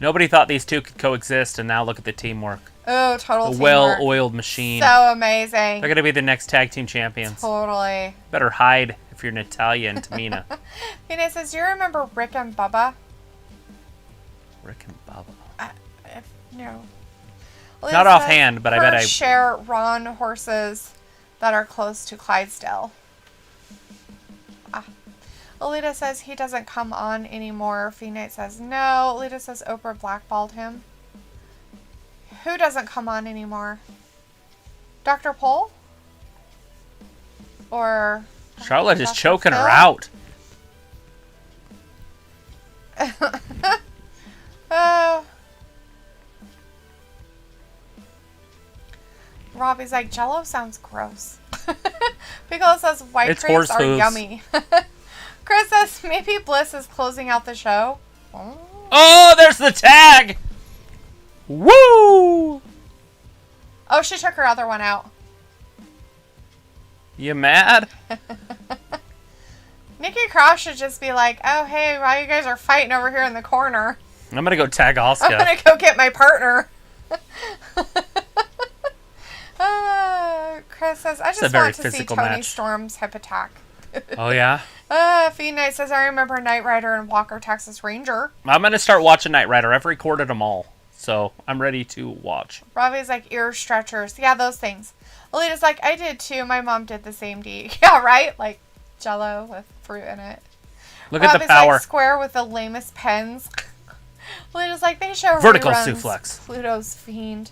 Nobody thought these two could coexist, and now look at the teamwork. Oh, total teamwork. A well-oiled machine. So amazing. They're going to be the next tag team champions. Totally. Better hide if you're Natalia and Tamina. Tina says, do you remember Rick and Bubba? Rick and Bubba. No. Not offhand, but I bet I... share Ron horses that are close to Clydesdale. Alita says he doesn't come on anymore. Phoenix says no. Alita says Oprah blackballed him. Who doesn't come on anymore? Dr. Pole? Or... Charlotte is Dr. choking Phil? her out. Oh. Robbie's like, Jell-O sounds gross. Piccolo says white grapes are yummy. Chris says maybe Bliss is closing out the show. Oh, there's the tag! Woo! Oh, she took her other one out. You mad? Nikki Cross should just be like, oh, hey, while you guys are fighting over here in the corner, I'm gonna go tag Asuka. I'm gonna go get my partner. Chris says, I just want to see Tony Storm's hip attack. Oh, yeah? Fiend Knight says, I remember Knight Rider and Walker, Texas Ranger. I'm going to start watching Knight Rider. I've recorded them all, so I'm ready to watch. Robbie's like, ear stretchers. Yeah, those things. Alita's like, I did too. My mom did the same D. Yeah, right? Like Jell-O with fruit in it. Look at the power. Like, Square with the lamest pens. Alita's like, they show vertical reruns. suplex. Pluto's Fiend.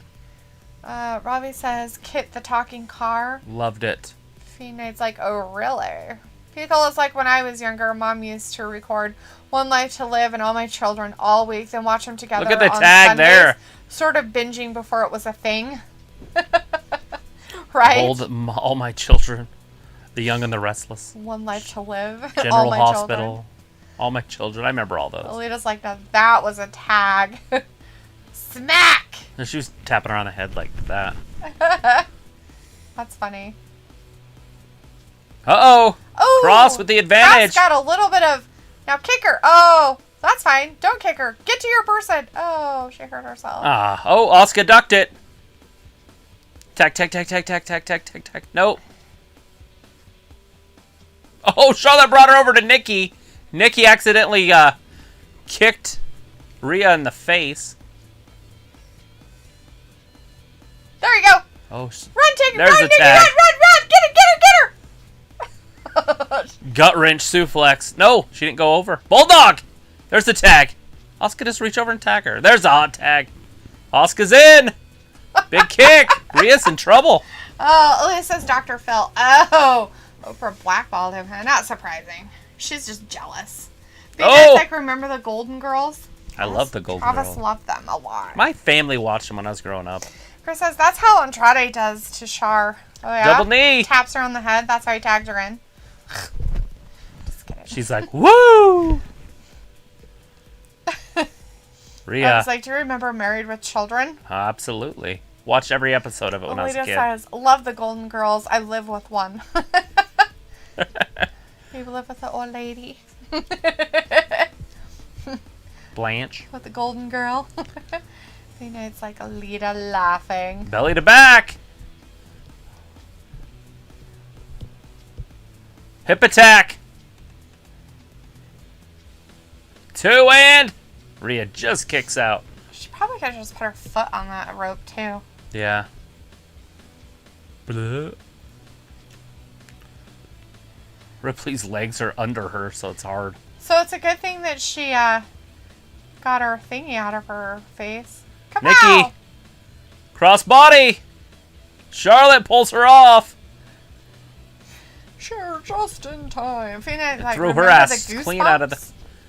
Robbie says, Kit the talking car. Loved it. Fiend Knight's like, oh, really? Piccolo's like, when I was younger, Mom used to record One Life to Live and All My Children all week, then watch them together. Look at the on tag Sundays, there. Sort of binging before it was a thing. Right? All My Children. The Young and the Restless. One Life to Live. General All My Hospital. Children. All My Children. I remember all those. Alita's like, now that was a tag. Smack! And she was tapping her on the head like that. That's funny. Uh-oh. Oh, Cross with the advantage. That's got a little bit of... Now kick her. Oh, that's fine. Don't kick her. Get to your person. Oh, she hurt herself. Oh, Asuka ducked it. Tack, tack, tack, tack, tack, tack, tack, tack, tack. Nope. Oh, Charlotte brought her over to Nikki. Nikki accidentally kicked Rhea in the face. There you go. Oh, run, Tigger. There's Run, the Nikki. tag. Run. Get her. Gut wrench suplex. No, she didn't go over. Bulldog. There's the tag. Asuka just reach over and tag her. There's the hot tag. Asuka's in. Big kick. Rhea's in trouble. Oh, it says Dr. Phil. Oh, Oprah blackballed him. Not surprising. She's just jealous. But you guys, like, remember the Golden Girls? I love the Golden Girls. Girls. Travis loved them a lot. My family watched them when I was growing up. Chris says that's how Andrade does to Char. Oh, yeah? Double knee. Taps her on the head. That's how he tagged her in. Just kidding. She's like, woo! Rhea. I was like, do you remember Married with Children? Absolutely. Watched every episode of it when I was a kid. says, love the Golden Girls. I live with one. You live with the old lady. Blanche. With the Golden Girl. It's like Alita laughing. Belly to back. Hip attack. 2 and Rhea just kicks out. She probably could have just put her foot on that rope too. Yeah. Blah. Ripley's legs are under her, so it's hard. So it's a good thing that she got her thingy out of her face. Come Nikki. out! Cross body. Charlotte pulls her off. Sure, just in time. Like, threw her ass clean out of the...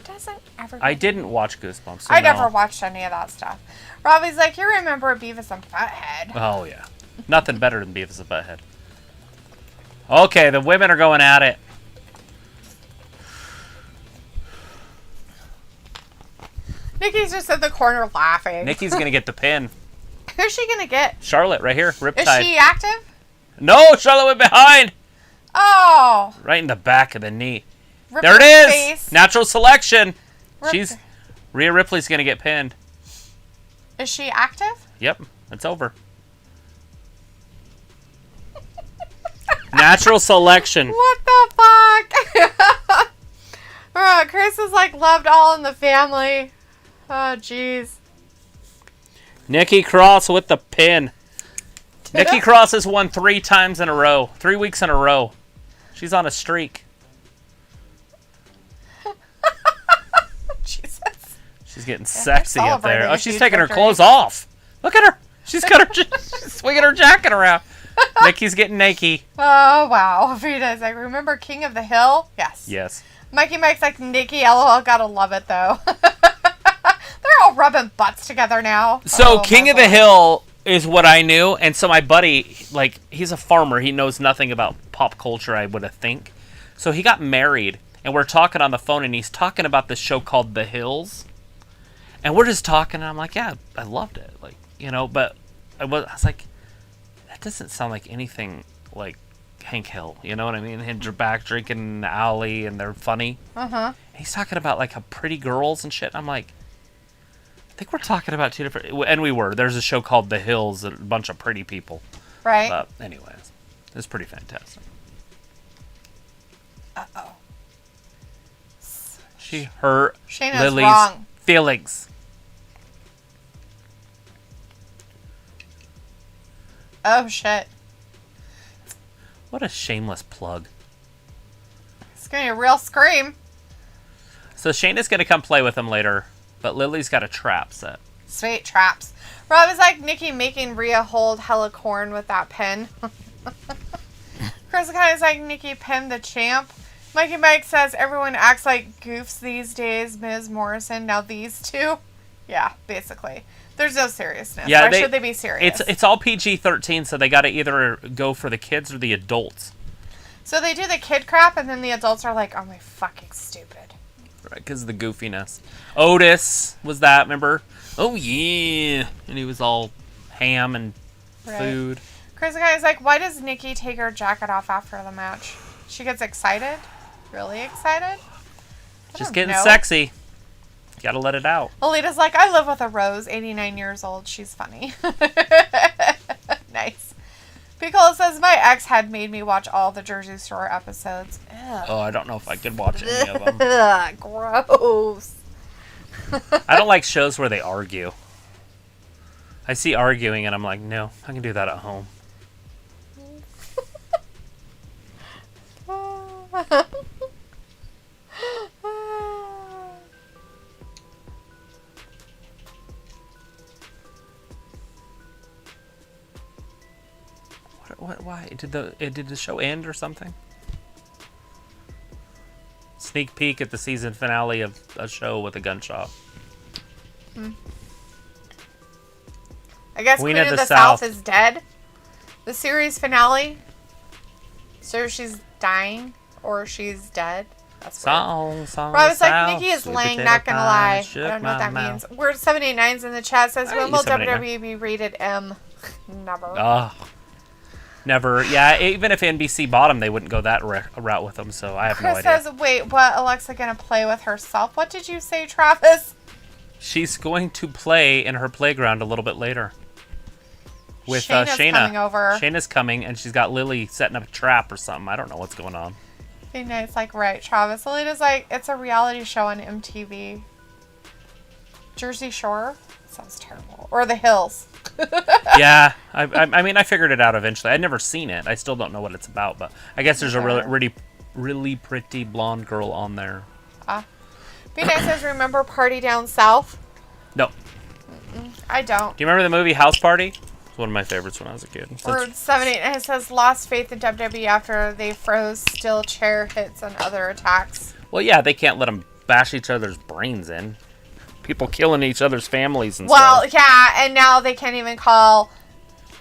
Doesn't everybody... I didn't watch Goosebumps. So I never watched any of that stuff. Robbie's like, you remember Beavis and Butthead. Oh, yeah. Nothing better than Beavis and Butthead. Okay, the women are going at it. Nikki's just in the corner laughing. Nikki's going to get the pin. Who's she going to get? Charlotte, right here. Riptide. Is she active? No, Charlotte went behind. Oh. Right in the back of the knee. Rip there it is. Face. Natural selection. Rhea Ripley's going to get pinned. Is she active? Yep. It's over. Natural selection. What the fuck? Chris is like loved all in the family. Oh, jeez. Nikki Cross with the pin. Nikki Cross has won 3 times in a row. 3 weeks in a row. She's on a streak. Jesus. She's getting sexy up there. Oh, she's taking her victory. clothes off. Look at her. She's got her she's swinging her jacket around. Nikki's getting naked. Oh, wow. Vita's like, remember King of the Hill? Yes. Yes. Mikey Mike's like, Nikki, LOL, gotta love it, though. They're all rubbing butts together now. So, King of the Hill is what I knew. And so my buddy, like, he's a farmer. He knows nothing about pop culture, I would think. So he got married. And we're talking on the phone. And he's talking about this show called The Hills. And we're just talking. And I'm like, yeah, I loved it. Like, you know, but I was like, that doesn't sound like anything like Hank Hill. You know what I mean? Him back drinking in the alley. And they're funny. Uh-huh. He's talking about, like, how pretty girls and shit. I'm like, I think we're talking about 2 different... And we were. There's a show called The Hills, a bunch of pretty people. Right. But anyways, it's pretty fantastic. Uh-oh. She hurt Shayna's Lily's wrong. feelings. Oh, shit. What a shameless plug. It's going to be a real scream. So Shayna's going to come play with him later, but Lily's got a trap set. Sweet traps. Rob is like Nikki making Rhea hold hella corn with that pen. Chris kind of like Nikki pinned the champ. Mikey Mike says everyone acts like goofs these days. Ms. Morrison. Now these two. Yeah, basically. There's no seriousness. Yeah, Why should they be serious? It's all PG-13, so they got to either go for the kids or the adults. So they do the kid crap, and then the adults are like, "Oh my fucking stupid." Right, because of the goofiness. Otis was that, remember? Oh yeah, and he was all ham and food. Chris guy's like, why does Nikki take her jacket off after the match? She gets excited, really excited. Just getting sexy. Gotta let it out. Alita's like, I live with a Rose, 89 years old. She's funny. Nice. Piccolo says, my ex had made me watch all the Jersey Shore episodes. Ugh. Oh, I don't know if I could watch any of them. Gross. I don't like shows where they argue. I see arguing and I'm like, no, I can do that at home. What? Why did the show end or something? Sneak peek at the season finale of a show with a gunshot. I guess Queen of the South is dead. The series finale. So she's dying or she's dead. That's song. Rob was like, Nikki is lame, not gonna lie. I don't know what that means. Word 789's in the chat says, when will WWE be rated M? Never. Never. Yeah, even if NBC bought them, they wouldn't go that route with them, so I have no idea. Chris says, wait, what? Alexa gonna play with herself? What did you say, Travis? She's going to play in her playground a little bit later. With Shayna. Coming over. Shayna's coming, and she's got Lily setting up a trap or something. I don't know what's going on. It's like, right, Travis. Alita's like, it's a reality show on MTV. Jersey Shore? Sounds terrible. Or The Hills. Yeah, I mean, I figured it out eventually. I'd never seen it. I still don't know what it's about, but I guess there's a really pretty blonde girl on there. B-Night says, remember Party Down South? No. I don't. Do you remember the movie House Party? It was one of my favorites when I was a kid. Word 789 says, lost faith in WWE after they froze steel chair hits and other attacks. Well, yeah, they can't let them bash each other's brains in. People killing each other's families and stuff. Well, yeah, and now they can't even call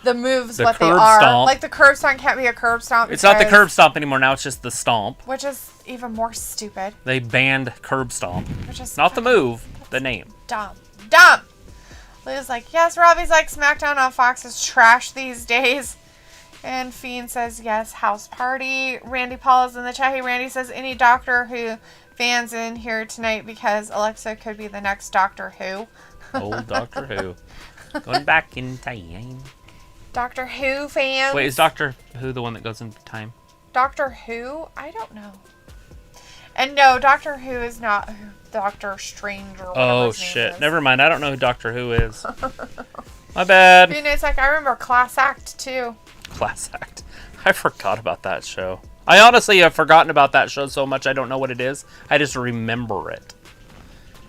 the moves what they are. Stomp. Like the curb stomp can't be a curb stomp. It's not the curb stomp anymore. Now it's just the stomp. Which is even more stupid. They banned curb stomp. Which is not the move, the name. Dumb. Liz like, yes, Robbie's like, SmackDown on Fox is trash these days. And Fiend says, yes, House Party. Randy Paul is in the chat. Hey, Randy says, any Doctor Who fans in here tonight because Alexa could be the next Doctor Who. Old Doctor Who. Going back in time. Doctor Who fans? Wait, is Doctor Who the one that goes in time? Doctor Who? I don't know. And no, Doctor Who is not Doctor Strange or whatever his name shit. is. Never mind. I don't know who Doctor Who is. My bad. You know, it's like, I remember Class Act too. Class Act. I forgot about that show. I honestly have forgotten about that show so much I don't know what it is. I just remember it.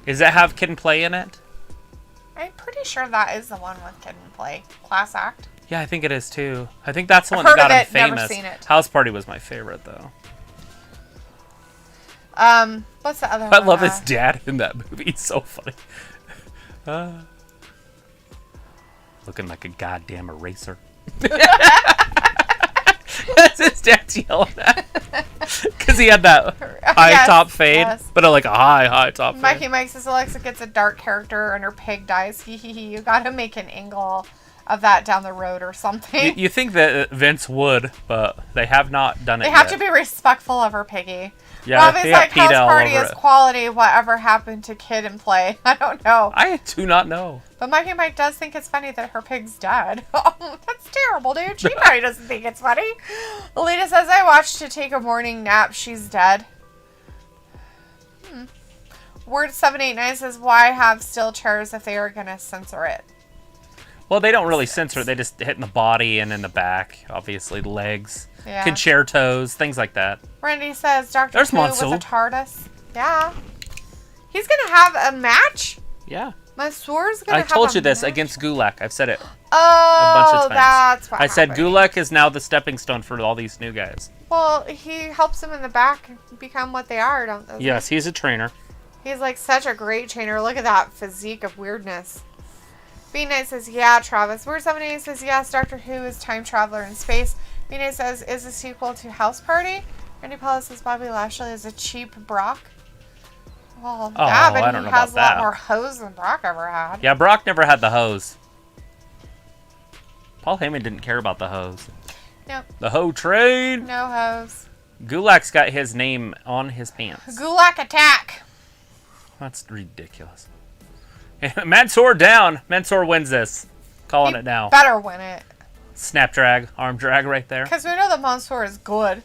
Does that have Kid and Play in it? I'm pretty sure that is the one with Kid and Play. Class Act. Yeah, I think it is too. I think that's the one that got him famous. Never seen it. House Party was my favorite though. What's the other one? I love his dad in that movie. He's so funny. Looking like a goddamn eraser. That's his dad's yelling at. Because he had that high top fade. Yes. But like a high top fade. Mikey Mike says Alexa gets a dark character and her pig dies. You gotta make an angle of that down the road or something. You think that Vince would, but they have not done it yet. They have to be respectful of her piggy. Yeah, Robbie's like, House Party is quality. Whatever happened to Kid and Play? I don't know. I do not know. But Mikey Mike does think it's funny that her pig's dead. Oh, that's terrible, dude. She probably doesn't think it's funny. Alita says, I watched to take a morning nap. She's dead. Word 789 says, why have steel chairs if they are going to censor it? Well, they don't really censor it. They just hit in the body and in the back. Obviously, legs. Yeah. Concertos, things like that. Randy says Dr. Who was a TARDIS. Yeah. He's going to have a match? Yeah. Mansoor's going to have I told you this match? Against Gulak. I've said it a bunch of times. That's what I said Gulak is now the stepping stone for all these new guys. Well, he helps them in the back become what they are, don't they? Yes, he's a trainer. He's like such a great trainer. Look at that physique of weirdness. B-Night says, yeah, Travis. Word 78 says, yes, Doctor Who is time traveler in space. B-Night says, is a sequel to House Party? Randy Paula says, Bobby Lashley is a cheap Brock. Well, Oh, yeah, but I don't he know has a about lot that. more hose than Brock ever had. Yeah, Brock never had the hose. Paul Heyman didn't care about the hose. Nope. The hoe train. No hose. Gulak's got his name on his pants. Gulak attack. That's ridiculous. Mansoor down. Mansoor wins this. Calling it now. Better win it. Snap drag, arm drag right there. Because we know that Mansoor is good.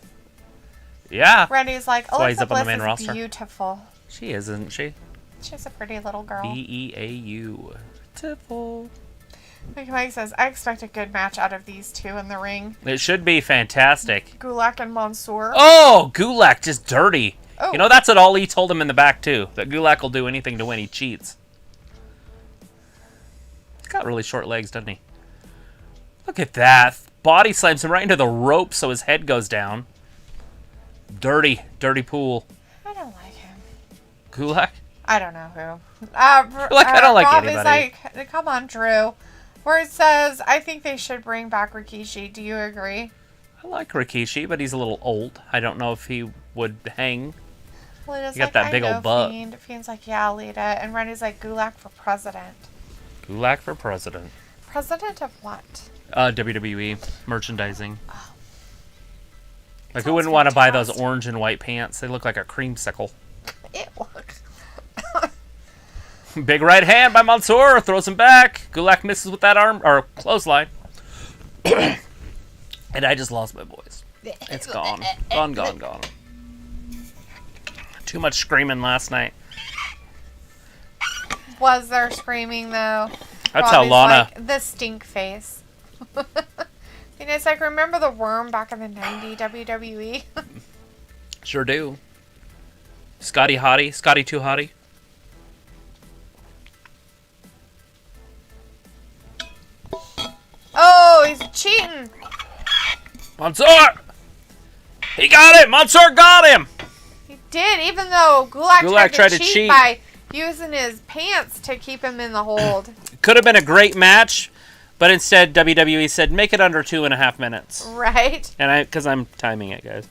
Yeah. Randy's like, why he's Alexa up on the Bliss main is roster. beautiful. She is, isn't she? She's a pretty little girl. B-E-A-U. Beautiful. Mickey Mike says, I expect a good match out of these two in the ring. It should be fantastic. Gulak and Mansoor. Oh, Gulak just dirty. Oh. You know, that's what Ali told him in the back, too. That Gulak will do anything to win. He cheats. He's got really short legs, doesn't he? Look at that. Body slams him right into the rope so his head goes down. Dirty, dirty pool. I don't like him. Gulak? I don't know who. I don't like Rob anybody. is like, come on, Drew. Where it says, I think they should bring back Rikishi. Do you agree? I like Rikishi, but he's a little old. I don't know if he would hang. Lita's You got that big old butt. Fiend's like, yeah, Lita. And Randy's like, Gulak for president. Gulak for president. President of what? WWE merchandising. Oh. Like, who Sounds wouldn't want to buy those fantastic. orange and white pants? They look like a creamsicle. It looks. Big right hand by Mansoor. Throws him back. Gulak misses with that arm, or clothesline. And I just lost my voice. It's gone. Gone. Too much screaming last night. Was there screaming, though? That's how Robbie's Lana... like, the stink face. And it's like, remember the worm back in the 90s WWE? Sure do. Scotty Hottie. Scotty Too Hottie. Oh, he's cheating. Mansoor! He got it! Mansoor got him! He did, even though Gulak tried to cheat by using his pants to keep him in the hold. Could have been a great match, but instead WWE said, make it under 2.5 minutes. Right. And because I'm timing it, guys.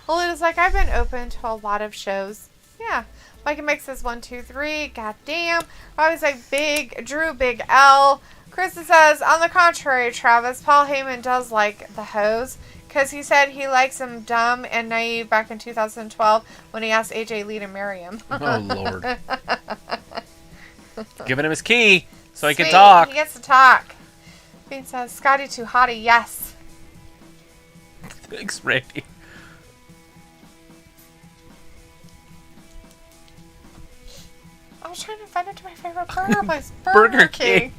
Well, it was like, I've been open to a lot of shows. Yeah. Mikey Mike says 1, 2, 3. God damn. Robbie's like, Big Drew, Big L. Krista says, on the contrary, Travis, Paul Heyman does like the hose. Because he said he likes him dumb and naive back in 2012 when he asked AJ Lee to marry him. Oh, Lord. Giving him his key so he can Sweet, talk. He gets to talk. Bean says, Scotty Too Hottie, yes. Thanks, Randy. I was trying to find it to my favorite burger place, Burger King.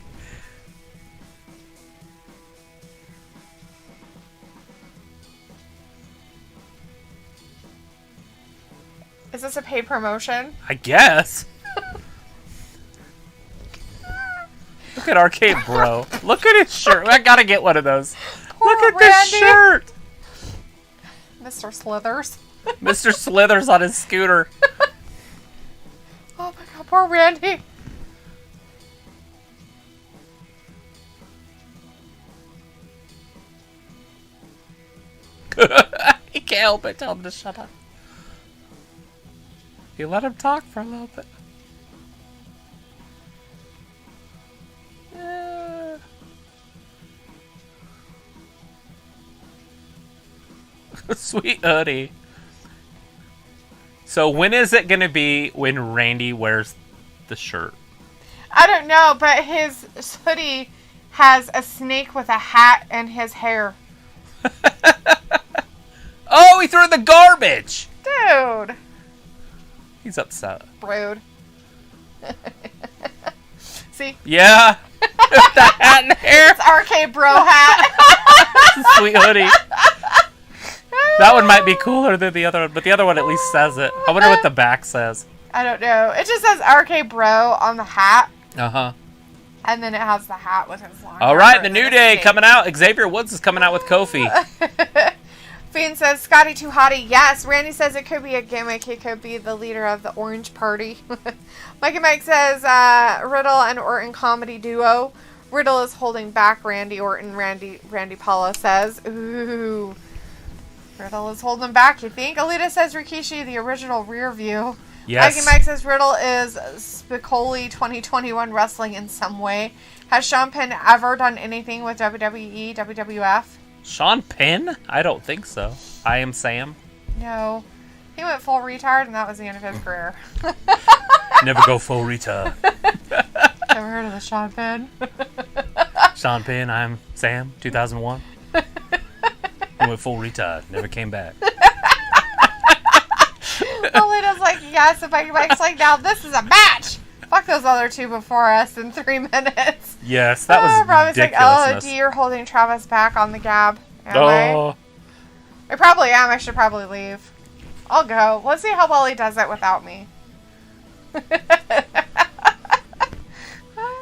Is this a paid promotion? I guess. Look at Arcade Bro. Look at his shirt. I gotta get one of those. Look at this shirt. Mr. Slithers. Mr. Slithers on his scooter. Oh my god, poor Randy. He can't help it. Tell him to shut up. You let him talk for a little bit. Yeah. Sweet hoodie. So when is it going to be when Randy wears the shirt? I don't know, but his hoodie has a snake with a hat and his hair. Oh, he threw it in the garbage! Dude. He's upset. Rude. See? Yeah. The hat and hair. It's RK Bro hat. Sweet hoodie. That one might be cooler than the other one, but the other one at least says it. I wonder what the back says. I don't know. It just says RK Bro on the hat. Uh-huh. And then it has the hat with his long All hair right, the and New then Day snake. coming out. Xavier Woods is coming out with Kofi. Fiend says, Scotty Too Hottie, yes. Randy says it could be a gimmick. He could be the leader of the Orange Party. Mikey Mike says, Riddle and Orton comedy duo. Riddle is holding back Randy Orton. Randy Paula says, ooh. Riddle is holding back, you think? Alita says Rikishi, the original rear view. Yes. Mikey Mike says Riddle is Spicoli 2021 wrestling in some way. Has Sean Penn ever done anything with WWE, WWF? Sean Penn? I don't think so. I Am Sam? No. He went full retard, and that was the end of his career. Never go full retard. Never heard of the Sean Penn? Sean Penn, I'm Sam, 2001. He went full retard. Never came back. Alita's like, yes, and Mikey Mike's like, now this is a match. Fuck those other two before us in 3 minutes. Yes, that was Robbie's like, oh, ridiculousness. you're holding Travis back on the gab. Am I probably am. I should probably leave. I'll go. Let's see how well he does it without me.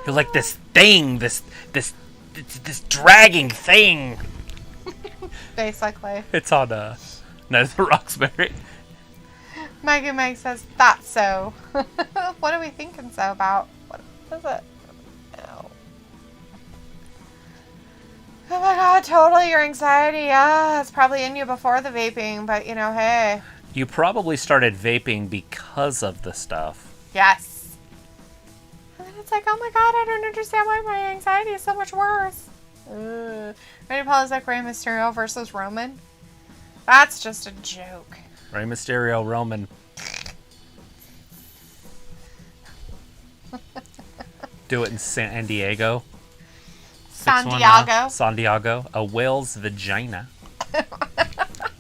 You're like this thing, this dragging thing. Basically. It's on Night of the Roxbury. Mikey Mike says, that's so. What are we thinking so about? What is it? No. Oh my god, totally your anxiety. Yeah, it's probably in you before the vaping, but you know, hey. You probably started vaping because of the stuff. Yes. And then it's like, oh my god, I don't understand why my anxiety is so much worse. Randy Paul is like Rey Mysterio versus Roman. That's just a joke. Rey Mysterio, Roman. Do it in San Diego. San Diego. A whale's vagina.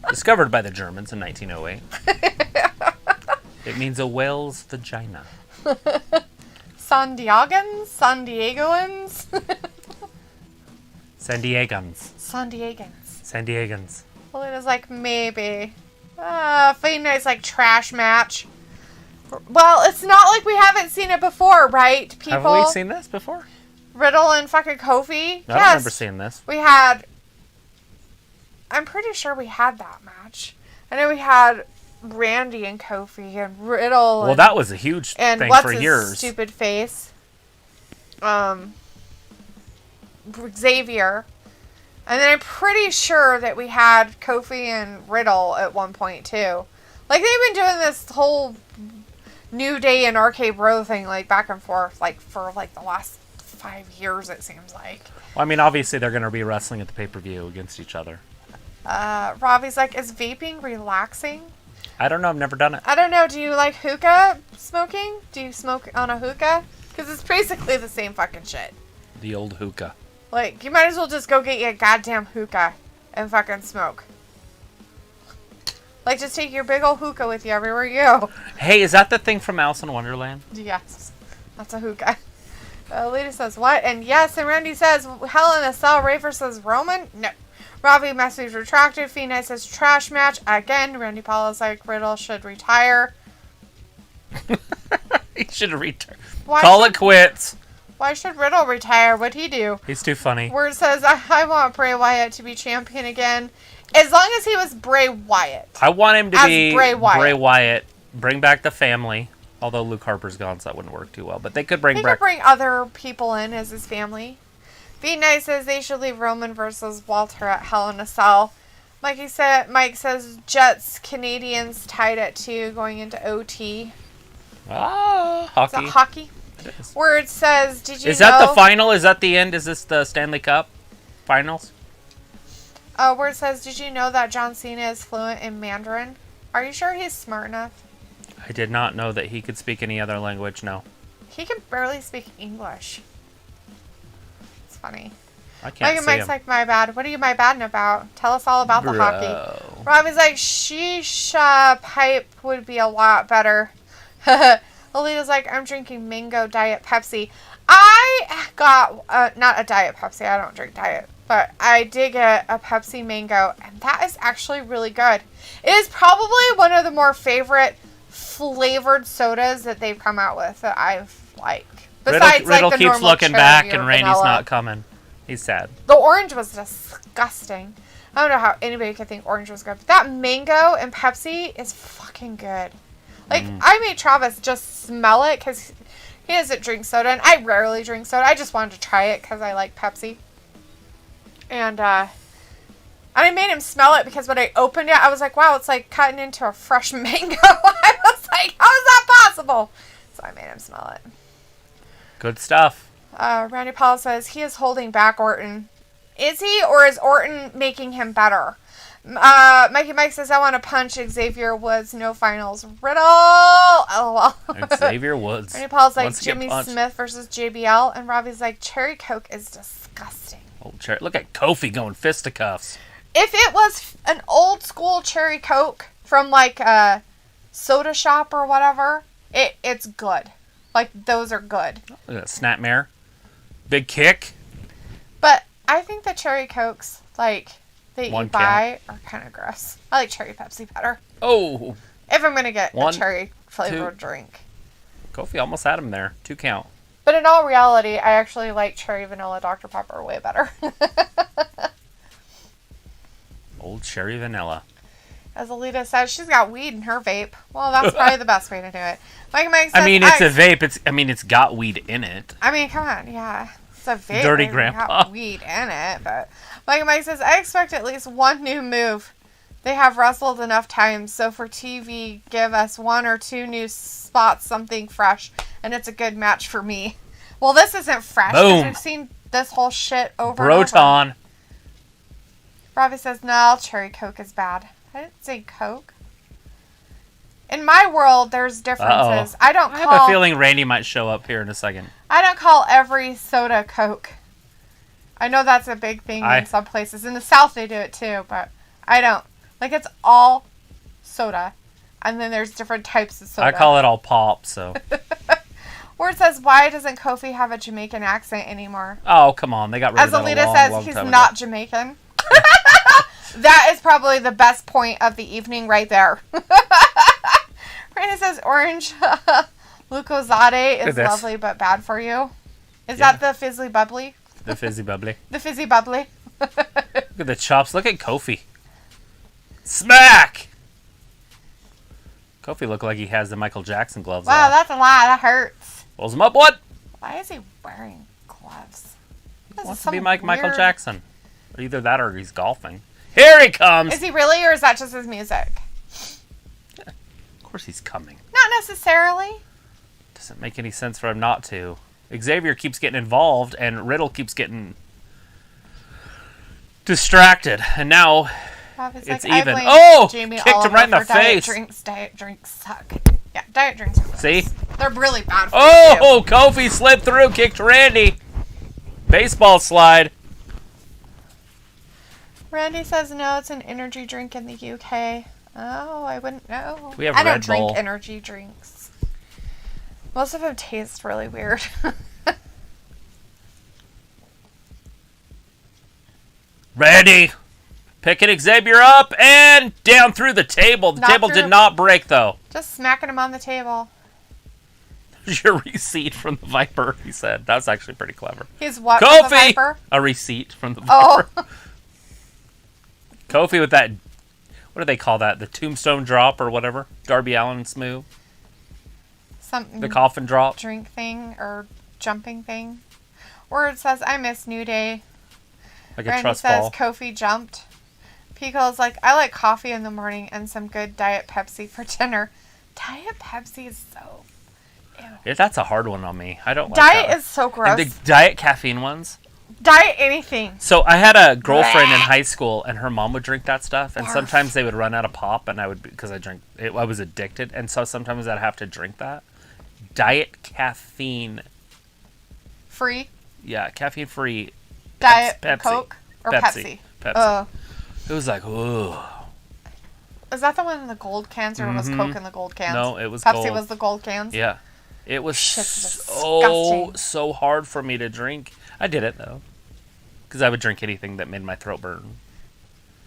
Discovered by the Germans in 1908. It means a whale's vagina. San Diegans? San Diegoans? San Diegans. San Diegans. San Diegans. Well, it was like, maybe. Fate Night's like trash match. Well, it's not like we haven't seen it before, right, people? Have we seen this before? Riddle and fucking Kofi? I don't remember seeing this. We had... I'm pretty sure we had that match. I know we had Randy and Kofi and Riddle. Well, that was a huge thing for years. His stupid face? Xavier. And then I'm pretty sure that we had Kofi and Riddle at one point, too. Like, they've been doing this whole New Day and RK Bro thing, like, back and forth, like, for, like, the last 5 years, it seems like. Well, I mean, obviously, they're going to be wrestling at the pay-per-view against each other. Robbie's like, is vaping relaxing? I don't know. I've never done it. I don't know. Do you like hookah smoking? Do you smoke on a hookah? Because it's basically the same fucking shit. The old hookah. Like, you might as well just go get you a goddamn hookah and fucking smoke. Like, just take your big old hookah with you everywhere you go. Hey, is that the thing from Alice in Wonderland? Yes. That's a hookah. Lita says, what? And yes, and Randy says, Hell in a Cell, Ray versus Roman? No. Robbie message retracted. Phoenix says, trash match. Again, Randy Paul is like, Riddle should retire. He should retire. Call it quits. Why should Riddle retire? What'd he do? He's too funny. Word says, I want Bray Wyatt to be champion again. As long as he was Bray Wyatt. I want him to be Bray Wyatt. Bring back the family. Although Luke Harper's gone, so that wouldn't work too well. But they could bring back... He could bring other people in as his family. Be Nice says they should leave Roman versus Walter at Hell in a Cell. Mike says Jets, Canadians tied at 2 going into OT. Ah, hockey. Is that hockey? It is. Word says, did you know... Is that the final? Is that the end? Is this the Stanley Cup finals? Word says, did you know that John Cena is fluent in Mandarin? Are you sure he's smart enough? I did not know that he could speak any other language, no. He can barely speak English. It's funny. I can't see Mike's him. like, my bad. What are you my badding about? Tell us all about the hockey. Robbie's like, shisha pipe would be a lot better. Alita's like, I'm drinking mango Diet Pepsi. I got, not a Diet Pepsi. I don't drink Diet. But I did get a Pepsi Mango. And that is actually really good. It is probably one of the more favorite flavored sodas that they've come out with that I've liked. Besides, Riddle like, the keeps normal looking back and cherry or Randy's vanilla. not coming. He's sad. The orange was disgusting. I don't know how anybody could think orange was good. But that mango and Pepsi is fucking good. Like, I made Travis just smell it because he doesn't drink soda. And I rarely drink soda. I just wanted to try it because I like Pepsi. And I made him smell it because when I opened it, I was like, wow, it's like cutting into a fresh mango. I was like, how is that possible? So I made him smell it. Good stuff. Randy Paul says he is holding back Orton. Is he, or is Orton making him better? Mikey Mike says, I want to punch Xavier Woods. No finals. Riddle. LOL. Xavier Woods. Randy Paul's like Jimmy Smith versus JBL. And Robbie's like, Cherry Coke is disgusting. Old cherry. Look at Kofi going fisticuffs. If it was an old school Cherry Coke from like a soda shop or whatever, it's good. Like, those are good. Look at that Snapmare. Big kick. But I think the Cherry Cokes, like, that One you buy are kind of gross. I like Cherry Pepsi better. Oh. If I'm going to get One, a cherry flavored drink. Kofi almost had him there. 2 count. But in all reality, I actually like cherry vanilla Dr. Pepper way better. Old cherry vanilla. As Alita says, she's got weed in her vape. Well, that's probably the best way to do it. Mike says, I mean, it's a vape. It's got weed in it. I mean, come on, yeah. It's a vape. Dirty It's grandpa. got weed in it, but Mike says, I expect at least one new move. They have wrestled enough times, so for TV, give us 1 or 2 new spots, something fresh, and it's a good match for me. Well, this isn't fresh, because we've seen this whole shit over and over. Broton. Robbie says, no, Cherry Coke is bad. I didn't say Coke. In my world, there's differences. I have a feeling Randy might show up here in a second. I don't call every soda Coke. I know that's a big thing in some places. In the South, they do it too, but I don't. Like, it's all soda. And then there's different types of soda. I call it all pop, so. Where it says, why doesn't Kofi have a Jamaican accent anymore? Oh, come on. They got rid of that As Alita says, he's not Jamaican. That is probably the best point of the evening right there. Brandon says, orange Lucozade is lovely but bad for you. Is that the fizzy bubbly? The fizzy bubbly. The fizzy bubbly. Look at the chops. Look at Kofi. Smack! Kofi looked like he has the Michael Jackson gloves on. Wow, that's a lot. That hurts. Pulls him up, what? Why is he wearing gloves? He wants to be Michael Jackson. Either that or he's golfing. Here he comes! Is he really, or is that just his music? Yeah, of course he's coming. Not necessarily. Doesn't make any sense for him not to. Xavier keeps getting involved, and Riddle keeps getting distracted. And now it's even. Oh! Jamie Kicked him right in the face. Diet drinks suck. Yeah, diet drinks are gross. See? They're really bad for you, Oh! Kofi slipped through, kicked Randy. Baseball slide. Randy says no, it's an energy drink in the UK. Oh, I wouldn't know. We have I don't Red Bull. drink energy drinks. Most of them taste really weird. Randy picking Xavier up and down through the table. The table did not break, though. Just smacking him on the table. There's your receipt from the Viper, he said. That was actually pretty clever. He's what? Kofi! The Viper? A receipt from the Viper. Oh. Kofi with that, what do they call that? The tombstone drop or whatever? Darby Allin's move? Something. The coffin drop? Drink thing or jumping thing. Or it says, I miss New Day. Like a Randy trust says, fall. Kofi jumped. Pico's like, I like coffee in the morning and some good Diet Pepsi for dinner. Diet Pepsi is so... Ew. Yeah, that's a hard one on me. I don't like Diet that. is so gross. And the Diet caffeine ones? Diet anything. So I had a girlfriend in high school, and her mom would drink that stuff, and sometimes they would run out of pop, and I would, because I was addicted, and so sometimes I'd have to drink that. Diet caffeine. Free? Yeah, caffeine free. Diet Pepsi. Coke or Pepsi? Pepsi. It was like, ooh. Is that the one in the gold cans, or was Coke in the gold cans? No, it was Pepsi gold. was the gold cans? Yeah. It was disgusting. so hard for me to drink. I did it, though. Because I would drink anything that made my throat burn.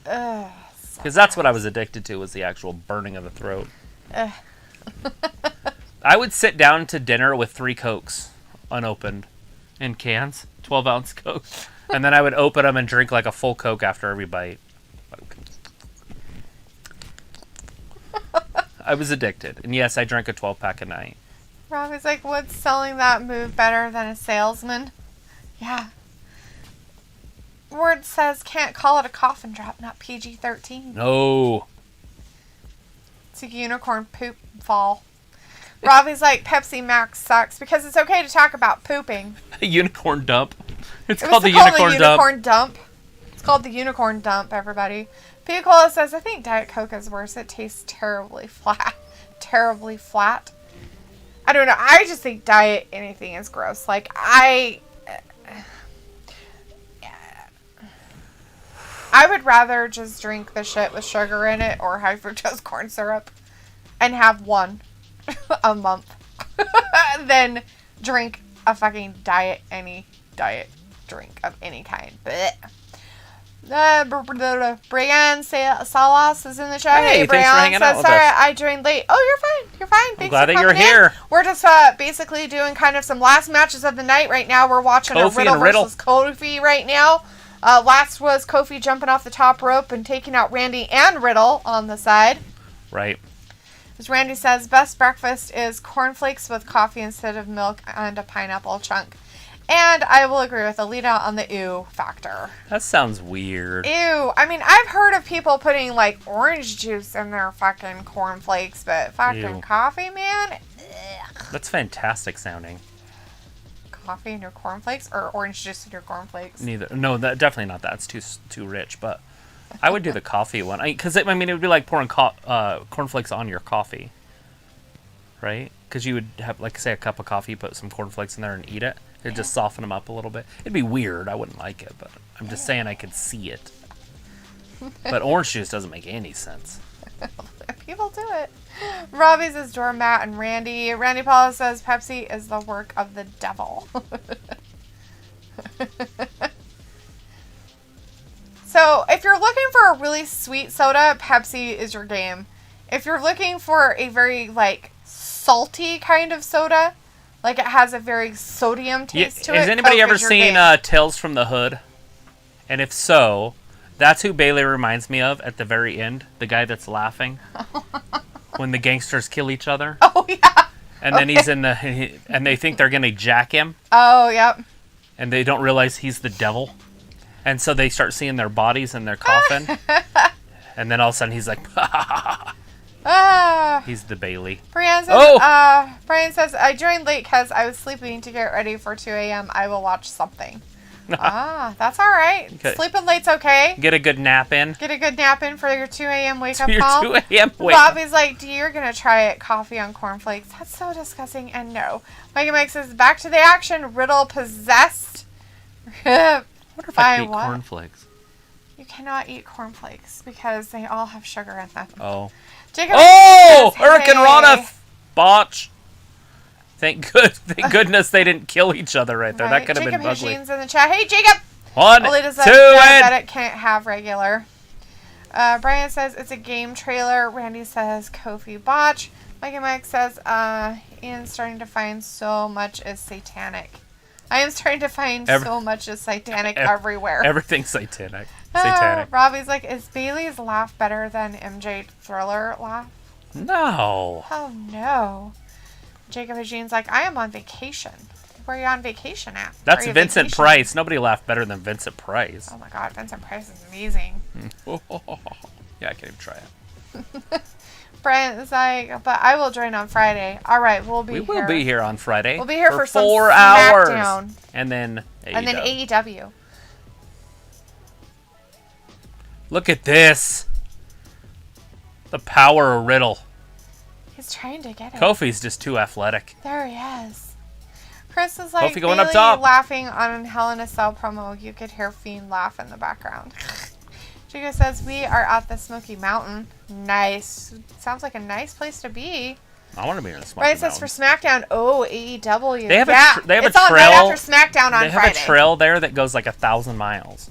Because that's what I was addicted to, was the actual burning of the throat. I would sit down to dinner with 3 Cokes, unopened, in cans, 12-ounce Coke. And then I would open them and drink like a full Coke after every bite. I was addicted. And yes, I drank a 12-pack a night. Robbie's like, what's selling that move better than a salesman? Yeah. Word says can't call it a coffin drop, not PG-13. No. It's a unicorn poop fall. Robbie's like, Pepsi Max sucks because it's okay to talk about pooping. A unicorn dump. It's It called was the unicorn dump. It's called the unicorn dump, everybody. Picola says, I think Diet Coke is worse. It tastes terribly flat. Terribly flat. I don't know. I just think diet anything is gross. Like, I would rather just drink the shit with sugar in it or high fructose corn syrup and have one a month than drink a fucking diet drink of any kind. Brienne Salas is in the chat. Hey, thanks for hanging out with sorry, us. I joined late. Oh, you're fine. You're fine. Thanks glad for that you're coming in. here. We're just basically doing kind of some last matches of the night right now. We're watching a Kofi Riddle versus Kofi right now. Last was Kofi jumping off the top rope and taking out Randy and Riddle on the side. Right. As Randy says, best breakfast is cornflakes with coffee instead of milk and a pineapple chunk. And I will agree with Alita on the ew factor. That sounds weird. Ew. I mean, I've heard of people putting, like, orange juice in their fucking cornflakes, but fucking coffee, man? Ugh. That's fantastic sounding. Coffee in your cornflakes or orange juice in your cornflakes? Neither. No, definitely not that. It's too rich, but I would do the coffee one. Because, it would be like pouring cornflakes on your coffee. Right? Because you would have, like, say, a cup of coffee, put some cornflakes in there and eat it. It'd just soften them up a little bit. It'd be weird. I wouldn't like it, but I'm just saying I could see it. But orange juice doesn't make any sense. People do it. Robbie's is doormat and Randy. Randy Paula says Pepsi is the work of the devil. So if you're looking for a really sweet soda, Pepsi is your game. If you're looking for a very, like, salty kind of soda, like it has a very sodium taste to it. Has anybody Coke ever is your seen game. Tales from the Hood? And if so, that's who Bailey reminds me of at the very end. The guy that's laughing when the gangsters kill each other. Oh, yeah. And then he's in the... And they think they're going to jack him. Oh, yep. And they don't realize he's the devil. And so they start seeing their bodies in their coffin. And then all of a sudden he's like... He's the Bailey. Brian says, I joined late because I was sleeping to get ready for 2 a.m. I will watch something. That's all right. Okay. Sleeping late's okay. Get a good nap in. Get a good nap in for your 2 a.m. wake-up Your call. 2 a.m. wake Bobby's like, you're going to try it. Coffee on cornflakes. That's so disgusting. And no. Mike says, back to the action. Riddle possessed. I wonder if I could eat what? cornflakes. You cannot eat cornflakes because they all have sugar in them. Oh. Jacob Oh! says, Hurricane hey. Rana! Botch. Thank goodness they didn't kill each other right there. That could have been ugly. Jacob Hajine's in the chat. Hey, Jacob! 1, 2, diabetic can't have regular. Brian says it's a game trailer. Randy says Kofi botch. Mike says Ian's starting to find so much is satanic. I am starting to find so much is satanic everywhere. Everything's satanic. Satanic. Robbie's like, is Bailey's laugh better than MJ Thriller laugh? No. Oh no. Jacob Hajine's like, I am on vacation. Where are you on vacation at? That's Vincent Price. Nobody laughed better than Vincent Price. Oh my god, Vincent Price is amazing. Yeah, I can't even try it. Brent's like, but I will join on Friday. All right, We will be here on Friday. We'll be here for some 4 hours. SmackDown. And then AEW. And then AEW. Look at this. The power of Riddle. He's trying to get it. Kofi's just too athletic. There he is. Chris is like, Kofi going Bailey up top. laughing on Hell in a Cell promo. You could hear Fiend laugh in the background. Chico says, we are at the Smoky Mountain. Nice. Sounds like a nice place to be. I want to be in the Smoky Right, Mountain. says for SmackDown. Oh, AEW. They have it's a on trail. right after SmackDown on Friday. They have a trail there that goes like 1,000 miles.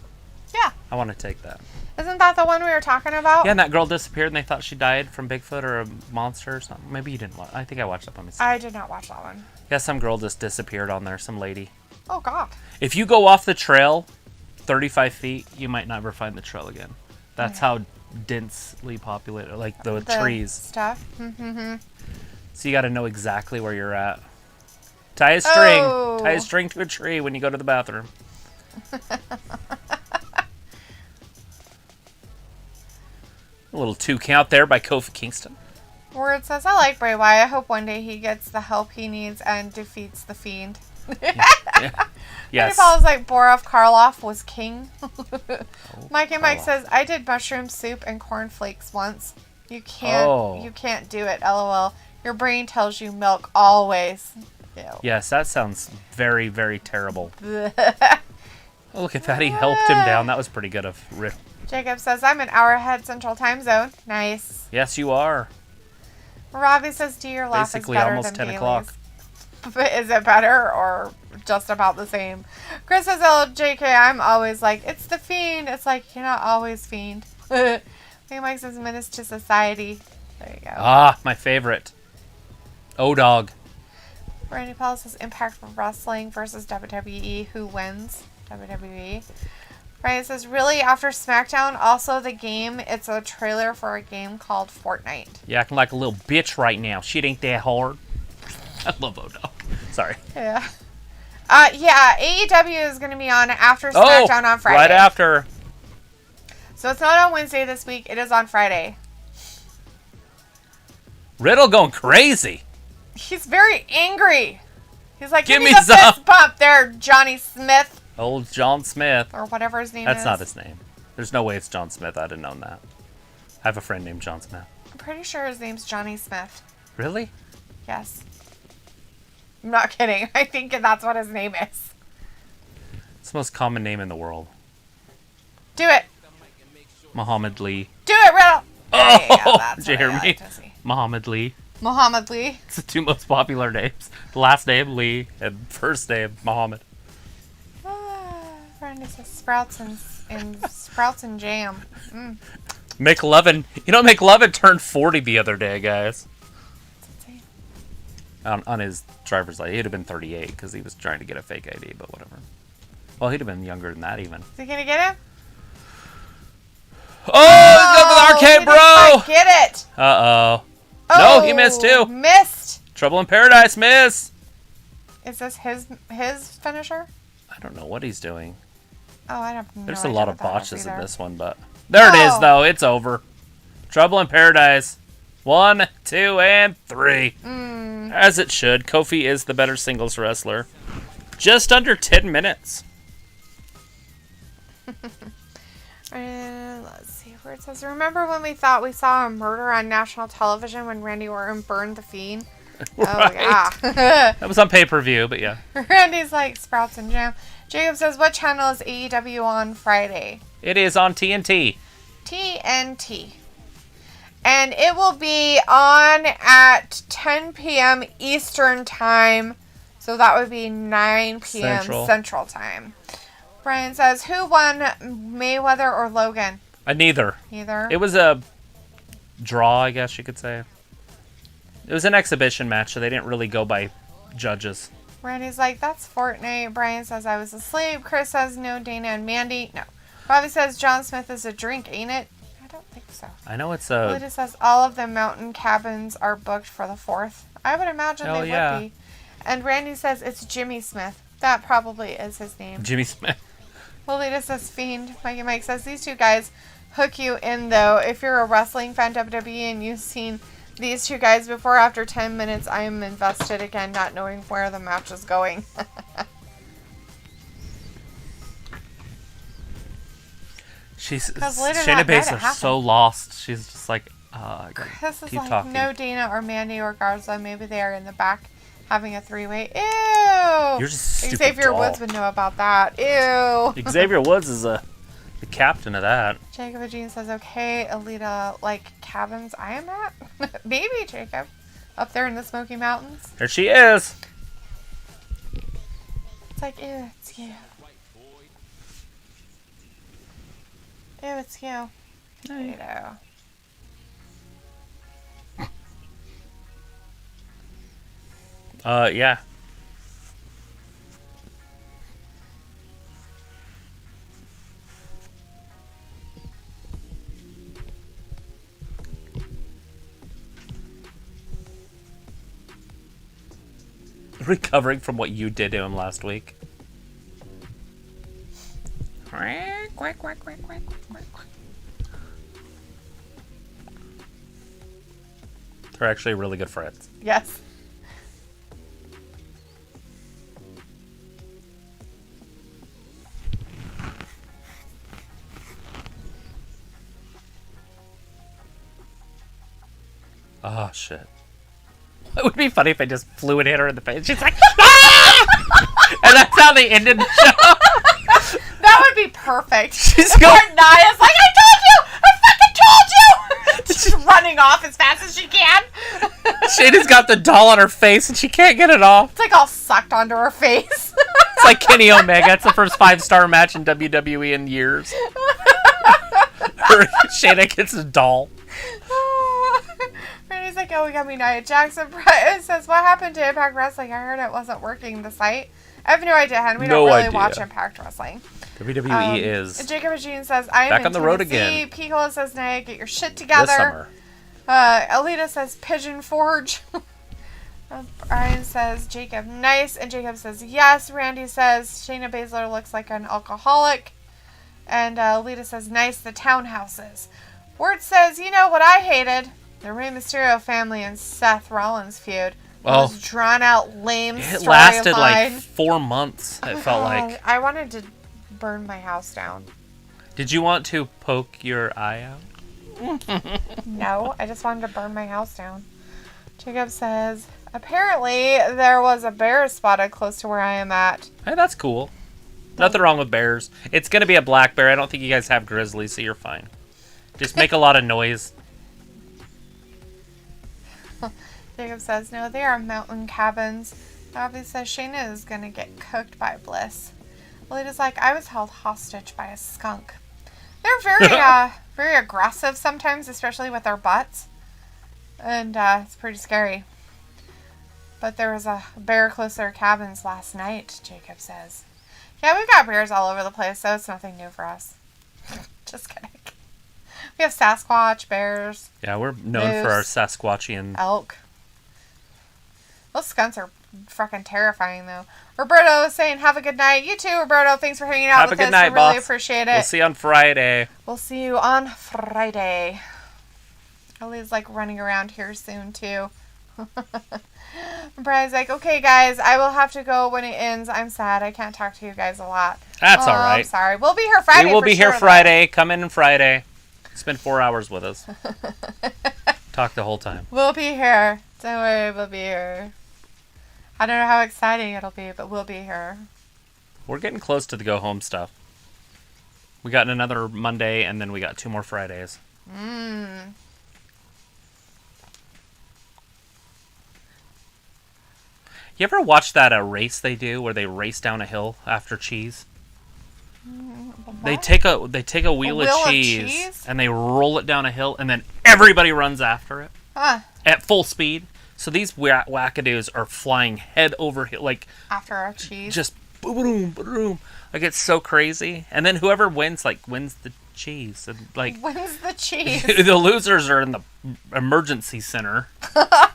Yeah. I want to take that. Isn't that the one we were talking about? Yeah, and that girl disappeared and they thought she died from Bigfoot or a monster or something. Maybe you didn't watch. I think I watched that by myself. I did not watch that one. Yeah, some girl just disappeared on there. Some lady. Oh, God. If you go off the trail 35 feet, you might never find the trail again. That's how densely populated, like the trees. Stuff. Mm-hmm. So you got to know exactly where you're at. Tie a string. Oh. Tie a string to a tree when you go to the bathroom. A little 2 count there by Kofi Kingston. Where it says, I like Bray Wyatt. I hope one day he gets the help he needs and defeats the Fiend. Yeah. Yes. Paul's like, Borov Karloff was king. Mike and Mike says, I did mushroom soup and cornflakes once. You can't do it, LOL. Your brain tells you milk always. Ew. Yes, that sounds very, very terrible. Oh, look at that. He helped him down. That was pretty good of Rick. Jacob says, I'm an hour ahead Central Time Zone. Nice. Yes, you are. Robbie says, do your laugh Basically is better almost than 10 o'clock. But is it better or just about the same? Chris says, JK, I'm always like, it's the Fiend. It's like, you're not always Fiend. Mike says, menace to society. There you go. Ah, my favorite. O-Dog. Randy Paul says, Impact Wrestling versus WWE. Who wins? WWE. Ryan says, really? After SmackDown? Also, the game, it's a trailer for a game called Fortnite. You're acting like a little bitch right now. Shit ain't that hard. I love O-Dog. Sorry. Yeah. AEW is going to be on after SmackDown on Friday. Right after. So it's not on Wednesday this week. It is on Friday. Riddle going crazy. He's very angry. He's like, give me me the some fist bump there, Johnny Smith. Old John Smith. Or whatever his name is. That's not his name. There's no way it's John Smith. I'd have known that. I have a friend named John Smith. I'm pretty sure his name's Johnny Smith. Really? Yes. I'm not kidding. I think that's what his name is. It's the most common name in the world. Do it. Muhammad Ali. Do it, Riddle. Oh, did you hear me? Muhammad Ali. Muhammad Ali. It's the two most popular names. The last name, Lee, and first name, Muhammad. Randy says sprouts and jam. Mm. McLovin. You know, McLovin turned 40 the other day, guys. On his driver's license. He'd have been 38 because he was trying to get a fake ID, but whatever. Well, he'd have been younger than that even. Is he going to get him? Oh, he's going for the arcade, bro! Get it! Uh-oh. No, he missed too. Missed. Trouble in Paradise, miss. Is this his finisher? I don't know what he's doing. Oh, I don't know. There's a lot of botches in this one, but... There it is, though. It's over. Trouble in Paradise. 1, 2, and 3. As it should. Kofi is the better singles wrestler. Just under 10 minutes. Let's see where it says, remember when we thought we saw a murder on national television when Randy Orton burned the Fiend? Right. Oh, yeah. That was on pay-per-view, but yeah. Randy's like, sprouts and jam. Jacob says, what channel is AEW on Friday? It is on TNT. TNT. And it will be on at 10 p.m. Eastern Time. So that would be 9 p.m. Central Time. Brian says, who won, Mayweather or Logan? Neither. Neither? It was a draw, I guess you could say. It was an exhibition match, so they didn't really go by judges. Randy's like, that's Fortnite. Brian says, I was asleep. Chris says, no, Dana and Mandy. No. Bobby says, John Smith is a drink, ain't it? I don't think so. I know it's a... Lita says, all of the mountain cabins are booked for the 4th. I would imagine they would be. And Randy says, it's Jimmy Smith. That probably is his name. Jimmy Smith. Lolita says, Fiend. Mikey Mike says, these two guys hook you in, though. If you're a wrestling fan, WWE, and you've seen these two guys before, after 10 minutes, I am invested again, not knowing where the match is going. Shayna Baszler is so lost. She's just like, Chris is keep like, talking. no Dana or Mandy or Garza. Maybe they are in the back having a 3-way. Ew! You're just a stupid Xavier doll. Woods would know about that. Ew! Xavier Woods is the captain of that. Jacob Jean says, okay, Alita, like cabins I am at? Maybe, Jacob. Up there in the Smoky Mountains. There she is. It's like, ew, it's you. Ew, it's you. You know. Yeah. Recovering from what you did to him last week. Quack, quack, quack, quack, quack, quack. They're actually really good friends. Yes. Oh, shit. It would be funny if I just flew and hit her in the face. She's like, ah! And that's how they ended the show. That would be perfect. She's going. Naya's like, I told you! I fucking told you! She's running off as fast as she can. Shayna's got the doll on her face and she can't get it off. It's like all sucked onto her face. It's like Kenny Omega. It's the first 5-star match in WWE in years. Shayna gets a doll. Randy's like, oh, we got me Nia Jackson. Says, what happened to Impact Wrestling? I heard it wasn't working, the site. I have no idea, hun. We don't really watch Impact Wrestling. WWE is. Jacob Jean says, I am back on the road again. Picola says, Nia, get your shit together. This summer. Alita says, Pigeon Forge. Brian says, Jacob, nice. And Jacob says, yes. Randy says, Shayna Baszler looks like an alcoholic. And Alita says, nice, the townhouses. Word says, you know what I hated? The Rey Mysterio family and Seth Rollins feud. Oh, was drawn out, lame storyline. It lasted like 4 months, it felt like. I wanted to burn my house down. Did you want to poke your eye out? No, I just wanted to burn my house down. Jacob says, apparently there was a bear spotted close to where I am at. Hey, that's cool. Nothing wrong with bears. It's going to be a black bear. I don't think you guys have grizzlies, so you're fine. Just make a lot of noise. Jacob says, no, they are mountain cabins. Bobby says, Shayna is going to get cooked by Bliss. Lita's like, I was held hostage by a skunk. They're very, very aggressive sometimes, especially with their butts. And it's pretty scary. But there was a bear close to their cabins last night, Jacob says. Yeah, we've got bears all over the place, so it's nothing new for us. Just kidding. We have Sasquatch, bears. Yeah, we're known moose, for our Sasquatchian. Elk. Those skunks are fucking terrifying, though. Roberto is saying, have a good night. You too, Roberto. Thanks for hanging out with us. Have a good night, we really boss. appreciate it. We'll see you on Friday. We'll see you on Friday. Ellie's like running around here soon, too. Brian's like, okay, guys, I will have to go when it ends. I'm sad. I can't talk to you guys a lot. That's all right. I'm sorry. We'll be here Friday. We will be here sure, Friday. Though. Come in Friday. Spend 4 hours with us. Talk the whole time. We'll be here. Don't worry, we'll be here. I don't know how exciting it'll be, but we'll be here. We're getting close to the go home stuff. We got another Monday, and then we got 2 more Fridays. You ever watch that race they do where they race down a hill after cheese? They take a wheel of cheese and they roll it down a hill, and then everybody runs after it at full speed. So these wackadoos are flying head over hill, like after our cheese, just boom, boom, like it's so crazy. And then whoever wins, wins the cheese, and wins the cheese. The losers are in the emergency center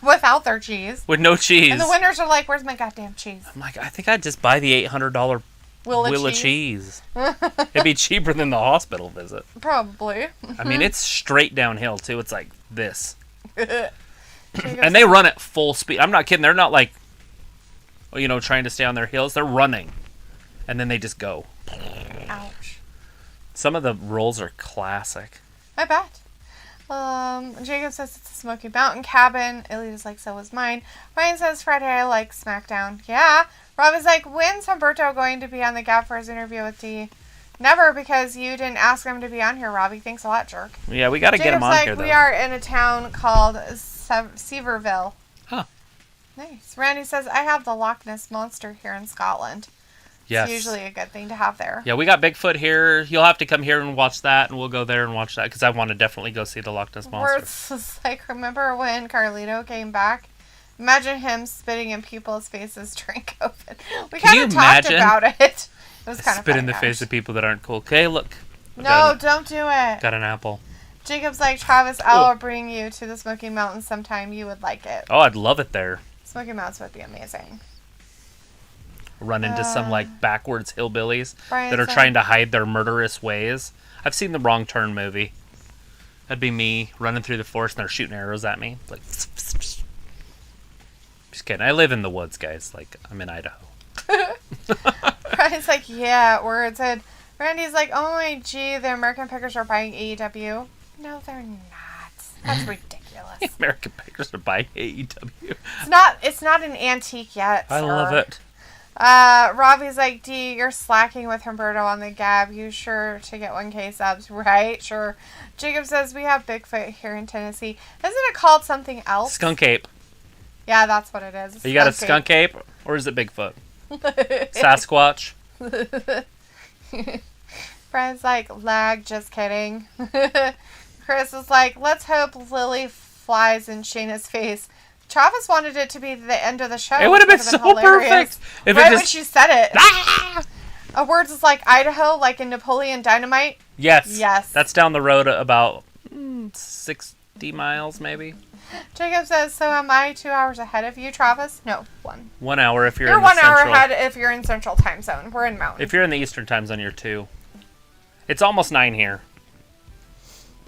without their cheese, with no cheese, and the winners are like, "Where's my goddamn cheese?" I'm like, I think I'd just buy the $800 wheel of cheese. It'd be cheaper than the hospital visit. Probably. I mean, it's straight downhill too. It's like this. And they run at full speed. I'm not kidding. They're not trying to stay on their heels. They're running. And then they just go. Ouch. Some of the rolls are classic. I bet. Jacob says it's a Smoky Mountain cabin. Elita's like, so was mine. Ryan says Friday I like SmackDown. Yeah. Rob is like, when's Humberto going to be on the Gap for his interview with Dee? Never, because you didn't ask him to be on here, Robbie. Thanks a lot, jerk. Yeah, we got to get him on here, though. We are in a town called Seaverville. Huh. Nice. Randy says, I have the Loch Ness Monster here in Scotland. Yes. It's usually a good thing to have there. Yeah, we got Bigfoot here. You'll have to come here and watch that, and we'll go there and watch that, because I want to definitely go see the Loch Ness Monster. It's like, remember when Carlito came back? Imagine him spitting in people's faces during COVID. We kind of talked about it. It was kind of spit in the face of people that aren't cool. Okay, look. No, don't do it. Got an apple. Jacob's like, Travis, I'll bring you to the Smoky Mountains sometime. You would like it. Oh, I'd love it there. Smoky Mountains would be amazing. Run into some backwards hillbillies that are trying to hide their murderous ways. I've seen the Wrong Turn movie. That'd be me running through the forest and they're shooting arrows at me. Like, just kidding. I live in the woods, guys. Like, I'm in Idaho. Brian's like, yeah, words. And Randy's like, oh my gee, the American Pickers are buying AEW. No, they're not. That's ridiculous. The American Pickers are buying AEW. It's not an antique yet. I love it. Robbie's like, D, you're slacking with Humberto on the Gab. You sure to get 1K subs, right? Sure. Jacob says, we have Bigfoot here in Tennessee. Isn't it called something else? Skunk ape. Yeah, that's what it is. You got a skunk ape? Or is it Bigfoot? Sasquatch? Friend's like, lag, just kidding. Chris is like, let's hope Lily flies in Shayna's face. Travis wanted it to be the end of the show. It would have been so perfect. If right when she said it. Ah! Words is like Idaho, like in Napoleon Dynamite. Yes. Yes. That's down the road about 60 miles, maybe. Jacob says, so am I 2 hours ahead of you, Travis? No, 1. 1 hour if you're in 1 hour Central. ahead if you're in Central Time Zone. We're in Mountain. If you're in the Eastern Time Zone, you're 2. It's almost 9 here.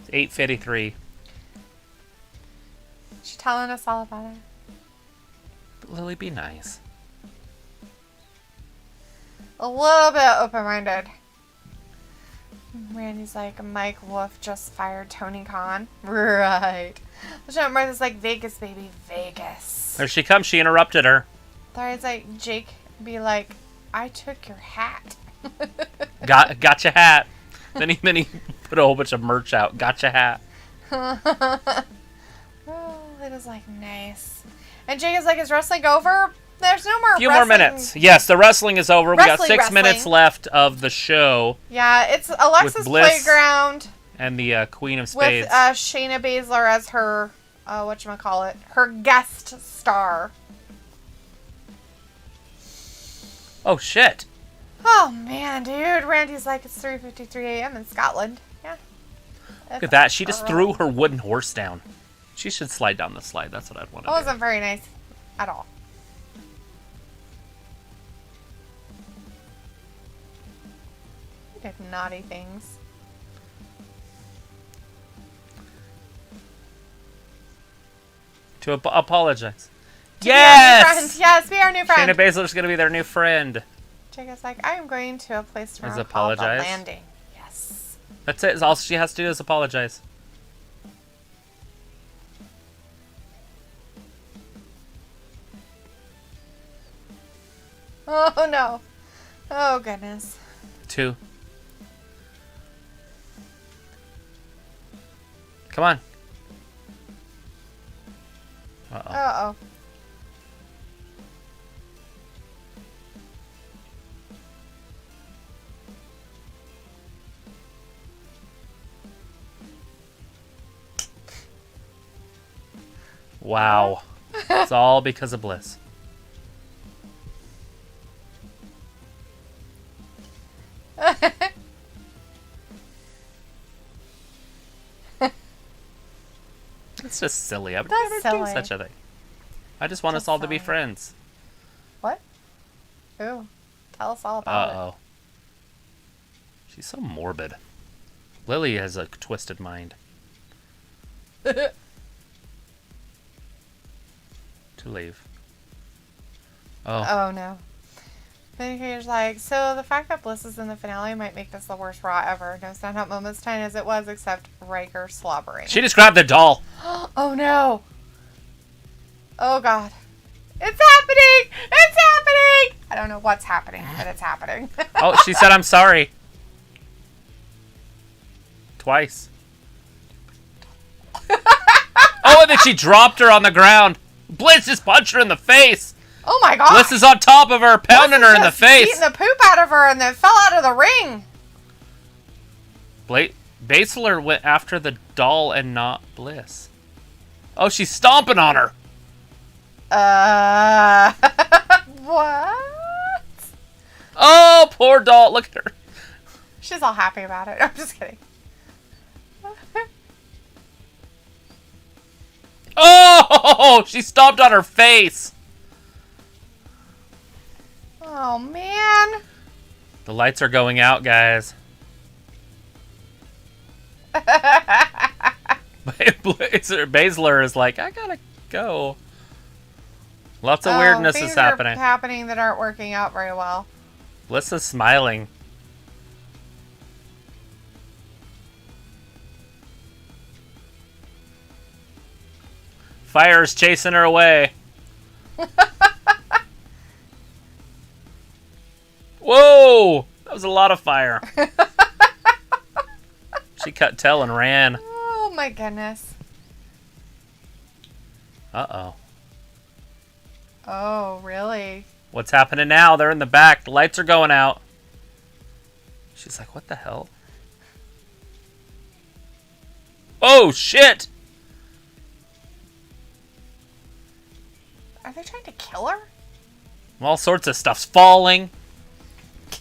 It's 8:53. She's telling us all about it. But Lily, be nice. A little bit open-minded. Randy's like, Mike Wolf just fired Tony Khan. Right. Lieutenant Martha's like, Vegas, baby, Vegas. There she comes. She interrupted her. Larry's like, Jake be like, I took your hat. Got your hat. Then he put a whole bunch of merch out. Got your hat. Oh, it was like, nice. And Jake is like, is wrestling over? There's no more few more minutes. Yes, the wrestling is over. We got 6 minutes left of the show. Yeah, it's Alexa's Playground. And the Queen of Spades. With Shayna Baszler as her, whatchamacallit, her guest star. Oh, shit. Oh, man, dude. Randy's like, it's 3:53 a.m. in Scotland. Yeah. Look at that. She just threw her wooden horse down. She should slide down the slide. That's what I'd want to do. It wasn't very nice at all. You did naughty things. To apologize. Yes! Yes, be our new friend. Shayna Baszler's going to be their new friend. Jacob's like, I am going to a place tomorrow apologize. called The Landing. Yes. That's it. All she has to do is apologize. Oh, no. Oh, goodness. 2. Come on. Uh-oh. Uh-oh. Wow. It's all because of Bliss. It's just silly. I would never do such a thing. I just want us all to be friends. What? Ooh. Tell us all about Uh-oh. She's so morbid. Lily has a twisted mind. To leave. Oh. Oh, no. Then he's like, so the fact that Bliss is in the finale might make this the worst Raw ever. No stand-up moments, 10 as it was, except Riker slobbering. She just grabbed the doll. Oh, no. Oh, God. It's happening! It's happening! I don't know what's happening, but it's happening. Oh, she said, I'm sorry. Twice. Oh, and then she dropped her on the ground. Bliss just punched her in the face. Oh, my God. Bliss is on top of her, pounding her in the face. Beating the poop out of her and then fell out of the ring. Baszler went after the doll and not Bliss. Oh, she's stomping on her. What? Oh, poor doll. Look at her. She's all happy about it. I'm just kidding. Oh, she stomped on her face. Oh, man. The lights are going out, guys. Baszler is like, I gotta go. Lots of weirdness is happening. Things are happening that aren't working out very well. Blissa's smiling. Fire's chasing her away. Whoa! That was a lot of fire. She cut tail and ran. Oh my goodness. Uh-oh. Oh, really? What's happening now? They're in the back. The lights are going out. She's like, what the hell? Oh, shit! Are they trying to kill her? All sorts of stuff's falling.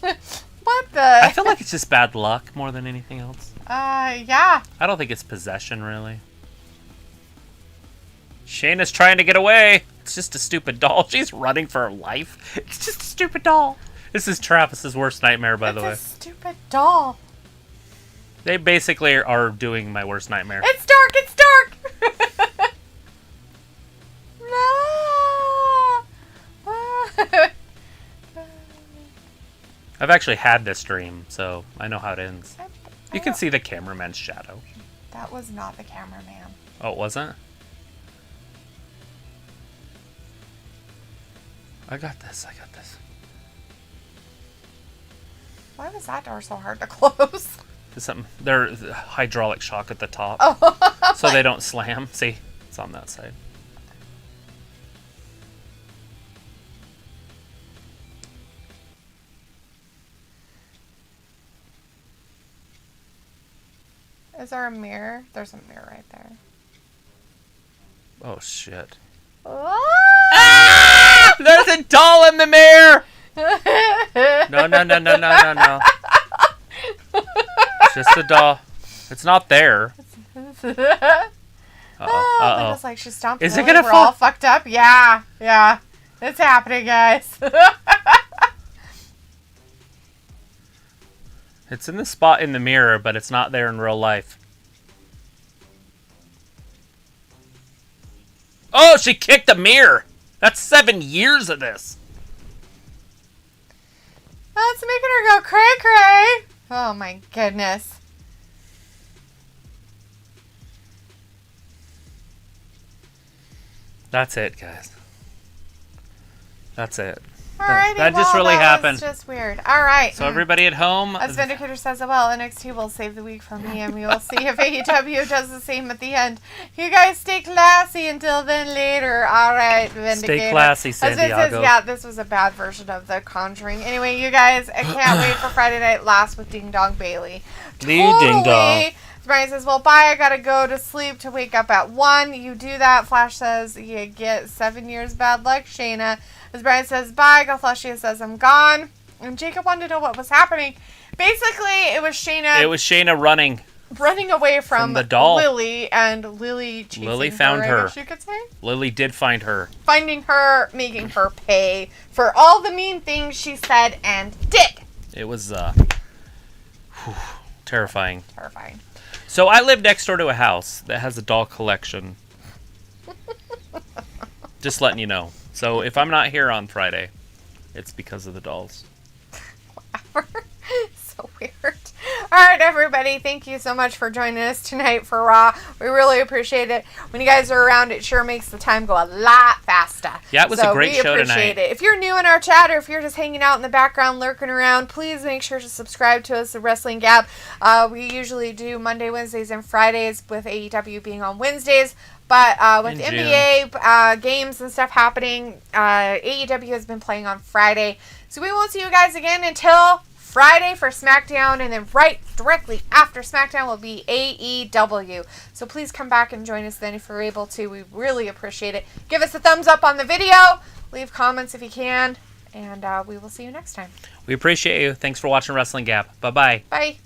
What the? I feel like it's just bad luck more than anything else. Yeah. I don't think it's possession, really. Shayna's trying to get away. It's just a stupid doll. She's running for her life. It's just a stupid doll. This is Travis's worst nightmare, by the way. It's a stupid doll. They basically are doing my worst nightmare. It's dark. It's dark. No. I've actually had this dream, so I know how it ends. You can see the cameraman's shadow. That was not the cameraman. Oh, it wasn't? I got this. I got this. Why was that door so hard to close? There's hydraulic shock at the top. Oh. So they don't slam. See? It's on that side. Is there a mirror? There's a mirror right there. Oh, shit. Ah! There's a doll in the mirror! No. It's just a doll. It's not there. Uh-oh. Uh-oh. It's like she stomped. Is it Lily. gonna We're fall? all fucked up. Yeah. It's happening, guys. It's in the spot in the mirror, but it's not there in real life. Oh, she kicked the mirror! That's 7 years of this. Oh, it's making her go cray-cray. Oh, my goodness. That's it, guys. That's it. Alrighty, That just really happened. That's just weird. All right. So everybody at home, As Vindicator says, well, NXT will save the week for me, and we will see if AEW does the same at the end. You guys stay classy until then later. All right, Vindicator. Stay classy, San Diego. Yeah, this was a bad version of The Conjuring. Anyway, you guys, I can't wait for Friday Night Last with Ding Dong Bailey. Ding Dong. Brian says, well, bye, I gotta go to sleep to wake up at 1. You do that. Flash says, you get 7 years bad luck, Shayna. As Brian says, bye, Galfleshia says, I'm gone. And Jacob wanted to know what was happening. Basically, it was Shayna. It was Shayna running Away from the doll. Lily, and Lily chasing Lily found her. I guess you could say. Lily did find her. Finding her, making her pay for all the mean things she said and did. It was terrifying. Terrifying. So I live next door to a house that has a doll collection. Just letting you know. So if I'm not here on Friday, it's because of the dolls. Whatever. So weird. All right, everybody. Thank you so much for joining us tonight for Raw. We really appreciate it. When you guys are around, it sure makes the time go a lot faster. Yeah, it was a great show tonight. We appreciate it. If you're new in our chat, or if you're just hanging out in the background, lurking around, please make sure to subscribe to us, The Wrestling Gap. We usually do Monday, Wednesdays, and Fridays, with AEW being on Wednesdays. But with NBA games and stuff happening, AEW has been playing on Friday. So we won't see you guys again until Friday for SmackDown, and then directly after SmackDown will be AEW. So please come back and join us then if you're able to. We really appreciate it. Give us a thumbs up on the video. Leave comments if you can. And we will see you next time. We appreciate you. Thanks for watching Wrestling Gap. Bye-bye. Bye.